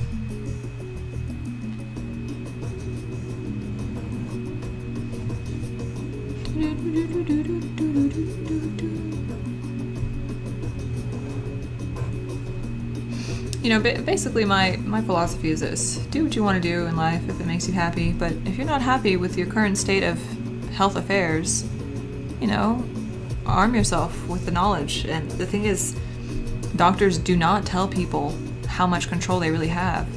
You know, basically my philosophy is this: do what you want to do in life if it makes you happy, but if you're not happy with your current state of health affairs, you know, arm yourself with the knowledge. And the thing is, doctors do not tell people how much control they really have.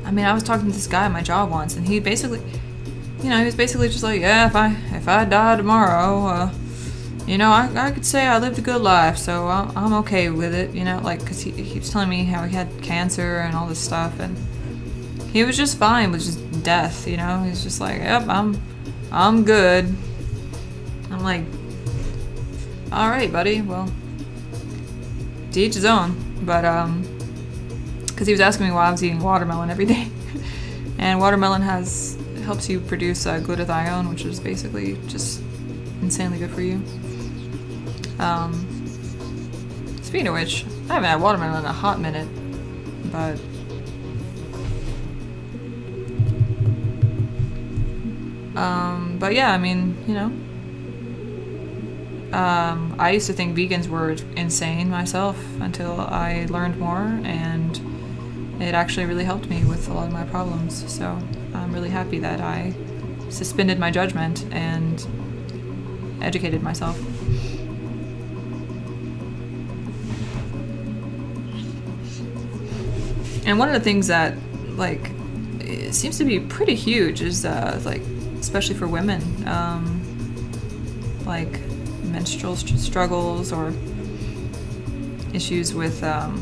I mean, I was talking to this guy at my job once, and he basically, you know, he was basically just like, yeah, if I die tomorrow, you know, I could say I lived a good life, so I'm okay with it, you know, like, because he was telling me how he had cancer and all this stuff, and he was just fine with just death, you know. He's just like, yep, I'm good. I'm like, all right, buddy, well, to each his own. But because he was asking me why I was eating watermelon every day, and watermelon helps you produce glutathione, which is basically just insanely good for you. Speaking of which, I haven't had watermelon in a hot minute, but yeah, I mean, you know, I used to think vegans were insane myself until I learned more, and it actually really helped me with a lot of my problems. So I'm really happy that I suspended my judgment and educated myself. And one of the things that, like, it seems to be pretty huge is, like, especially for women, like menstrual struggles or issues with, and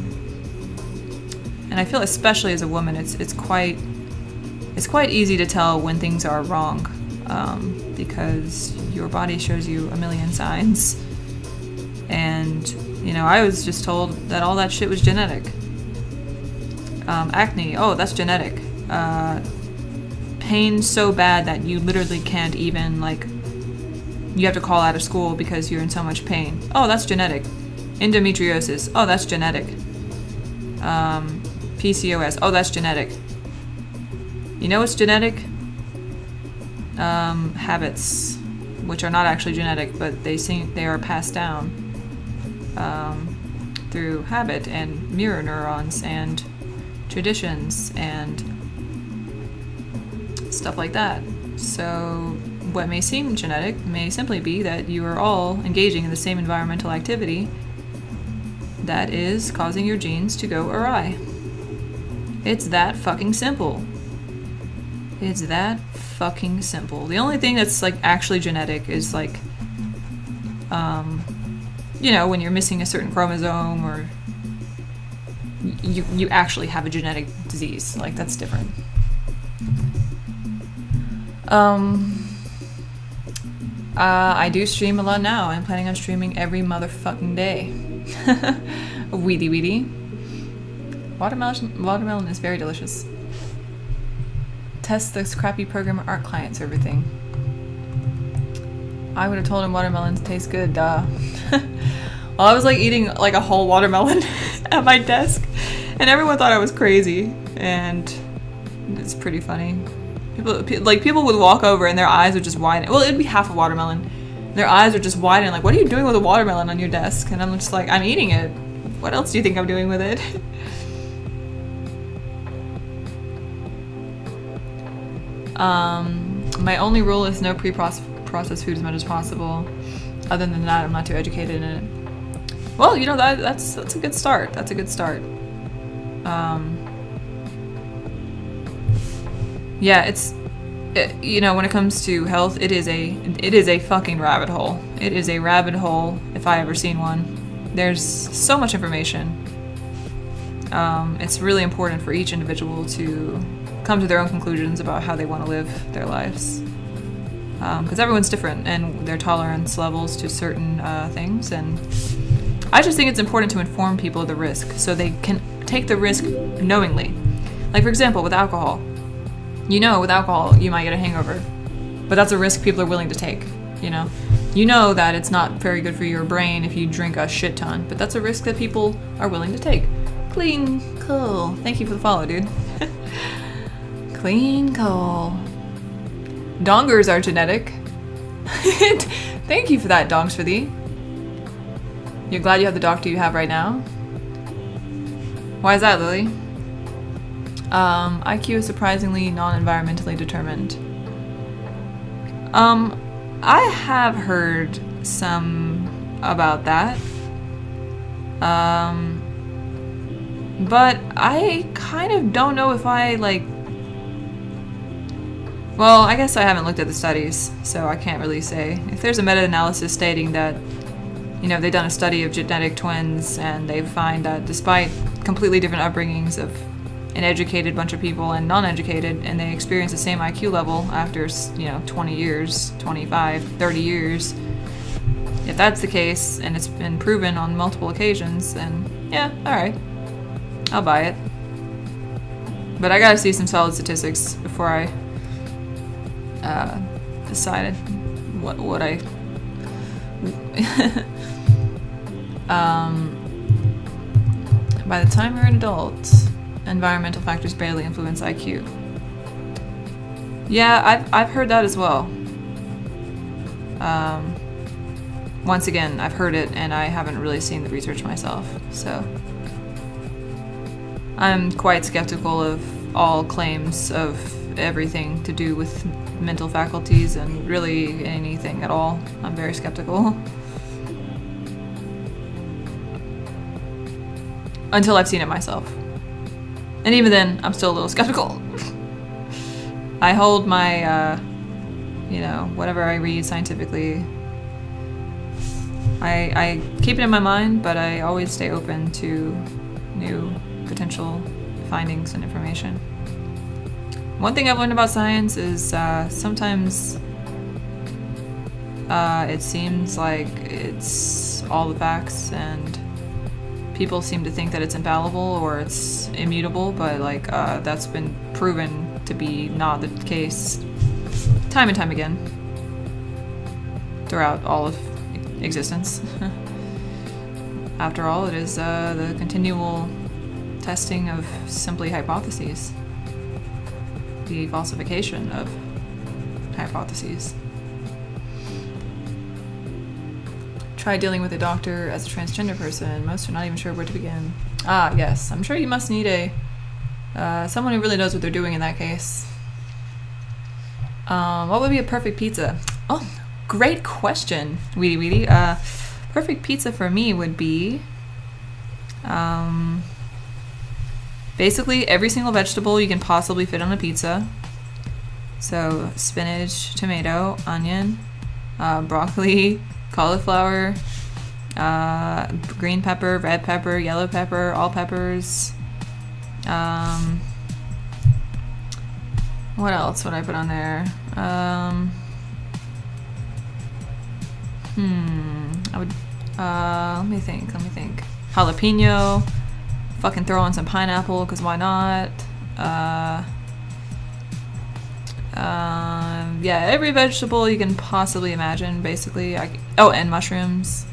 I feel especially as a woman, it's quite easy to tell when things are wrong, because your body shows you a million signs. And, you know, I was just told that all that shit was genetic. Acne, oh, that's genetic. Pain so bad that you literally can't even, like, you have to call out of school because you're in so much pain. Oh, that's genetic. Endometriosis, oh, that's genetic. PCOS, oh, that's genetic. You know what's genetic? Habits, which are not actually genetic, but they are passed down through habit and mirror neurons and traditions and stuff like that. So what may seem genetic may simply be that you are all engaging in the same environmental activity that is causing your genes to go awry. It's that fucking simple. It's that fucking simple. The only thing that's like actually genetic is like, you know, when you're missing a certain chromosome, or you actually have a genetic disease. Like, that's different. I do stream a lot now. I'm planning on streaming every motherfucking day. Weedy. Watermelon is very delicious. Test this crappy program art clients, everything. I would have told him watermelons taste good, duh. Well, I was like eating like a whole watermelon at my desk, and everyone thought I was crazy, and it's pretty funny. People would walk over and their eyes would just widen. Well, it'd be half a watermelon. Their eyes would just widen, like, what are you doing with a watermelon on your desk? And I'm just like, I'm eating it. What else do you think I'm doing with it? My only rule is no pre-processed food as much as possible. Other than that, I'm not too educated in it. Well, you know, that's a good start. That's a good start. Yeah, you know, when it comes to health, it is a fucking rabbit hole. It is a rabbit hole if I ever seen one. There's so much information. It's really important for each individual to come to their own conclusions about how they want to live their lives. Because everyone's different and their tolerance levels to certain things, and I just think it's important to inform people of the risk so they can take the risk knowingly. Like, for example, with alcohol. You know, with alcohol, you might get a hangover, but that's a risk people are willing to take, you know? You know that it's not very good for your brain if you drink a shit ton, but that's a risk that people are willing to take. Clean coal. Thank you for the follow, dude. Clean coal. Dongers are genetic. Thank you for that, Dongs for thee. You're glad you have the doctor you have right now? Why is that, Lily? IQ is surprisingly non-environmentally determined. I have heard some about that. But I kind of don't know if I, like... Well, I guess I haven't looked at the studies, so I can't really say. If there's a meta-analysis stating that, you know, they've done a study of genetic twins and they find that despite completely different upbringings of an educated bunch of people and non-educated, and they experience the same IQ level after, you know, 20 years, 25, 30 years. If that's the case, and it's been proven on multiple occasions, then yeah, alright. I'll buy it. But I gotta see some solid statistics before I decided what I... By the time you're an adult, environmental factors barely influence IQ. Yeah, I've heard that as well. Once again, I've heard it and I haven't really seen the research myself, so I'm quite skeptical of all claims of everything to do with mental faculties and really anything at all. I'm very skeptical. Until I've seen it myself. And even then, I'm still a little skeptical. I hold my, you know, whatever I read scientifically I keep it in my mind, but I always stay open to new potential findings and information. One thing I've learned about science is sometimes it seems like it's all the facts, and people seem to think that it's infallible or it's immutable, but like that's been proven to be not the case time and time again throughout all of existence. After all, it is the continual testing of simply hypotheses, the falsification of hypotheses. Try dealing with a doctor as a transgender person. Most are not even sure where to begin. Ah, yes. I'm sure you must need someone who really knows what they're doing in that case. What would be a perfect pizza? Oh, great question, Weedy. Perfect pizza for me would be basically every single vegetable you can possibly fit on a pizza. So spinach, tomato, onion, broccoli, cauliflower, green pepper, red pepper, yellow pepper, all peppers. What else would I put on there? I would, let me think. Jalapeno, fucking throw on some pineapple, because why not? Yeah, every vegetable you can possibly imagine, basically. And mushrooms.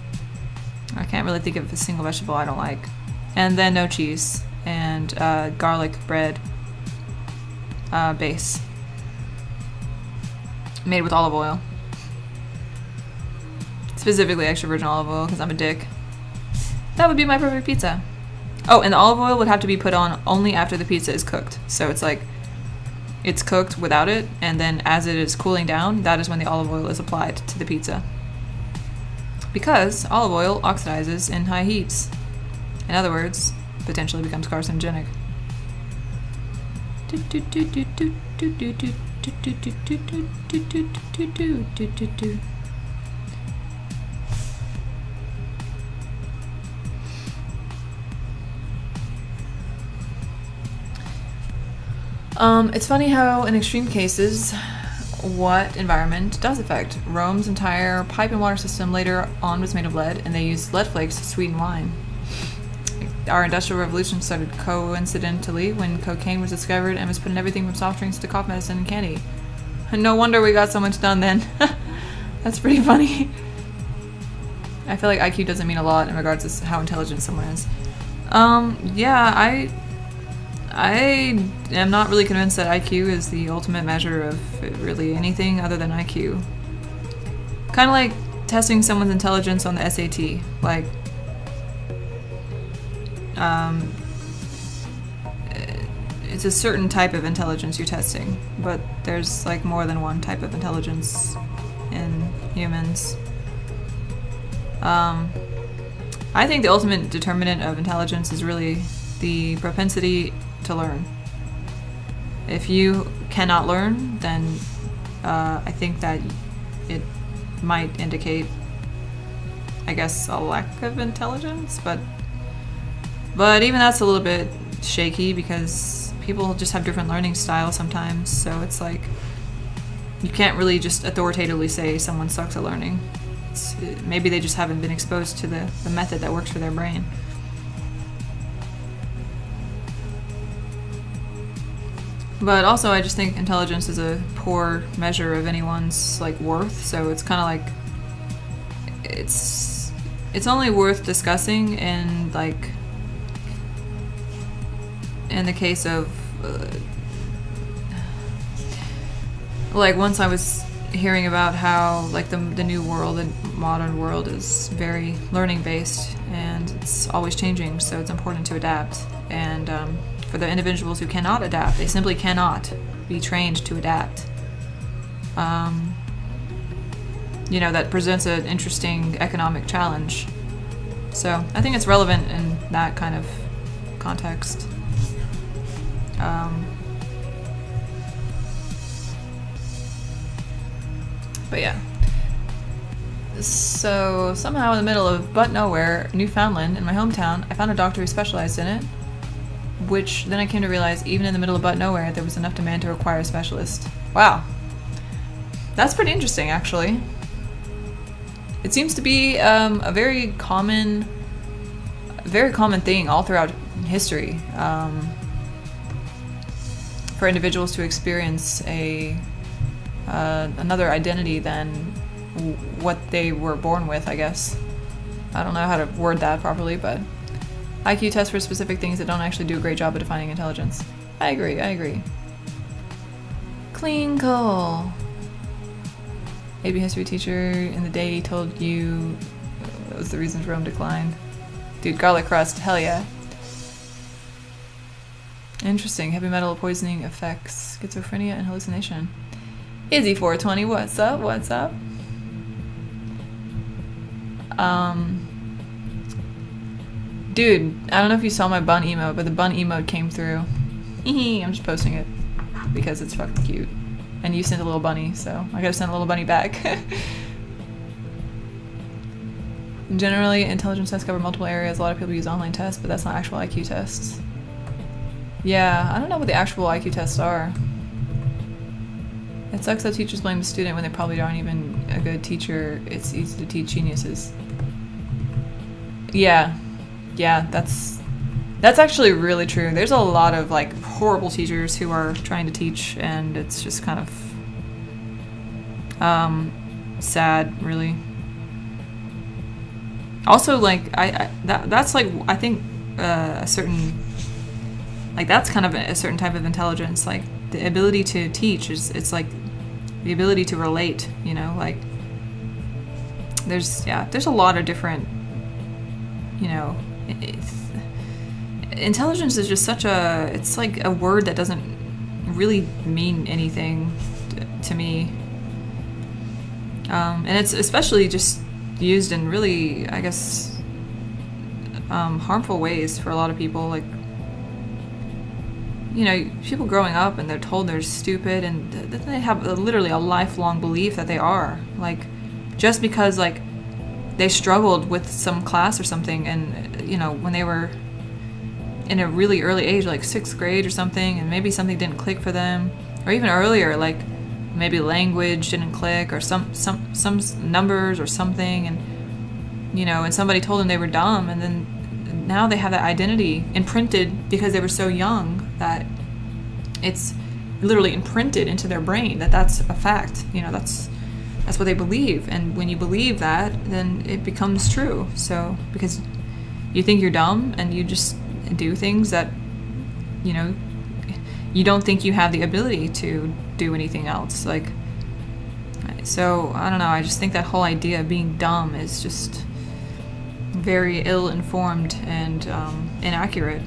I can't really think of a single vegetable I don't like. And then no cheese. And garlic bread base. Made with olive oil. Specifically extra virgin olive oil, because I'm a dick. That would be my perfect pizza. Oh, and the olive oil would have to be put on only after the pizza is cooked. So it's like, it's cooked without it, and then as it is cooling down, that is when the olive oil is applied to the pizza. Because olive oil oxidizes in high heats. In other words, potentially becomes carcinogenic. It's funny how, in extreme cases, what environment does affect. Rome's entire pipe and water system later on was made of lead, and they used lead flakes to sweeten wine. Our Industrial Revolution started coincidentally when cocaine was discovered and was put in everything from soft drinks to cough medicine and candy. No wonder we got so much done then. That's pretty funny. I feel like IQ doesn't mean a lot in regards to how intelligent someone is. Yeah, I am not really convinced that IQ is the ultimate measure of really anything other than IQ. Kind of like testing someone's intelligence on the SAT. Like, it's a certain type of intelligence you're testing, but there's like more than one type of intelligence in humans. I think the ultimate determinant of intelligence is really the propensity to learn. If you cannot learn, then I think that it might indicate, I guess, a lack of intelligence, but even that's a little bit shaky because people just have different learning styles sometimes, so it's like you can't really just authoritatively say someone sucks at learning. Maybe they just haven't been exposed to the method that works for their brain. But also, I just think intelligence is a poor measure of anyone's like worth. So it's kind of like it's only worth discussing in like in the case of like once I was hearing about how like the new world and modern world is very learning based and it's always changing. So it's important to adapt and. For the individuals who cannot adapt, they simply cannot be trained to adapt. That presents an interesting economic challenge. So I think it's relevant in that kind of context. But yeah. So somehow in the middle of butt nowhere, Newfoundland, in my hometown, I found a doctor who specialized in it, which then I came to realize even in the middle of butt nowhere, there was enough demand to require a specialist. Wow. That's pretty interesting, actually. It seems to be a very common thing all throughout history for individuals to experience another identity than what they were born with, I guess. I don't know how to word that properly, but IQ tests for specific things that don't actually do a great job of defining intelligence. I agree. Clean coal. AB history teacher in the day told you what was the reasons Rome declined. Dude, garlic crust, hell yeah. Interesting. Heavy metal poisoning affects schizophrenia and hallucination. Izzy420, what's up? Dude, I don't know if you saw my bun emote, but the bun emote came through. I'm just posting it because it's fucking cute. And you sent a little bunny, so I gotta send a little bunny back. Generally, intelligence tests cover multiple areas. A lot of people use online tests, but that's not actual IQ tests. Yeah, I don't know what the actual IQ tests are. It sucks that teachers blame the student when they probably aren't even a good teacher. It's easy to teach geniuses. Yeah, that's actually really true. There's a lot of like horrible teachers who are trying to teach, and it's just kind of sad, really. Also, like that's like I think a certain like that's kind of a certain type of intelligence. Like the ability to teach it's like the ability to relate. You know, like there's a lot of different. You know, intelligence is just it's like a word that doesn't really mean anything to me. And it's especially just used in really, I guess, harmful ways for a lot of people. Like, you know, people growing up and they're told they're stupid, and then they have literally a lifelong belief that they are. Like, just because, like, they struggled with some class or something, and, you know, when they were in a really early age, like 6th grade or something, and maybe something didn't click for them, or even earlier, like maybe language didn't click, or some numbers or something, and, you know, and somebody told them they were dumb, and then now they have that identity imprinted because they were so young that it's literally imprinted into their brain that that's a fact. You know, that's what they believe, and when you believe that, then it becomes true. So because you think you're dumb and you just do things that, you know, you don't think you have the ability to do anything else. Like, so I don't know, I just think that whole idea of being dumb is just very ill-informed and inaccurate.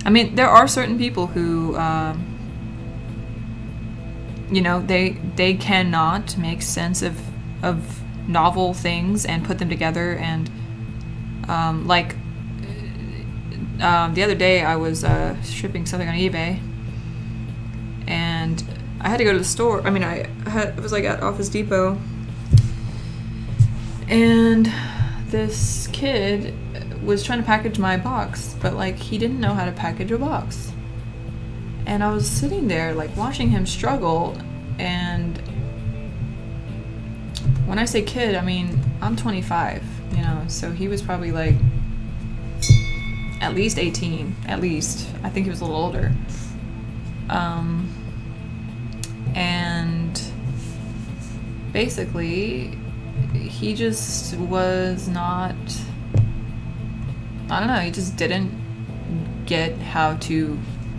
I mean, there are certain people who you know, they cannot make sense of novel things and put them together, and the other day I was shipping something on eBay, and I had to go to the store. I mean, I was like at Office Depot, and this kid was trying to package my box, but like he didn't know how to package a box. And I was sitting there, like, watching him struggle, and when I say kid, I mean, I'm 25, you know, so he was probably, like, at least 18, at least. I think he was a little older. And basically, he just was not, I don't know, he just didn't get how to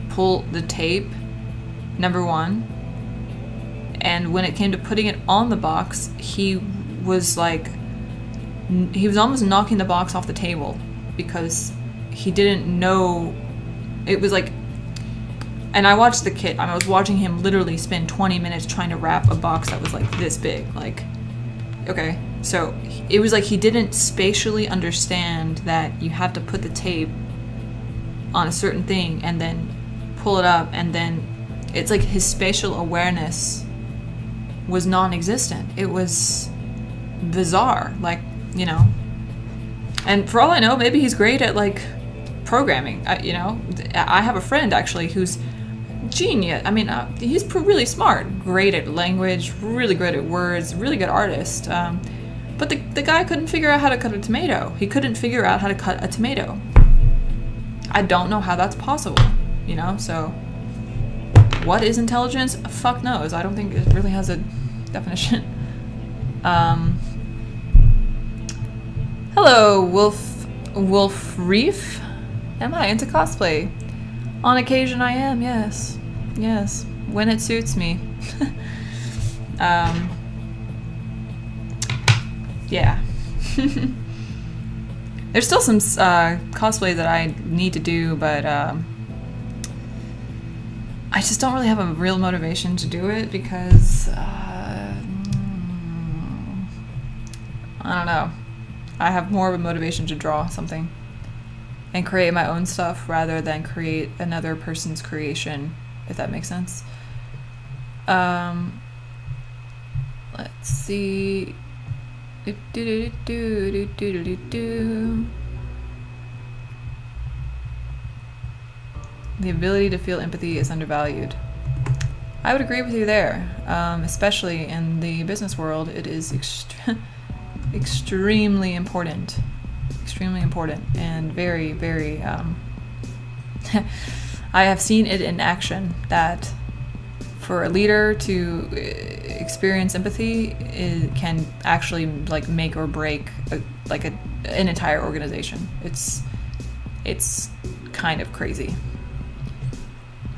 pull the tape, number one, and when it came to putting it on the box, he was almost knocking the box off the table because he didn't know. It was like, and I watched the kid, I was watching him literally spend 20 minutes trying to wrap a box that was like this big. Like, okay, so it was like he didn't spatially understand that you have to put the tape on a certain thing and then pull it up, and then it's like his spatial awareness was non-existent. It was bizarre. Like, you know, and for all I know, maybe he's great at like programming. You know, I have a friend actually who's genius. I mean, he's really smart, great at language, really good at words, really good artist. But the guy couldn't figure out how to cut a tomato. He couldn't figure out how to cut a tomato. I don't know how that's possible, you know? So, what is intelligence? Fuck knows. I don't think it really has a definition. Hello, Wolf Reef. Am I into cosplay? On occasion I am, yes. Yes, when it suits me. Yeah. There's still some cosplay that I need to do, but I just don't really have a real motivation to do it because I don't know. I have more of a motivation to draw something and create my own stuff rather than create another person's creation, if that makes sense. Let's see. The ability to feel empathy is undervalued. I would agree with you there, especially in the business world. It is extremely important. Extremely important and very, very... I have seen it in action that for a leader to experience empathy, it can actually like make or break an entire organization. It's kind of crazy.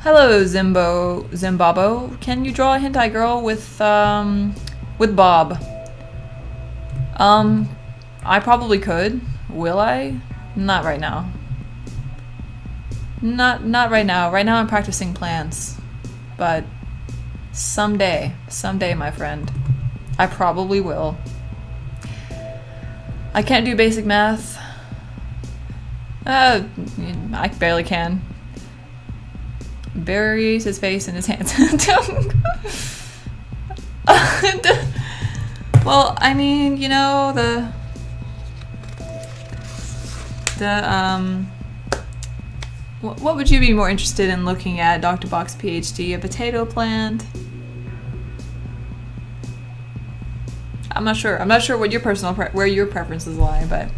Hello, Zimbabo. Can you draw a hentai girl with Bob? I probably could. Will I? Not right now. Not right now. Right now I'm practicing plans. But someday, my friend, I probably will. I can't do basic math. I barely can. Buries his face in his hands. Well, I mean, you know, what would you be more interested in looking at, Dr. Box PhD? A potato plant? I'm not sure. I'm not sure what your where your preferences lie, but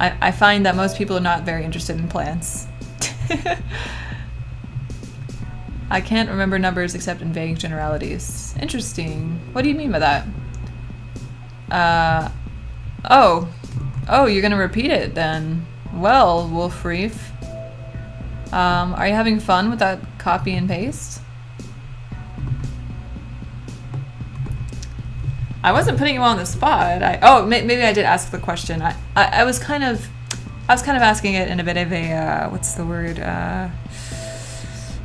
I find that most people are not very interested in plants. I can't remember numbers except in vague generalities. Interesting. What do you mean by that? Oh, you're gonna repeat it then. Well, Wolf Reef. Are you having fun with that copy and paste? I wasn't putting you on the spot. Maybe I did ask the question. I was kind of asking it in a bit of a what's the word?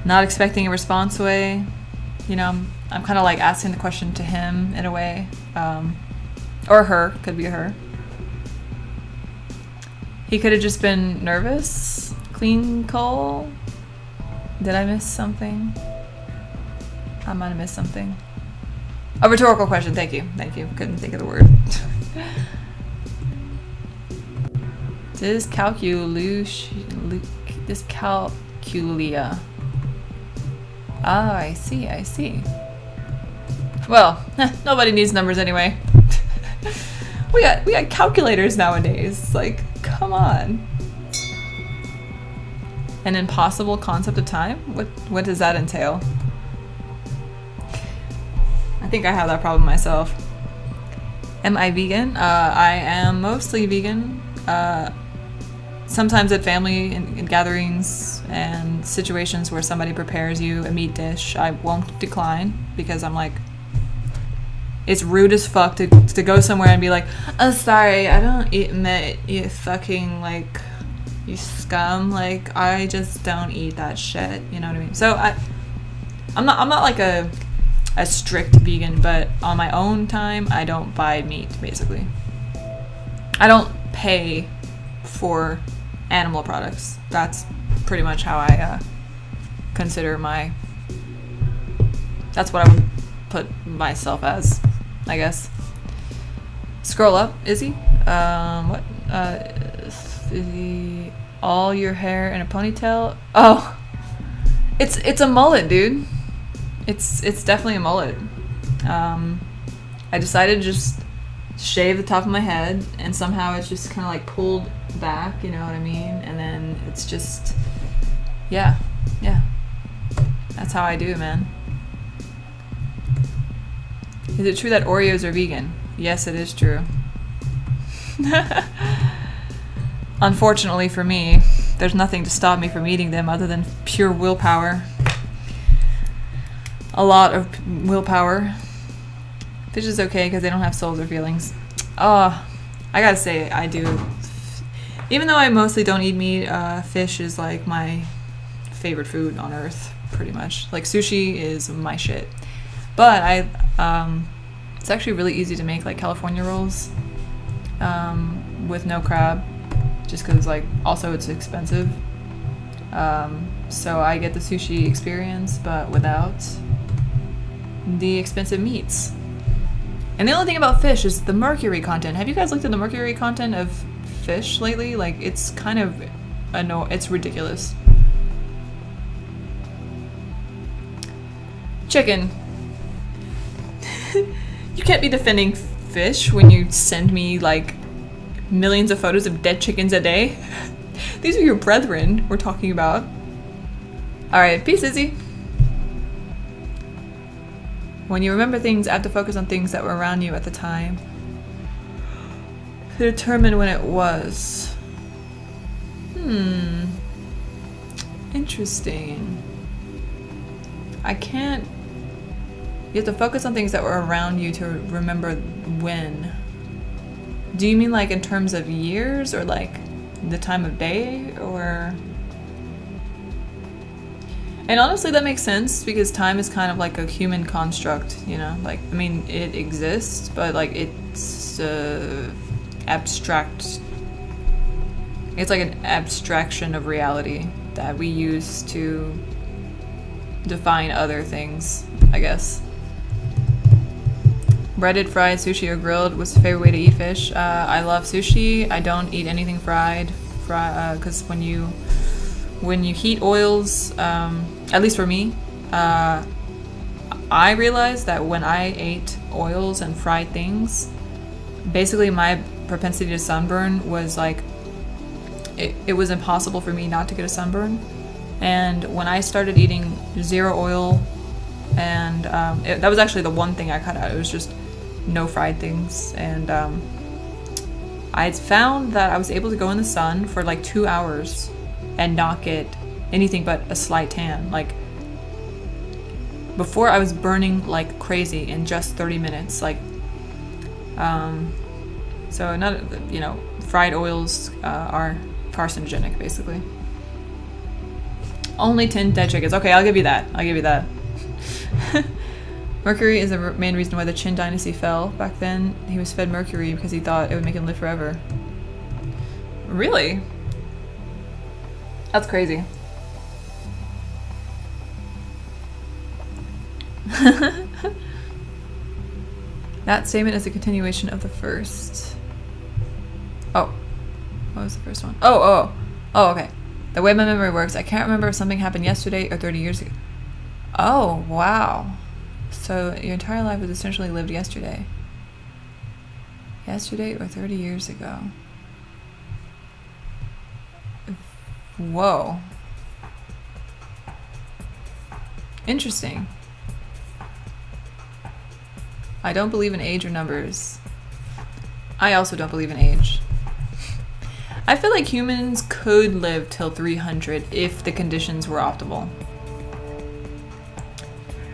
Not expecting a response way. You know, I'm kind of like asking the question to him in a way, or her. Could be her. He could have just been nervous. Clean coal? Did I miss something? I might have missed something. A rhetorical question. Thank you. Couldn't think of the word. Dyscalculia. Ah, I see. Well, nobody needs numbers anyway. we got calculators nowadays. Like, come on. An impossible concept of time? What does that entail? I think I have that problem myself. Am I vegan? I am mostly vegan. Sometimes at family and gatherings and situations where somebody prepares you a meat dish, I won't decline because I'm like, it's rude as fuck to go somewhere and be like, oh, sorry, I don't eat meat, you fucking, like, you scum. Like, I just don't eat that shit. You know what I mean? So I'm not like a strict vegan, but on my own time, I don't buy meat, basically. I don't pay for animal products. That's pretty much how I consider that's what I would put myself as, I guess. Scroll up, Izzy. What? Izzy, all your hair in a ponytail. Oh, it's a mullet, dude. It's definitely a mullet. I decided to just shave the top of my head, and somehow it's just kind of like pulled back, you know what I mean? And then it's just, yeah. That's how I do, man. Is it true that Oreos are vegan? Yes, it is true. Unfortunately for me, there's nothing to stop me from eating them other than pure willpower. A lot of willpower. Fish is okay because they don't have souls or feelings. I gotta say, I do. Even though I mostly don't eat meat, fish is like my favorite food on earth, pretty much. Like sushi is my shit. But it's actually really easy to make like California rolls with no crab, just because like also it's expensive. So I get the sushi experience, but without the expensive meats. And the only thing about fish is the mercury content. Have you guys looked at the mercury content of fish lately? Like, it's kind of it's ridiculous. Chicken. You can't be defending fish when you send me like millions of photos of dead chickens a day. These are your brethren we're talking about. Alright, peace, Izzy. When you remember things, I have to focus on things that were around you at the time to determine when it was. Interesting. I can't. You have to focus on things that were around you to remember when. Do you mean like in terms of years or like the time of day or? And honestly, that makes sense because time is kind of like a human construct, you know? Like, I mean, it exists, but like it's abstract. It's like an abstraction of reality that we use to define other things, I guess. Breaded, fried, sushi, or grilled. What's the favorite way to eat fish? I love sushi. I don't eat anything fried, because when you heat oils, at least for me, I realized that when I ate oils and fried things, basically my propensity to sunburn was like, it was impossible for me not to get a sunburn. And when I started eating zero oil, and that was actually the one thing I cut out. It was just no fried things. And I found that I was able to go in the sun for like 2 hours and not get anything but a slight tan. Like, before I was burning like crazy in just 30 minutes. Like, so not, you know, fried oils are carcinogenic, basically. Only 10 dead chickens. Okay, I'll give you that. Mercury is the main reason why the Qin dynasty fell. Back then, he was fed mercury because he thought it would make him live forever. Really? That's crazy. That statement is a continuation of the first. Oh. What was the first one? Oh, okay. The way my memory works, I can't remember if something happened yesterday or 30 years ago. Oh, wow. So your entire life was essentially lived yesterday. Yesterday or 30 years ago. Whoa. Interesting. I don't believe in age or numbers. I also don't believe in age. I feel like humans could live till 300 if the conditions were optimal.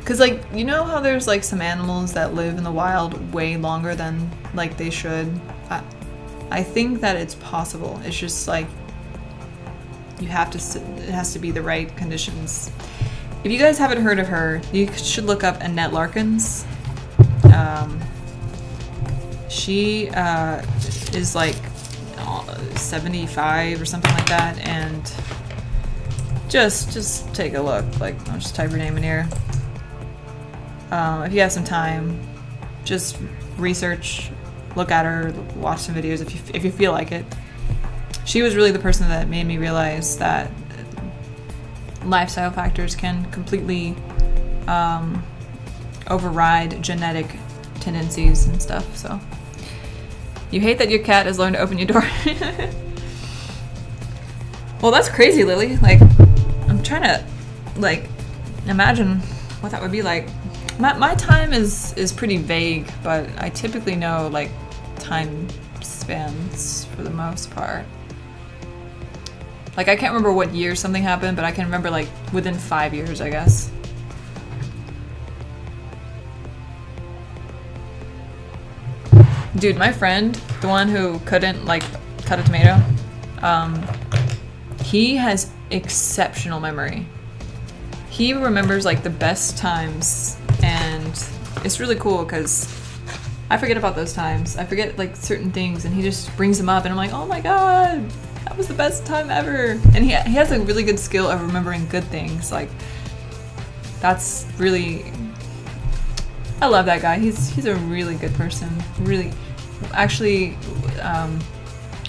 Cause like, you know how there's like some animals that live in the wild way longer than like they should? I think that it's possible. It's just like, it has to be the right conditions. If you guys haven't heard of her, you should look up Annette Larkins. She is like 75 or something like that, and just take a look. Like, I'll just type her name in here. If you have some time, just research look at her, watch some videos if you feel like it. She was really the person that made me realize that lifestyle factors can completely override genetic tendencies and stuff. So you hate that your cat has learned to open your door. Well, that's crazy, Lily. Like, I'm trying to like imagine what that would be like. My time is pretty vague, but I typically know like time spans for the most part. Like, I can't remember what year something happened, but I can remember like within 5 years, I guess. Dude, my friend, the one who couldn't like cut a tomato, he has exceptional memory. He remembers like the best times, and it's really cool because I forget about those times. I forget like certain things, and he just brings them up, and I'm like, oh my god, that was the best time ever. And he has a really good skill of remembering good things. Like, that's really, I love that guy. He's a really good person. Really, actually,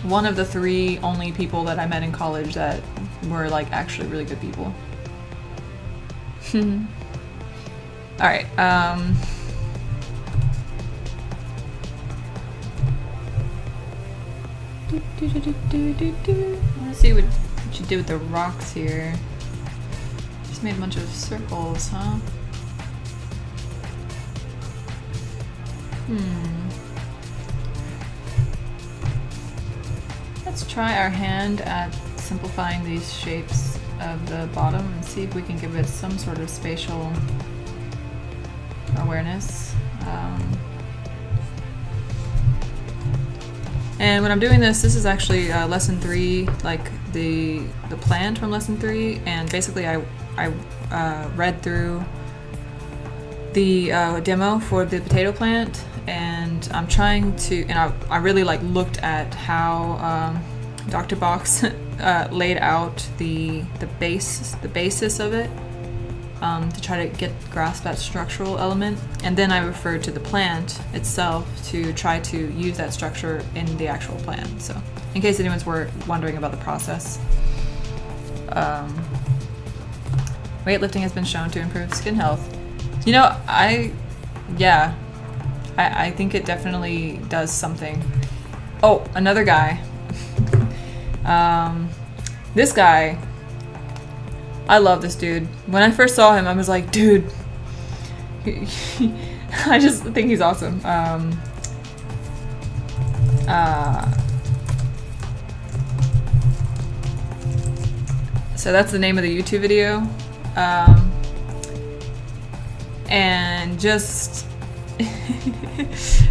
one of the 3 only people that I met in college that were like actually really good people. All right. Let's see what you did with the rocks here. Just made a bunch of circles, huh? Let's try our hand at simplifying these shapes of the bottom and see if we can give it some sort of spatial awareness. And when I'm doing this is actually lesson 3, like the plan from lesson 3, and basically I read through the demo for the potato plant, and I'm trying to, and I really like looked at how Dr. Box laid out the basis of it, to try to grasp that structural element, and then I referred to the plant itself to try to use that structure in the actual plan. So, in case anyone's wondering about the process, weightlifting has been shown to improve skin health. You know, I think it definitely does something. Oh, another guy. This guy, I love this dude. When I first saw him, I was like, dude, I just think he's awesome. So that's the name of the YouTube video. And just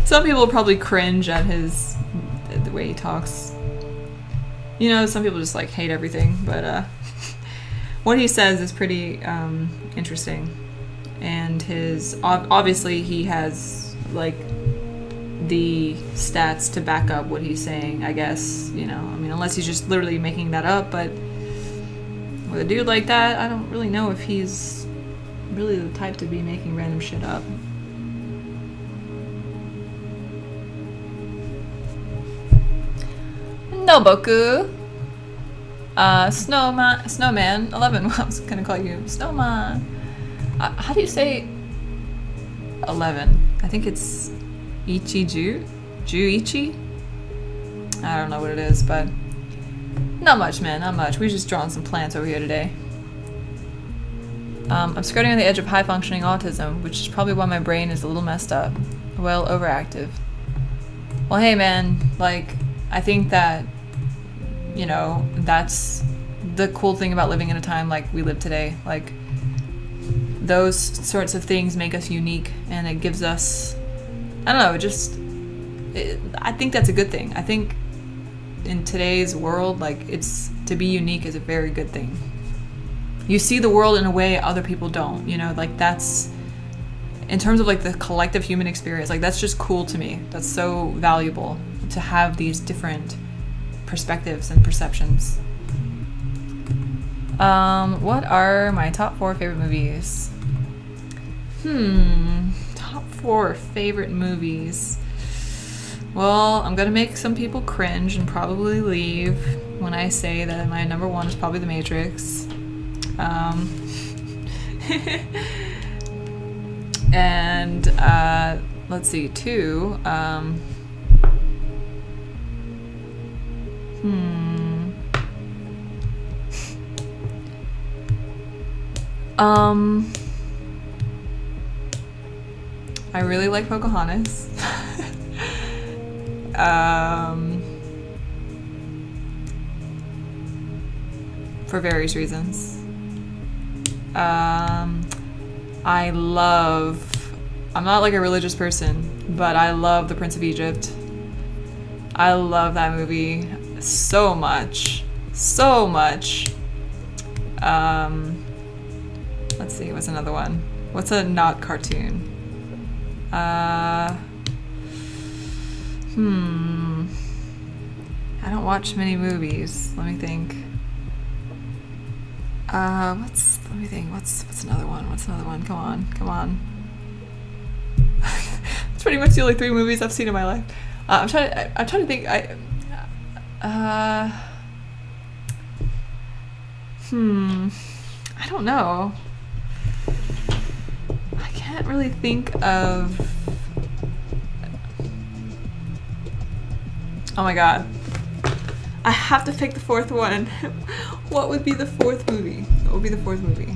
some people probably cringe at the way he talks. You know, some people just like hate everything, but what he says is pretty interesting. And obviously he has like the stats to back up what he's saying, I guess. You know, I mean, unless he's just literally making that up, but with a dude like that, I don't really know if he's really the type to be making random shit up. Noboku. Snowman 11. I was gonna call you Snowman. How do you say 11? I think it's Ichi-ju? Ju-ichi? I don't know what it is, but not much, man, not much. We're just drawing some plants over here today. I'm skirting on the edge of high-functioning autism, which is probably why my brain is a little messed up. Well, overactive. Well, hey, man, like, I think that, you know, that's the cool thing about living in a time like we live today. Like, those sorts of things make us unique, and it gives us, I don't know, I think that's a good thing. I think in today's world, like, to be unique is a very good thing. You see the world in a way other people don't, you know, like, that's, in terms of like the collective human experience, like, that's just cool to me. That's so valuable to have these different perspectives and perceptions. What are my top 4 favorite movies? Top 4 favorite movies. Well, I'm gonna make some people cringe and probably leave when I say that my number one is probably The Matrix. And let's see, two. I really like Pocahontas. For various reasons. I'm not like a religious person, but I love The Prince of Egypt. I love that movie so much. So much. Let's see, what's another one? What's a not cartoon? I don't watch many movies. Let me think. Let me think. What's another one? What's another one? Come on. It's pretty much the only 3 movies I've seen in my life. I'm trying to think. I don't know. I can't really think of. Oh my god. I have to pick the 4th one. What would be the 4th movie? What would be the 4th movie?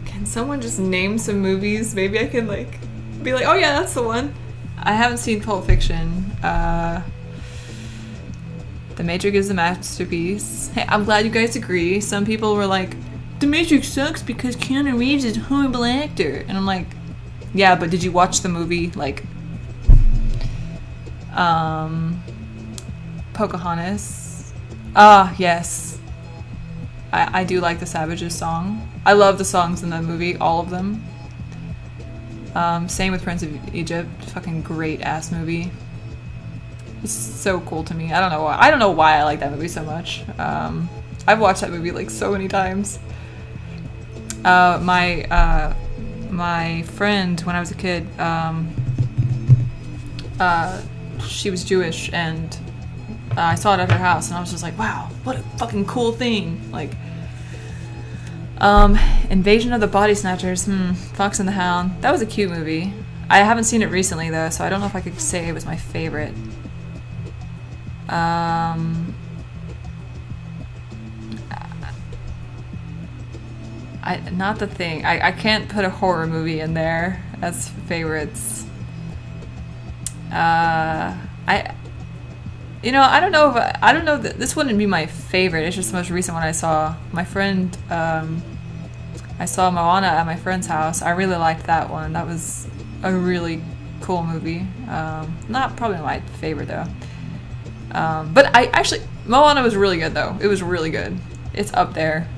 Can someone just name some movies? Maybe I can like be like, oh yeah, that's the one. I haven't seen Pulp Fiction. The Matrix is a masterpiece. Hey, I'm glad you guys agree. Some people were like, The Matrix sucks because Keanu Reeves is a horrible actor. And I'm like, yeah, but did you watch the movie? Like, Pocahontas? Yes. I do like the Savages song. I love the songs in that movie, all of them. Same with Prince of Egypt. Fucking great ass movie. It's so cool to me. I don't know why. I don't know why I like that movie so much. I've watched that movie like so many times. My friend, when I was a kid, she was Jewish, and I saw it at her house, and I was just like, wow, what a fucking cool thing. Like, Invasion of the Body Snatchers, Fox and the Hound. That was a cute movie. I haven't seen it recently, though, so I don't know if I could say it was my favorite. Not The Thing. I can't put a horror movie in there as favorites. I don't know that this wouldn't be my favorite. It's just the most recent one I saw. My friend, I saw Moana at my friend's house. I really liked that one. That was a really cool movie. Not probably my favorite though. But Moana was really good though. It was really good. It's up there.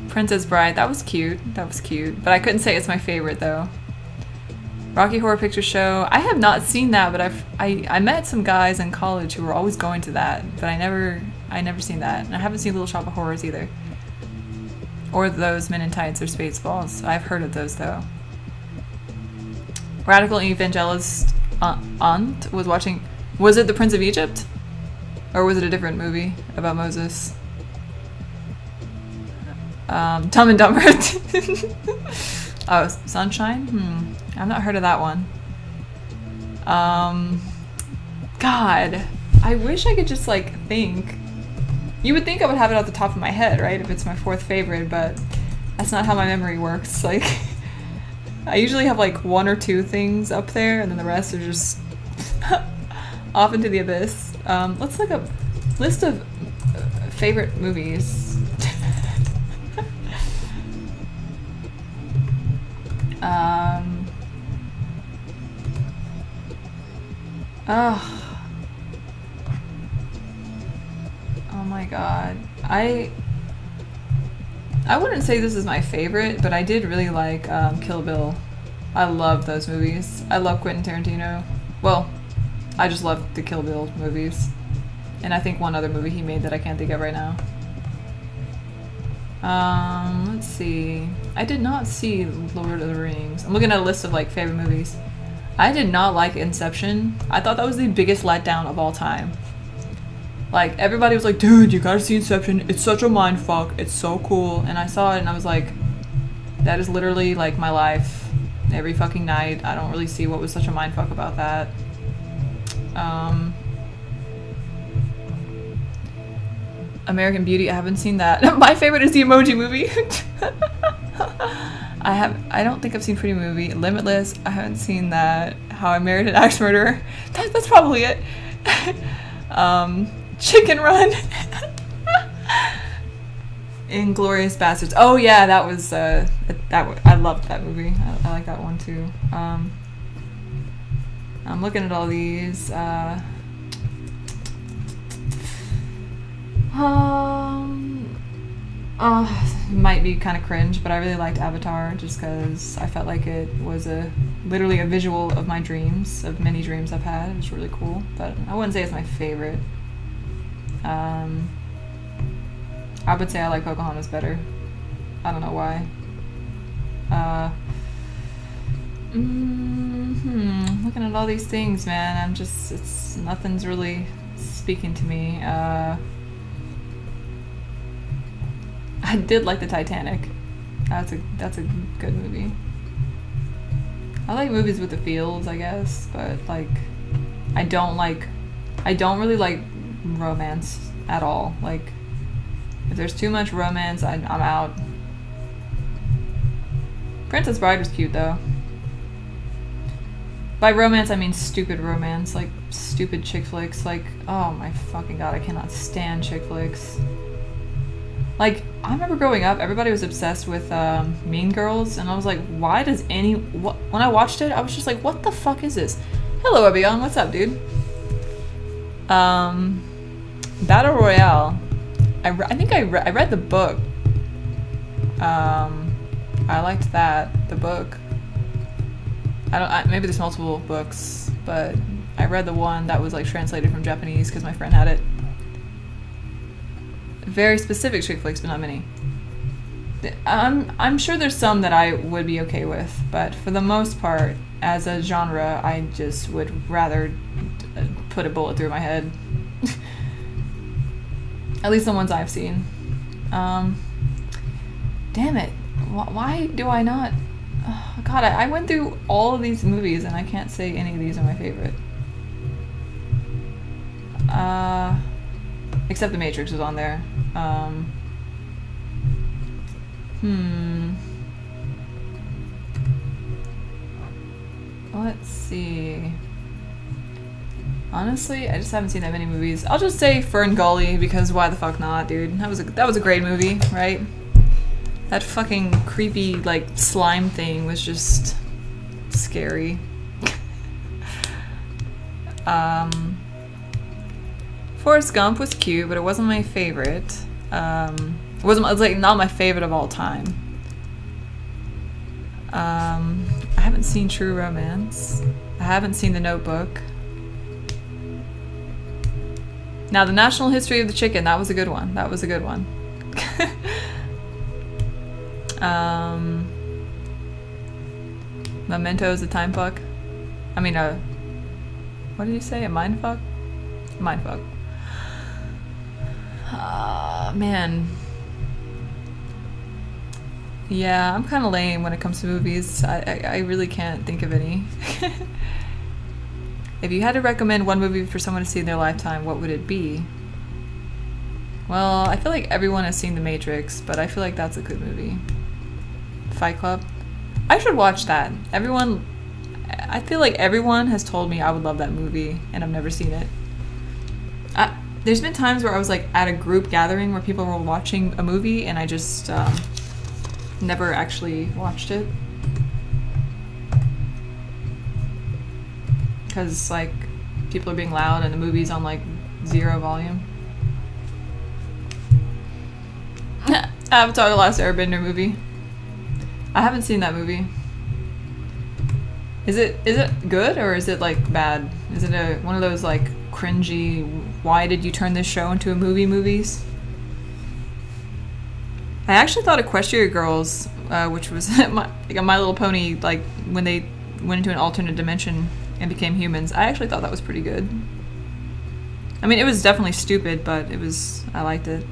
Princess Bride, that was cute. But I couldn't say it's my favorite though. Rocky Horror Picture Show, I have not seen that, but I met some guys in college who were always going to that, but I never seen that. And I haven't seen Little Shop of Horrors either. Or those Men in Tights or Spaceballs. I've heard of those though. Radical Evangelist Aunt was watching. Was it The Prince of Egypt? Or was it a different movie about Moses? Dumb and Dumber. Oh, Sunshine? I've not heard of that one. God, I wish I could just like think. You would think I would have it off the top of my head, right? If it's my 4th favorite, but that's not how my memory works. Like, I usually have like 1 or 2 things up there, and then the rest are just off into the abyss. Let's look up list of favorite movies. Oh my god. I wouldn't say this is my favorite, but I did really like Kill Bill. I love those movies. I love Quentin Tarantino. Well, I just love the Kill Bill movies. And I think one other movie he made that I can't think of right now. Let's see. I did not see Lord of the Rings. I'm looking at a list of like favorite movies. I did not like Inception. I thought that was the biggest letdown of all time. Like, everybody was like, dude, you gotta see Inception. It's such a mind fuck. It's so cool. And I saw it and I was like, that is literally like my life every fucking night. I don't really see what was such a mind fuck about that. American Beauty, I haven't seen that. My favorite is the Emoji Movie. I don't think I've seen Pretty Movie. Limitless, I haven't seen that. How I Married an Axe Murderer. That's probably it. Chicken Run. Inglourious Bastards. Oh yeah, that was I loved that movie. I like that one too. I'm looking at all these. Might be kind of cringe, but I really liked Avatar just because I felt like it was literally a visual of my dreams, of many dreams I've had. It was really cool, but I wouldn't say it's my favorite. I would say I like Pocahontas better. I don't know why. Looking at all these things, man, nothing's really speaking to me. I did like the Titanic. That's a good movie. I like movies with the feels, I guess, but like, I don't really like romance at all. Like, if there's too much romance, I'm out. Princess Bride was cute though. By romance, I mean stupid romance, like stupid chick flicks. Like, oh my fucking god, I cannot stand chick flicks. Like, I remember growing up, everybody was obsessed with Mean Girls, and I was like, why does when I watched it, I was just like, what the fuck is this? Hello, Abion, what's up, dude? Battle Royale. I think I read the book. I liked that, the book. Maybe there's multiple books, but I read the one that was like translated from Japanese because my friend had it. Very specific chick flicks, but not many. I'm sure there's some that I would be okay with, but for the most part, as a genre, I just would rather put a bullet through my head. At least the ones I've seen. Damn it. Why do I not... Oh, God, I went through all of these movies and I can't say any of these are my favorite. Except The Matrix is on there. Let's see. Honestly, I just haven't seen that many movies. I'll just say Fern Gully because why the fuck not, dude? That was a great movie, right? That fucking creepy like slime thing was just scary. Forrest Gump was cute, but it wasn't my favorite. It was like not my favorite of all time. I haven't seen True Romance. I haven't seen The Notebook. Now, The National History of the Chicken, that was a good one. That was a good one. Memento is a time fuck. I mean, what did you say? A mind fuck? Mind fuck. Man. Yeah, I'm kind of lame when it comes to movies. I really can't think of any. If you had to recommend one movie for someone to see in their lifetime, what would it be? Well, I feel like everyone has seen The Matrix, but I feel like that's a good movie. Fight Club? I should watch that. I feel like everyone has told me I would love that movie, and I've never seen it. There's been times where I was like at a group gathering where people were watching a movie, and I just never actually watched it. Because like people are being loud and the movie's on like 0 volume. Avatar: The Last Airbender movie. I haven't seen that movie. Is it good or is it like bad? Is it one of those like cringy, why did you turn this show into a movie movies? I actually thought Equestria Girls, which was like a My Little Pony, like when they went into an alternate dimension and became humans, I actually thought that was pretty good. I mean, it was definitely stupid, but I liked it.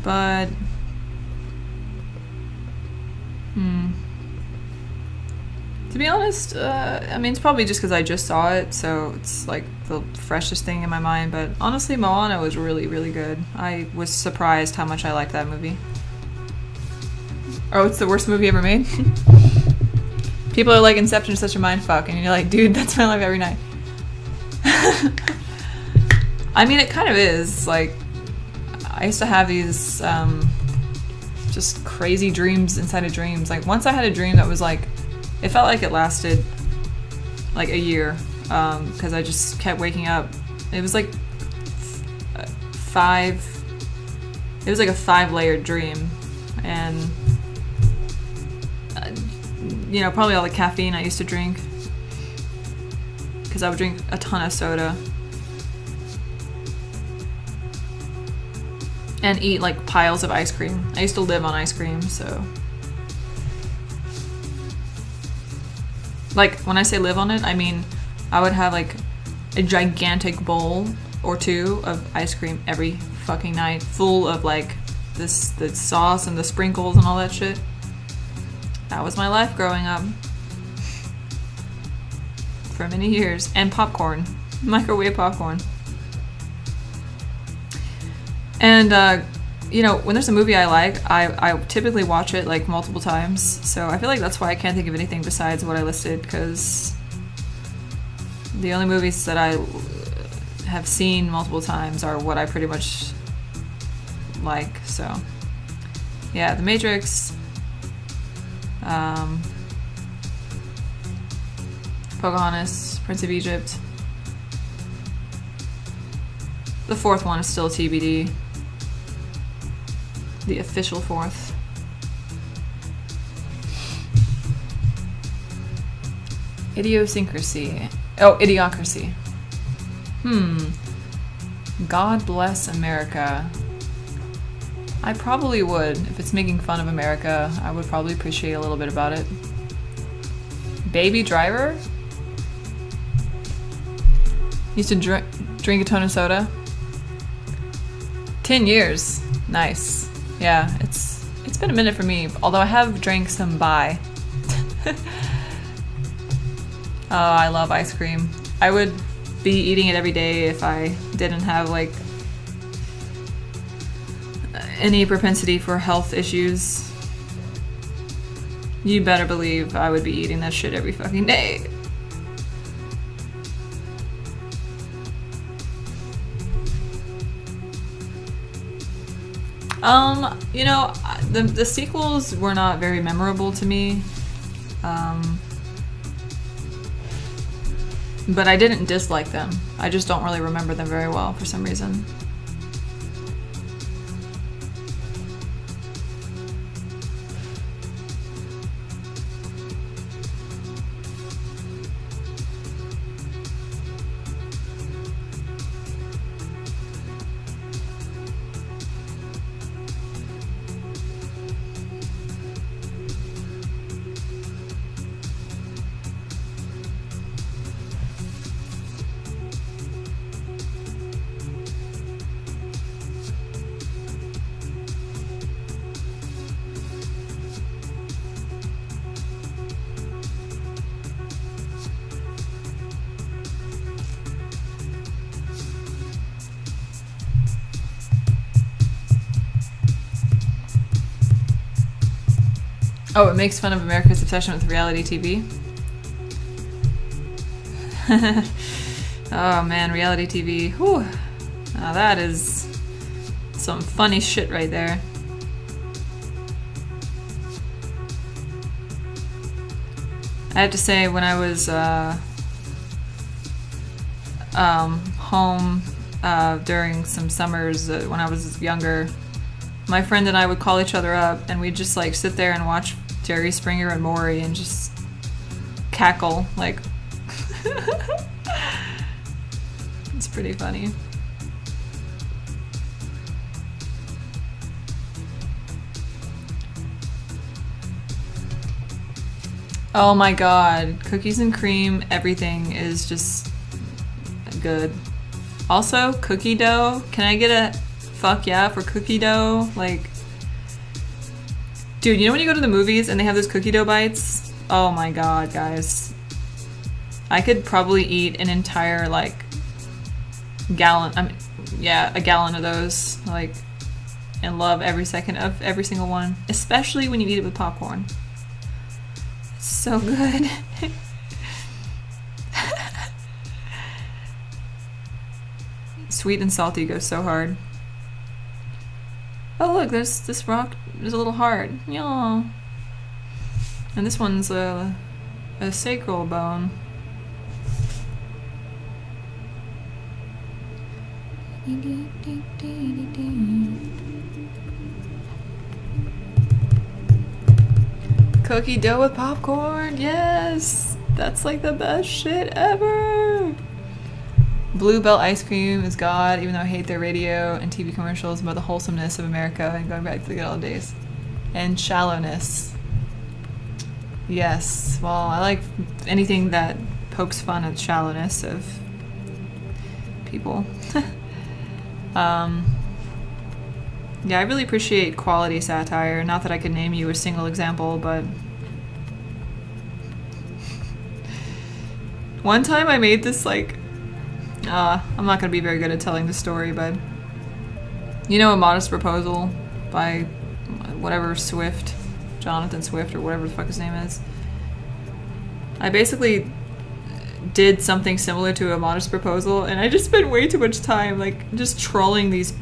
But to be honest, I mean, it's probably just because I just saw it, so it's like the freshest thing in my mind. But honestly, Moana was really, really good. I was surprised how much I liked that movie. Oh, it's the worst movie ever made? People are like, Inception is such a mindfuck, and you're like, dude, that's my life every night. I mean, it kind of is. Like, I used to have these just crazy dreams inside of dreams. Like, once I had a dream that was like, it felt like it lasted like a year, because I just kept waking up. It was like it was like a 5-layered dream, and you know, probably all the caffeine I used to drink, because I would drink a ton of soda and eat like piles of ice cream. I used to live on ice cream, so like when I say live on it, I mean I would have like a gigantic bowl or two of ice cream every fucking night, full of like the sauce and the sprinkles and all that shit. That was my life growing up for many years. And popcorn, microwave popcorn. And you know, when there's a movie I like, I typically watch it like multiple times. So I feel like that's why I can't think of anything besides what I listed, because the only movies that I have seen multiple times are what I pretty much like. So yeah, The Matrix, Pocahontas, Prince of Egypt. The fourth one is still TBD. The official fourth. Idiocracy. Oh, Idiocracy. God Bless America. I probably would. If it's making fun of America, I would probably appreciate a little bit about it. Baby Driver? Used to drink a ton of soda. 10 years. Nice. Yeah, it's been a minute for me, although I have drank some Bai. Oh, I love ice cream. I would be eating it every day if I didn't have like any propensity for health issues. You better believe I would be eating that shit every fucking day. You know, the sequels were not very memorable to me. But I didn't dislike them. I just don't really remember them very well for some reason. Oh, it makes fun of America's obsession with reality TV. Oh man, reality TV. Whew. Now that is some funny shit right there. I have to say, when I was home during some summers when I was younger, my friend and I would call each other up and we'd just like sit there and watch Jerry Springer and Maury and just cackle like it's pretty funny. Oh my god. Cookies and cream, everything is just good. Also, cookie dough. Can I get a fuck yeah for cookie dough? Like, dude, you know when you go to the movies and they have those cookie dough bites? Oh my god, guys. I could probably eat an entire, like, gallon. A gallon of those. Like, and love every second of every single one. Especially when you eat it with popcorn. It's so good. Sweet and salty go so hard. Oh look, there's this rock. There's a little heart. Yaw. And this one's a sacral bone. Cookie dough with popcorn, yes! That's like the best shit ever! Bluebell ice cream is God, even though I hate their radio and TV commercials about the wholesomeness of America and going back to the good old days. And shallowness. Yes, well, I like anything that pokes fun at shallowness of people. Yeah, I really appreciate quality satire. Not that I could name you a single example, but one time I made this, like, I'm not gonna be very good at telling the story, but you know, A Modest Proposal by whatever Swift, Jonathan Swift or whatever the fuck his name is. I basically did something similar to A Modest Proposal, and I just spent way too much time, like, just trolling these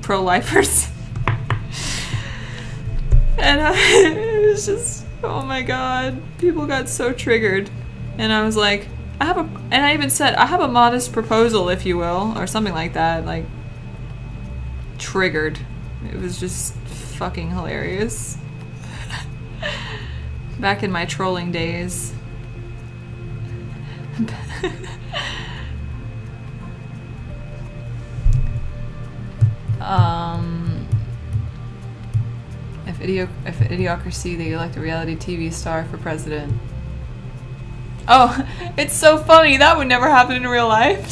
pro-lifers. And it was just, oh my god, people got so triggered. And I was like, and I even said, I have a modest proposal, if you will, or something like that, like, triggered. It was just fucking hilarious. Back in my trolling days. If Idiocracy, they elect a reality TV star for president. Oh, it's so funny. That would never happen in real life.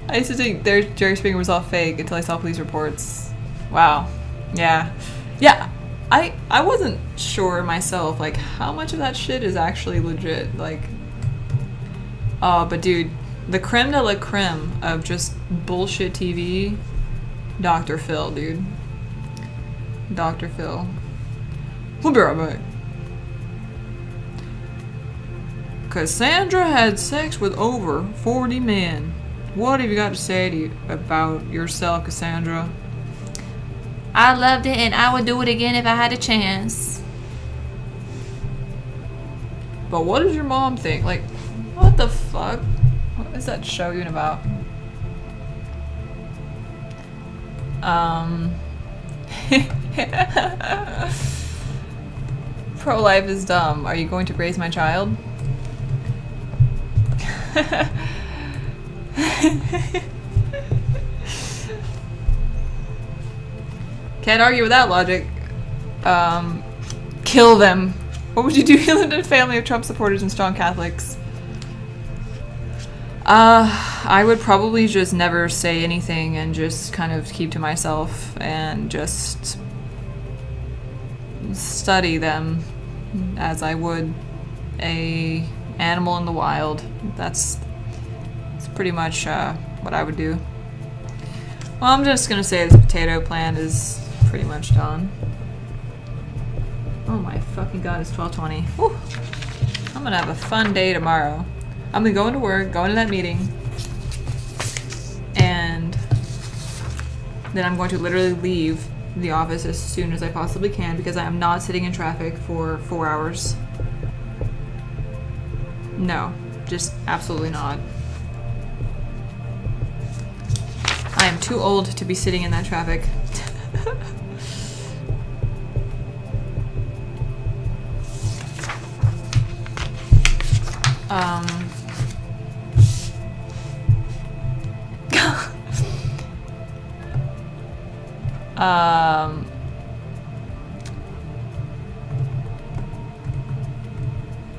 I used to think Jerry Springer was all fake until I saw police reports. Wow. Yeah. Yeah. I wasn't sure myself, like, how much of that shit is actually legit. Like, oh, but dude, the creme de la creme of just bullshit TV, Dr. Phil, dude. Dr. Phil. We'll be right back. Cassandra had sex with over 40 men. What have you got to say about yourself, Cassandra? I loved it and I would do it again if I had a chance. But what does your mom think? Like, what the fuck? What is that show even about? Pro-life is dumb. Are you going to raise my child? Can't argue with that logic. Kill them. What would you do if you lived in a family of Trump supporters and strong Catholics? I would probably just never say anything and just kind of keep to myself and just study them as I would a animal in the wild. That's pretty much what I would do. Well, I'm just gonna say this potato plant is pretty much done. Oh my fucking god, it's 12:20. Whew. I'm gonna have a fun day tomorrow. I'm gonna go into work, go into that meeting, and then I'm going to literally leave the office as soon as I possibly can because I am not sitting in traffic for 4 hours. No, just absolutely not. I am too old to be sitting in that traffic.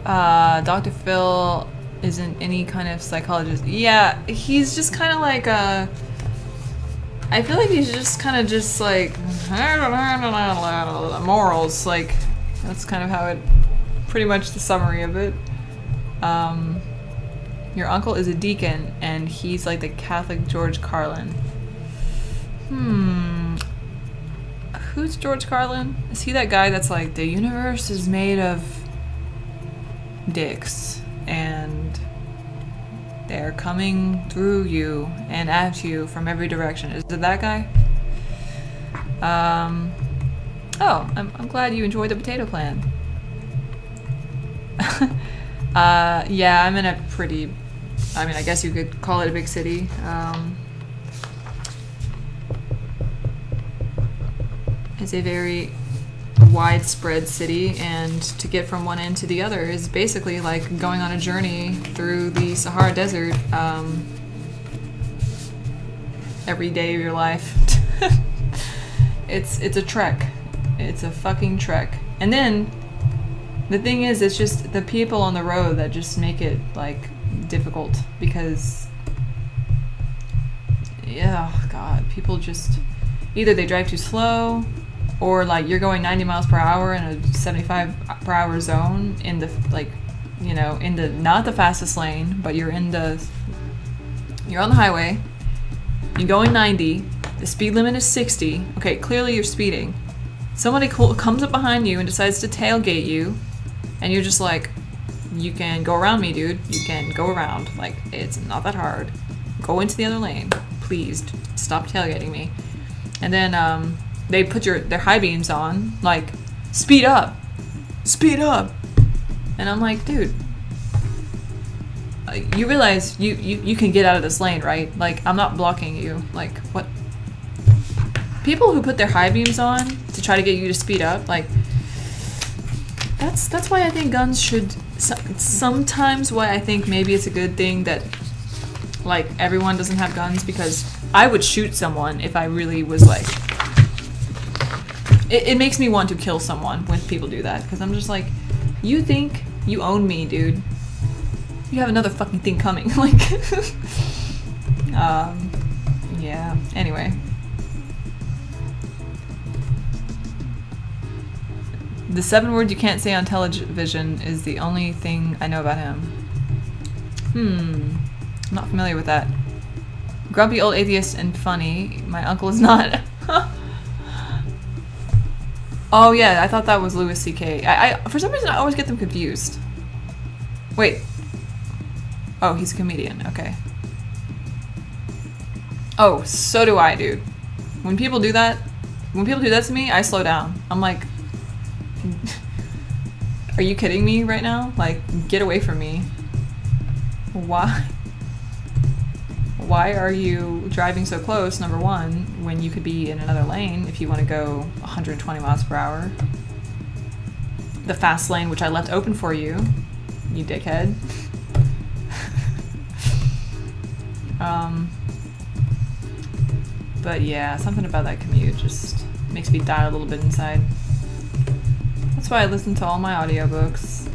Dr. Phil isn't any kind of psychologist. Yeah, he's just kind of like I feel like he's just kind of just like morals. Like that's kind of how it. Pretty much the summary of it. Your uncle is a deacon, and he's like the Catholic George Carlin. Who's George Carlin? Is he that guy that's like, the universe is made of dicks, and they're coming through you and at you from every direction? Is it that guy? Oh, I'm glad you enjoyed the potato plan. Yeah, I'm in a pretty, I mean, I guess you could call it a big city. It's a very widespread city, and to get from one end to the other is basically like going on a journey through the Sahara Desert every day of your life. It's a trek. It's a fucking trek. And then the thing is, it's just the people on the road that just make it like difficult, because God, people just either they drive too slow, or like you're going 90 miles per hour in a 75 per hour zone in the like, you know, in the not the fastest lane, but you're on the highway, you're going 90, the speed limit is 60. Okay, clearly you're speeding. Somebody comes up behind you and decides to tailgate you, and you're just like, you can go around me, dude. You can go around. Like, it's not that hard. Go into the other lane. Please stop tailgating me. And then they put their high beams on, like, speed up. Speed up. And I'm like, dude, you realize you can get out of this lane, right? Like, I'm not blocking you. Like, what? People who put their high beams on to try to get you to speed up, like, that's why I think guns should, sometimes why I think maybe it's a good thing that, like, everyone doesn't have guns, because I would shoot someone if I really was like, it makes me want to kill someone when people do that, because I'm just like, you think you own me, dude. You have another fucking thing coming. Like, yeah, anyway. The 7 words you can't say on television is the only thing I know about him. I'm not familiar with that. Grumpy old atheist and funny. My uncle is not. Oh yeah, I thought that was Louis C.K. I for some reason I always get them confused. Wait. Oh, he's a comedian. Okay. Oh, so do I, dude. When people do that to me, I slow down. I'm like, are you kidding me right now? Like, get away from me. Why are you driving so close, number one, when you could be in another lane if you want to go 120 miles per hour? The fast lane, which I left open for you, you dickhead. But yeah, something about that commute just makes me die a little bit inside. That's why I listen to all my audiobooks,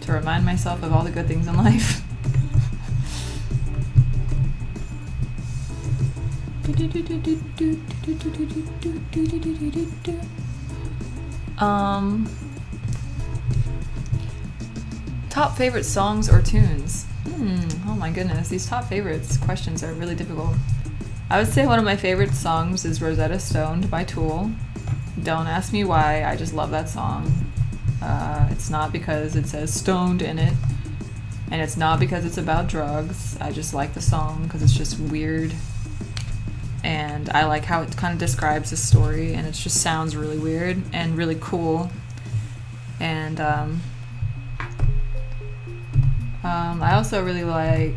to remind myself of all the good things in life. Top favorite songs or tunes? Oh my goodness, these top favorites questions are really difficult. I would say one of my favorite songs is Rosetta Stoned by Tool. Don't ask me why, I just love that song. It's not because it says stoned in it, and it's not because it's about drugs. I just like the song because it's just weird, and I like how it kind of describes the story, and it just sounds really weird and really cool. And I also really like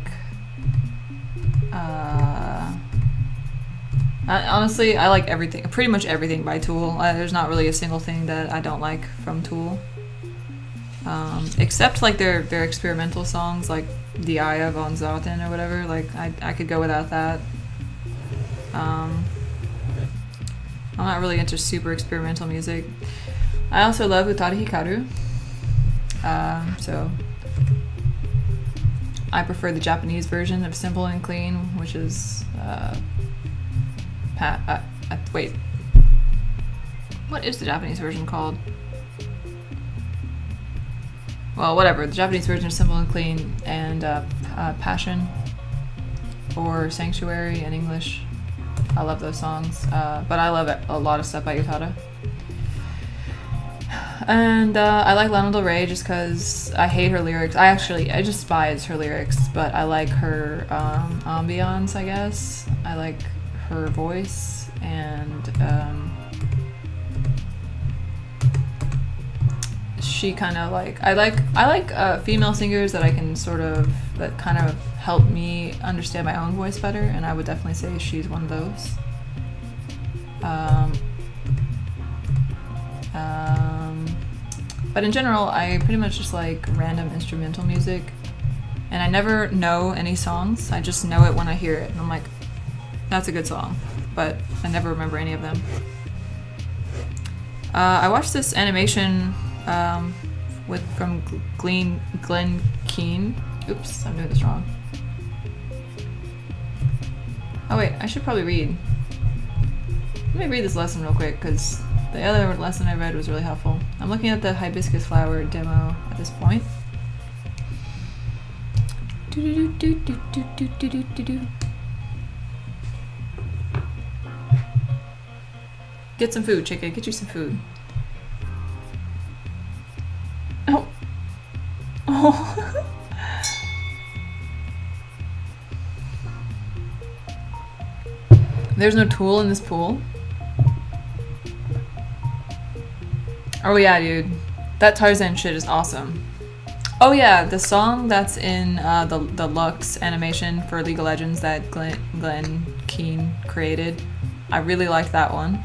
honestly, I like everything, pretty much everything by Tool. There's not really a single thing that I don't like from Tool, except like their experimental songs, like Die von Zarten or whatever. Like I could go without that. I'm not really into super experimental music. I also love Utari Hikaru. So I prefer the Japanese version of Simple and Clean, which is wait, what is the Japanese version called? Well, whatever. The Japanese version is Simple and Clean, and Passion or Sanctuary in English. I love those songs, but I love a lot of stuff by Utada. And I like Lana Del Rey just because I hate her lyrics. I despise her lyrics, but I like her ambiance, I guess. I like her voice, and she kind of like I like female singers that kind of help me understand my own voice better, and I would definitely say she's one of those. But in general, I pretty much just like random instrumental music, and I never know any songs. I just know it when I hear it, and I'm like, that's a good song, but I never remember any of them. I watched this animation from Glenn Keane. Oops, I'm doing this wrong. Oh wait, I should probably read. Let me read this lesson real quick, because the other lesson I read was really helpful. I'm looking at the hibiscus flower demo at this point. Get some food, chicken. Get you some food. Oh. Oh. There's no tool in this pool. Oh yeah, dude. That Tarzan shit is awesome. Oh yeah, the song that's in the Lux animation for League of Legends that Glenn Keane created. I really like that one.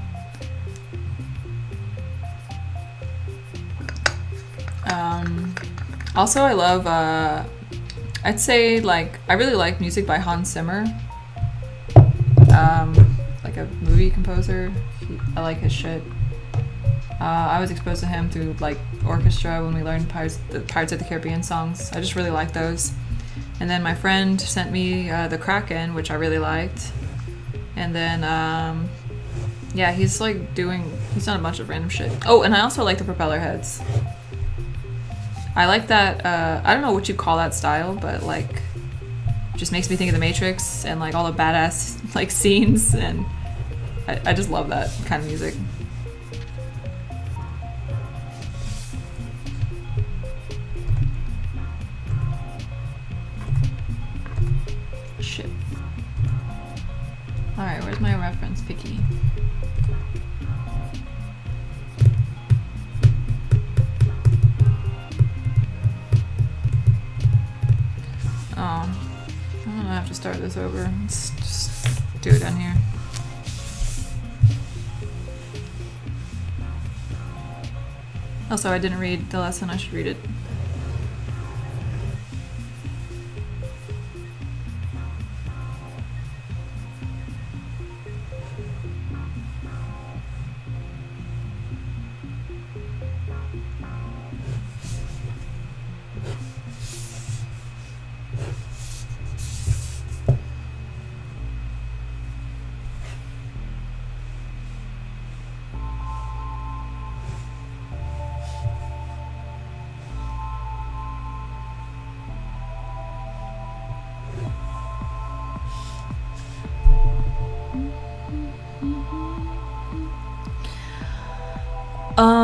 Also, I love, I'd say, like, I really like music by Hans Zimmer. Like a movie composer. I like his shit. I was exposed to him through, like, orchestra when we learned Pirates of the Caribbean songs. I just really like those. And then my friend sent me the Kraken, which I really liked. And then, yeah, he's done a bunch of random shit. Oh, and I also like the Propeller Heads. I like that, I don't know what you call that style, but, like, just makes me think of The Matrix and, like, all the badass, like, scenes, and I just love that kind of music. Shit. Alright, where's my reference picky? Oh, I'm gonna have to start this over. Let's just do it down here. Also, I didn't read the lesson. I should read it.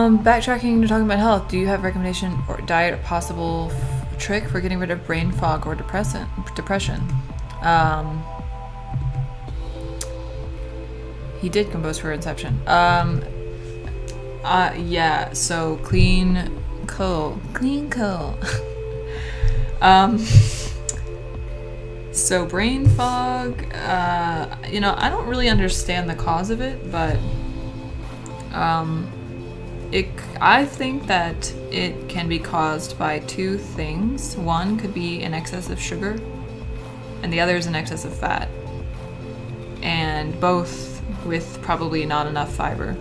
Backtracking to talking about health, do you have a recommendation or diet or possible trick for getting rid of brain fog or depression? He did compose for Inception. Yeah, so clean coal. So brain fog, I don't really understand the cause of it, but I think that it can be caused by two things. One could be an excess of sugar, and the other is an excess of fat, and both with probably not enough fiber.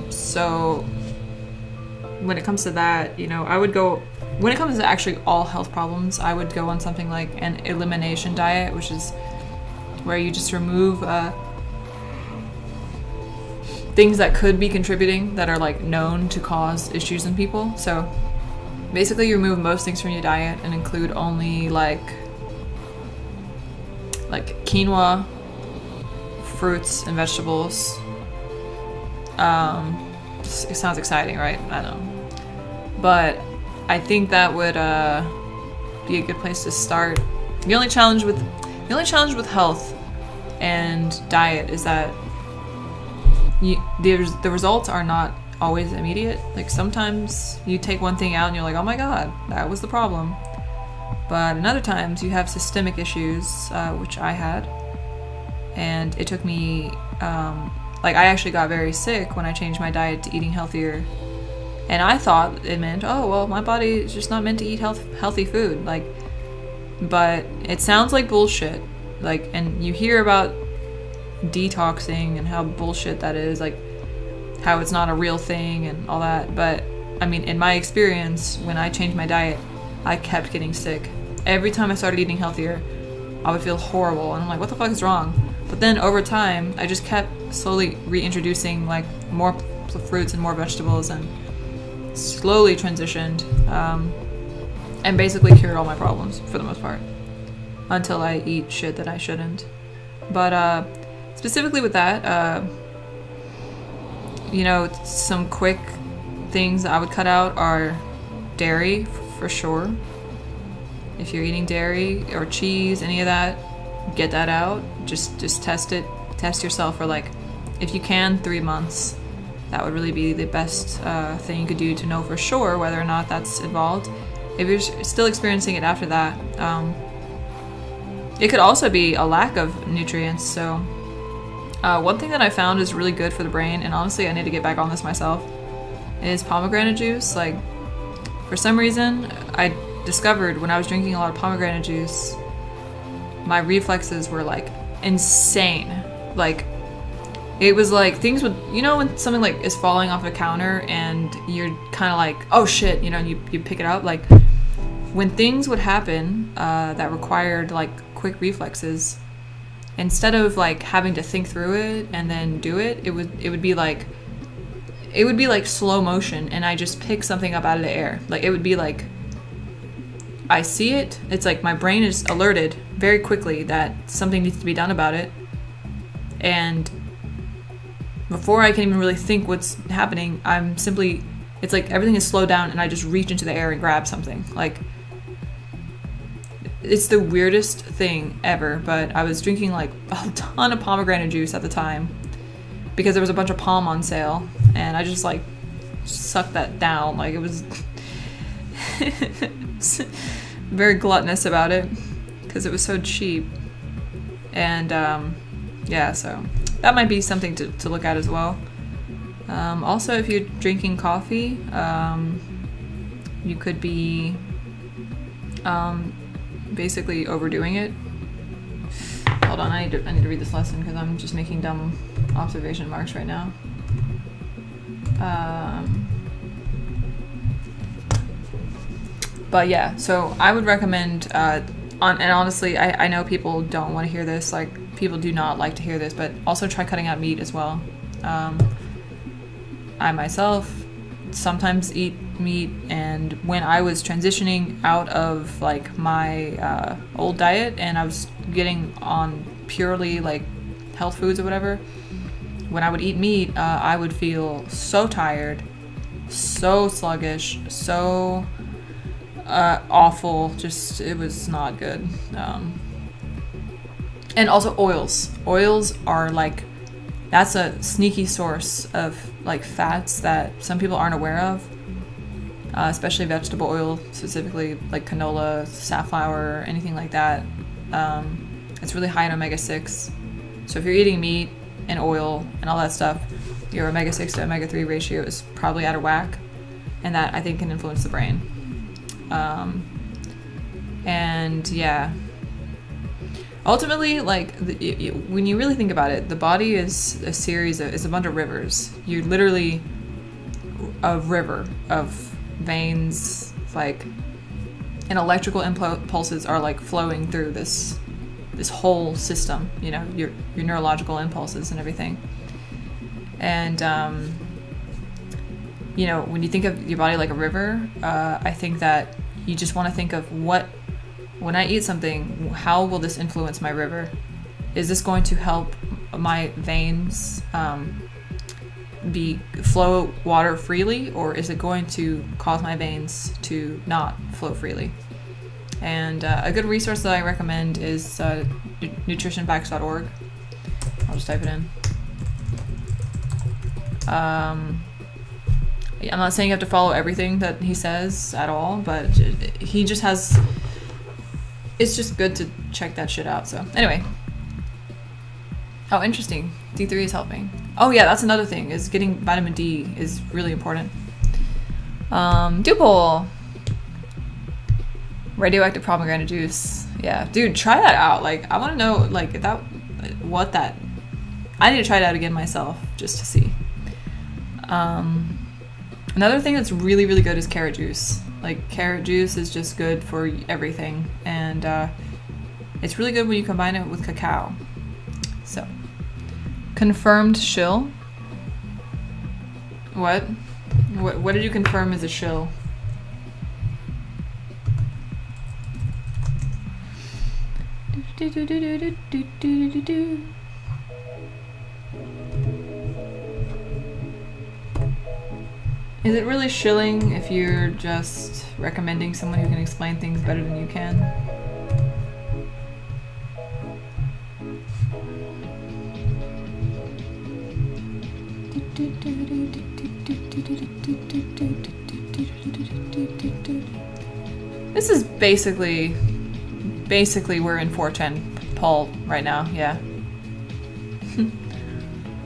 So when it comes to that, you know, I would go, when it comes to actually all health problems, I would go on something like an elimination diet, which is where you just remove things that could be contributing that are like known to cause issues in people. So basically you remove most things from your diet and include only like quinoa, fruits and vegetables. It sounds exciting, right? I know. But I think that would be a good place to start. The only challenge with health and diet is that the results are not always immediate. Like sometimes you take one thing out and you're like, oh my god, that was the problem. But in other times you have systemic issues, which I had, and it took me I actually got very sick when I changed my diet to eating healthier. And I thought it meant, oh, well, my body is just not meant to eat healthy food. Like, but it sounds like bullshit. Like, and you hear about detoxing and how bullshit that is, like, how it's not a real thing and all that. But, I mean, in my experience, when I changed my diet, I kept getting sick. Every time I started eating healthier, I would feel horrible. And I'm like, what the fuck is wrong? But then over time, I just kept slowly reintroducing, like, more fruits and more vegetables and slowly transitioned and basically cured all my problems for the most part until I eat shit that I shouldn't. But specifically with that, you know, some quick things that I would cut out are dairy for sure. If you're eating dairy or cheese, any of that, get that out. Just test yourself for, like, if you can, 3 months. That would really be the best thing you could do to know for sure whether or not that's involved. If you're still experiencing it after that, it could also be a lack of nutrients. So one thing that I found is really good for the brain, and honestly I need to get back on this myself, is pomegranate juice. Like, for some reason, I discovered when I was drinking a lot of pomegranate juice, my reflexes were, like, insane. Like, it was like things would, you know, when something like is falling off a counter and you're kind of like, oh shit, you know, and you pick it up. Like, when things would happen that required, like, quick reflexes, instead of, like, having to think through it and then do it, it would be like slow motion, and I just pick something up out of the air. Like, it would be like, I see it, it's like my brain is alerted very quickly that something needs to be done about it, and before I can even really think what's happening, it's like everything is slowed down and I just reach into the air and grab something. Like, it's the weirdest thing ever, but I was drinking, like, a ton of pomegranate juice at the time because there was a bunch of palm on sale, and I just, like, sucked that down. Like, it was very gluttonous about it because it was so cheap. And yeah, so that might be something to look at as well. Also, if you're drinking coffee, you could be basically overdoing it. Hold on, I need to read this lesson because I'm just making dumb observation marks right now. But yeah, so I would recommend, and honestly, I know people don't want to hear this, like, people do not like to hear this, but also try cutting out meat as well. I myself sometimes eat meat, and when I was transitioning out of, like, my old diet and I was getting on purely, like, health foods or whatever, when I would eat meat, I would feel so tired, so sluggish, so awful. Just, it was not good. And also oils are, like, that's a sneaky source of, like, fats that some people aren't aware of, especially vegetable oil, specifically like canola, safflower, anything like that. It's really high in omega-6. So if you're eating meat and oil and all that stuff, your omega-6 to omega-3 ratio is probably out of whack, and that, I think, can influence the brain. And yeah, ultimately, like, when you really think about it, the body is a bunch of rivers. You literally a river of veins, like, and electrical impulses are like flowing through this whole system, you know, your neurological impulses and everything. And you know, when you think of your body like a river, I think that you just want to think of when I eat something, how will this influence my river? Is this going to help my veins flow water freely, or is it going to cause my veins to not flow freely? And a good resource that I recommend is nutritionfacts.org. I'll just type it in. I'm not saying you have to follow everything that he says at all, but he just has... It's just good to check that shit out. So anyway. Oh, interesting. D3 is helping. Oh yeah, that's another thing, is getting vitamin D is really important. Duple. Radioactive pomegranate juice. Yeah, dude, try that out. Like, I want to know, like, I need to try it out again myself, just to see. Another thing that's really, really good is carrot juice. Like, carrot juice is just good for everything. And it's really good when you combine it with cacao. So, confirmed shill. What did you confirm is a shill? Is it really shilling if you're just recommending someone who can explain things better than you can? This is basically we're in 410 Paul right now, yeah.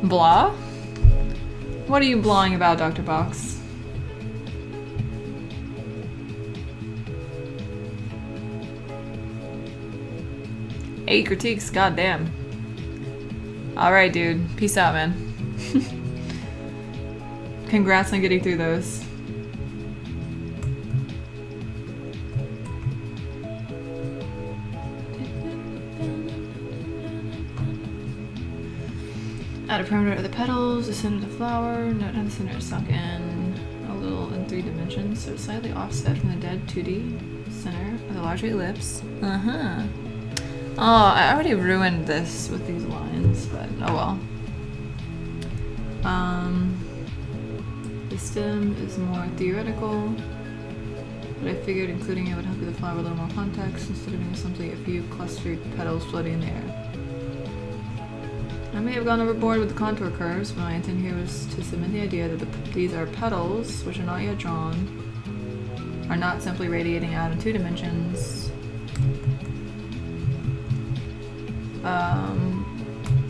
Blah? What are you blawing about, Dr. Box? Eight critiques, goddamn. Alright, dude. Peace out, man. Congrats on getting through those. Add a perimeter of the petals, the center of the flower. Note how the center is sunk in a little in 3 dimensions, so it's slightly offset from the dead 2D center of the large ellipse. Uh-huh. Oh, I already ruined this with these lines, but oh well. The stem is more theoretical, but I figured including it would help give the flower a little more context instead of being simply a few clustered petals floating in the air. I may have gone overboard with the contour curves, but my intent here was to submit the idea that these are petals, which are not yet drawn, are not simply radiating out in 2 dimensions,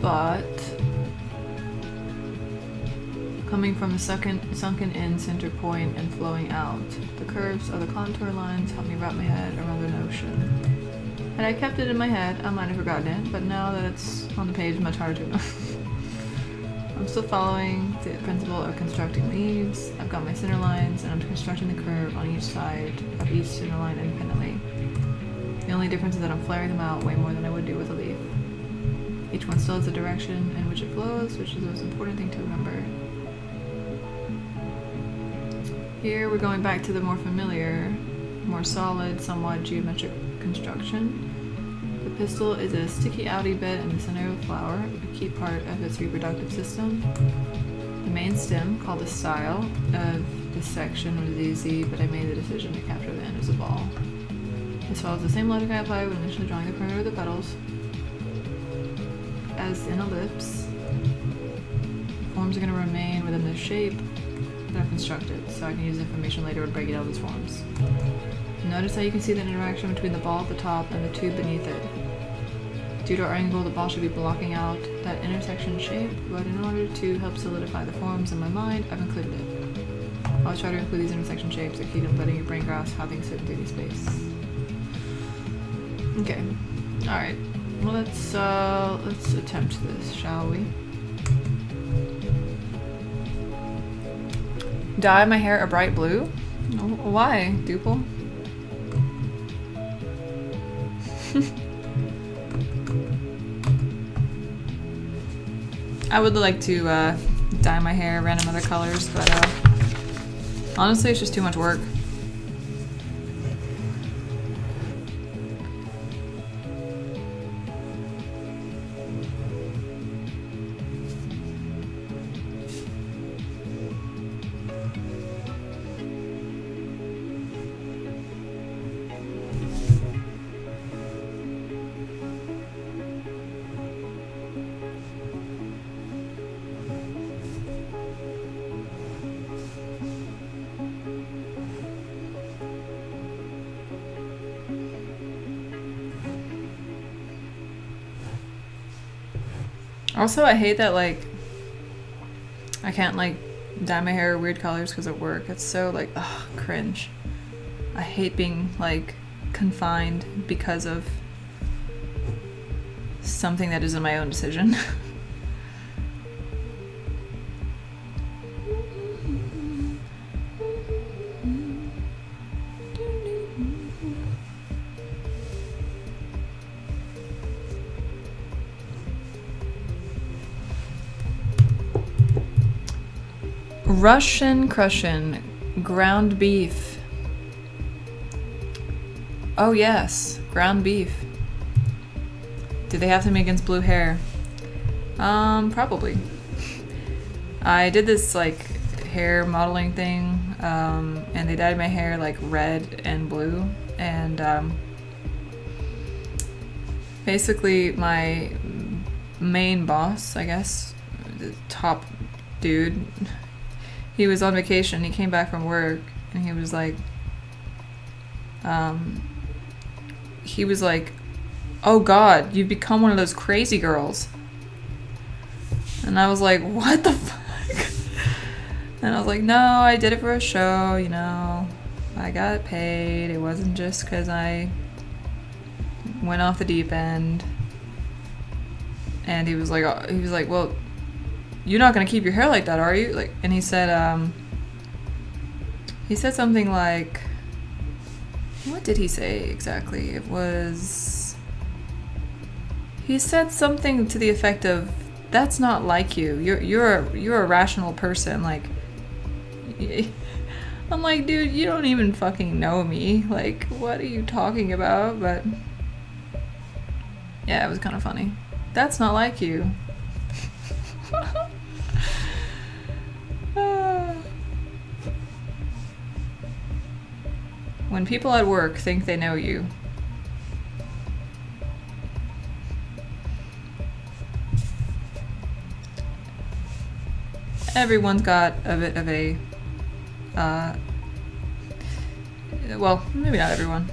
but coming from a sunken in center point and flowing out. The curves of the contour lines help me wrap my head around the notion. Had I kept it in my head, I might have forgotten it, but now that it's on the page, it's much harder to know. I'm still following the principle of constructing leaves. I've got my center lines, and I'm constructing the curve on each side of each center line independently. The only difference is that I'm flaring them out way more than I would do with a leaf. Each one still has a direction in which it flows, which is the most important thing to remember. Here we're going back to the more familiar, more solid, somewhat geometric construction. The pistil is a sticky outy bit in the center of the flower, a key part of its reproductive system. The main stem, called the style, of this section was easy, but I made the decision to capture the end as a ball. This follows the same logic I applied when initially drawing the perimeter of the petals. As in ellipse, the forms are going to remain within the shape that I've constructed, so I can use information later to break it out of its forms. Notice how you can see the interaction between the ball at the top and the tube beneath it. Due to our angle, the ball should be blocking out that intersection shape, but in order to help solidify the forms in my mind, I've included it. I'll try to include these intersection shapes that keep letting your brain grasp how things fit in 3D space. Okay, alright. Well, let's attempt this, shall we? Dye my hair a bright blue? Why, Duple? I would like to dye my hair random other colors, but honestly it's just too much work. Also, I hate that, like, I can't, like, dye my hair weird colors because of work. It's so, like, ugh, cringe. I hate being, like, confined because of something that isn't my own decision. Russian crushin', ground beef. Oh yes, ground beef. Do they have to make against blue hair? Probably. I did this like hair modeling thing, and they dyed my hair like red and blue, and basically my main boss, I guess, the top dude, he was on vacation. He came back from work and he was like, oh God, you've become one of those crazy girls. And I was like, what the fuck? And I was like, no, I did it for a show, you know, I got paid. It wasn't just because I went off the deep end. And he was like, well, you're not gonna keep your hair like that, are you? Like, and he said something like, what did he say exactly? It was, he said something to the effect of, that's not like you. You're a rational person. Like, I'm like, dude, you don't even fucking know me. Like, what are you talking about? But yeah, it was kind of funny. That's not like you. When people at work think they know you. Everyone's got a bit of a, well, maybe not everyone.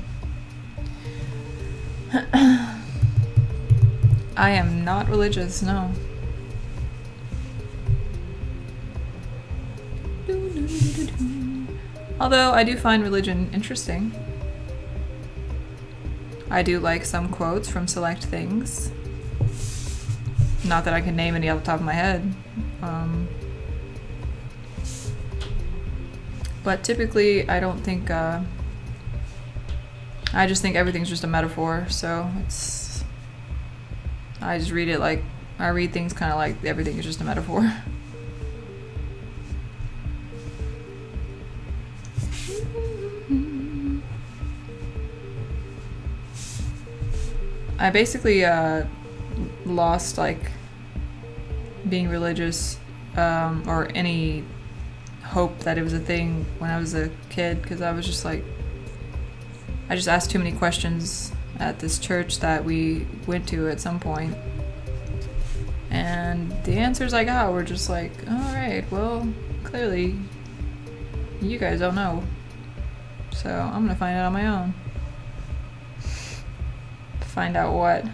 I am not religious, no. Although I do find religion interesting. I do like some quotes from select things. Not that I can name any off the top of my head. But typically I don't think, I just think everything's just a metaphor, so it's, I just read it like, I read things kind of like everything is just a metaphor. I basically lost like being religious or any hope that it was a thing when I was a kid, because I was just like, I just asked too many questions at this church that we went to at some point, and the answers I got were just like, alright, well, clearly you guys don't know, so I'm gonna find out on my own. Find out what?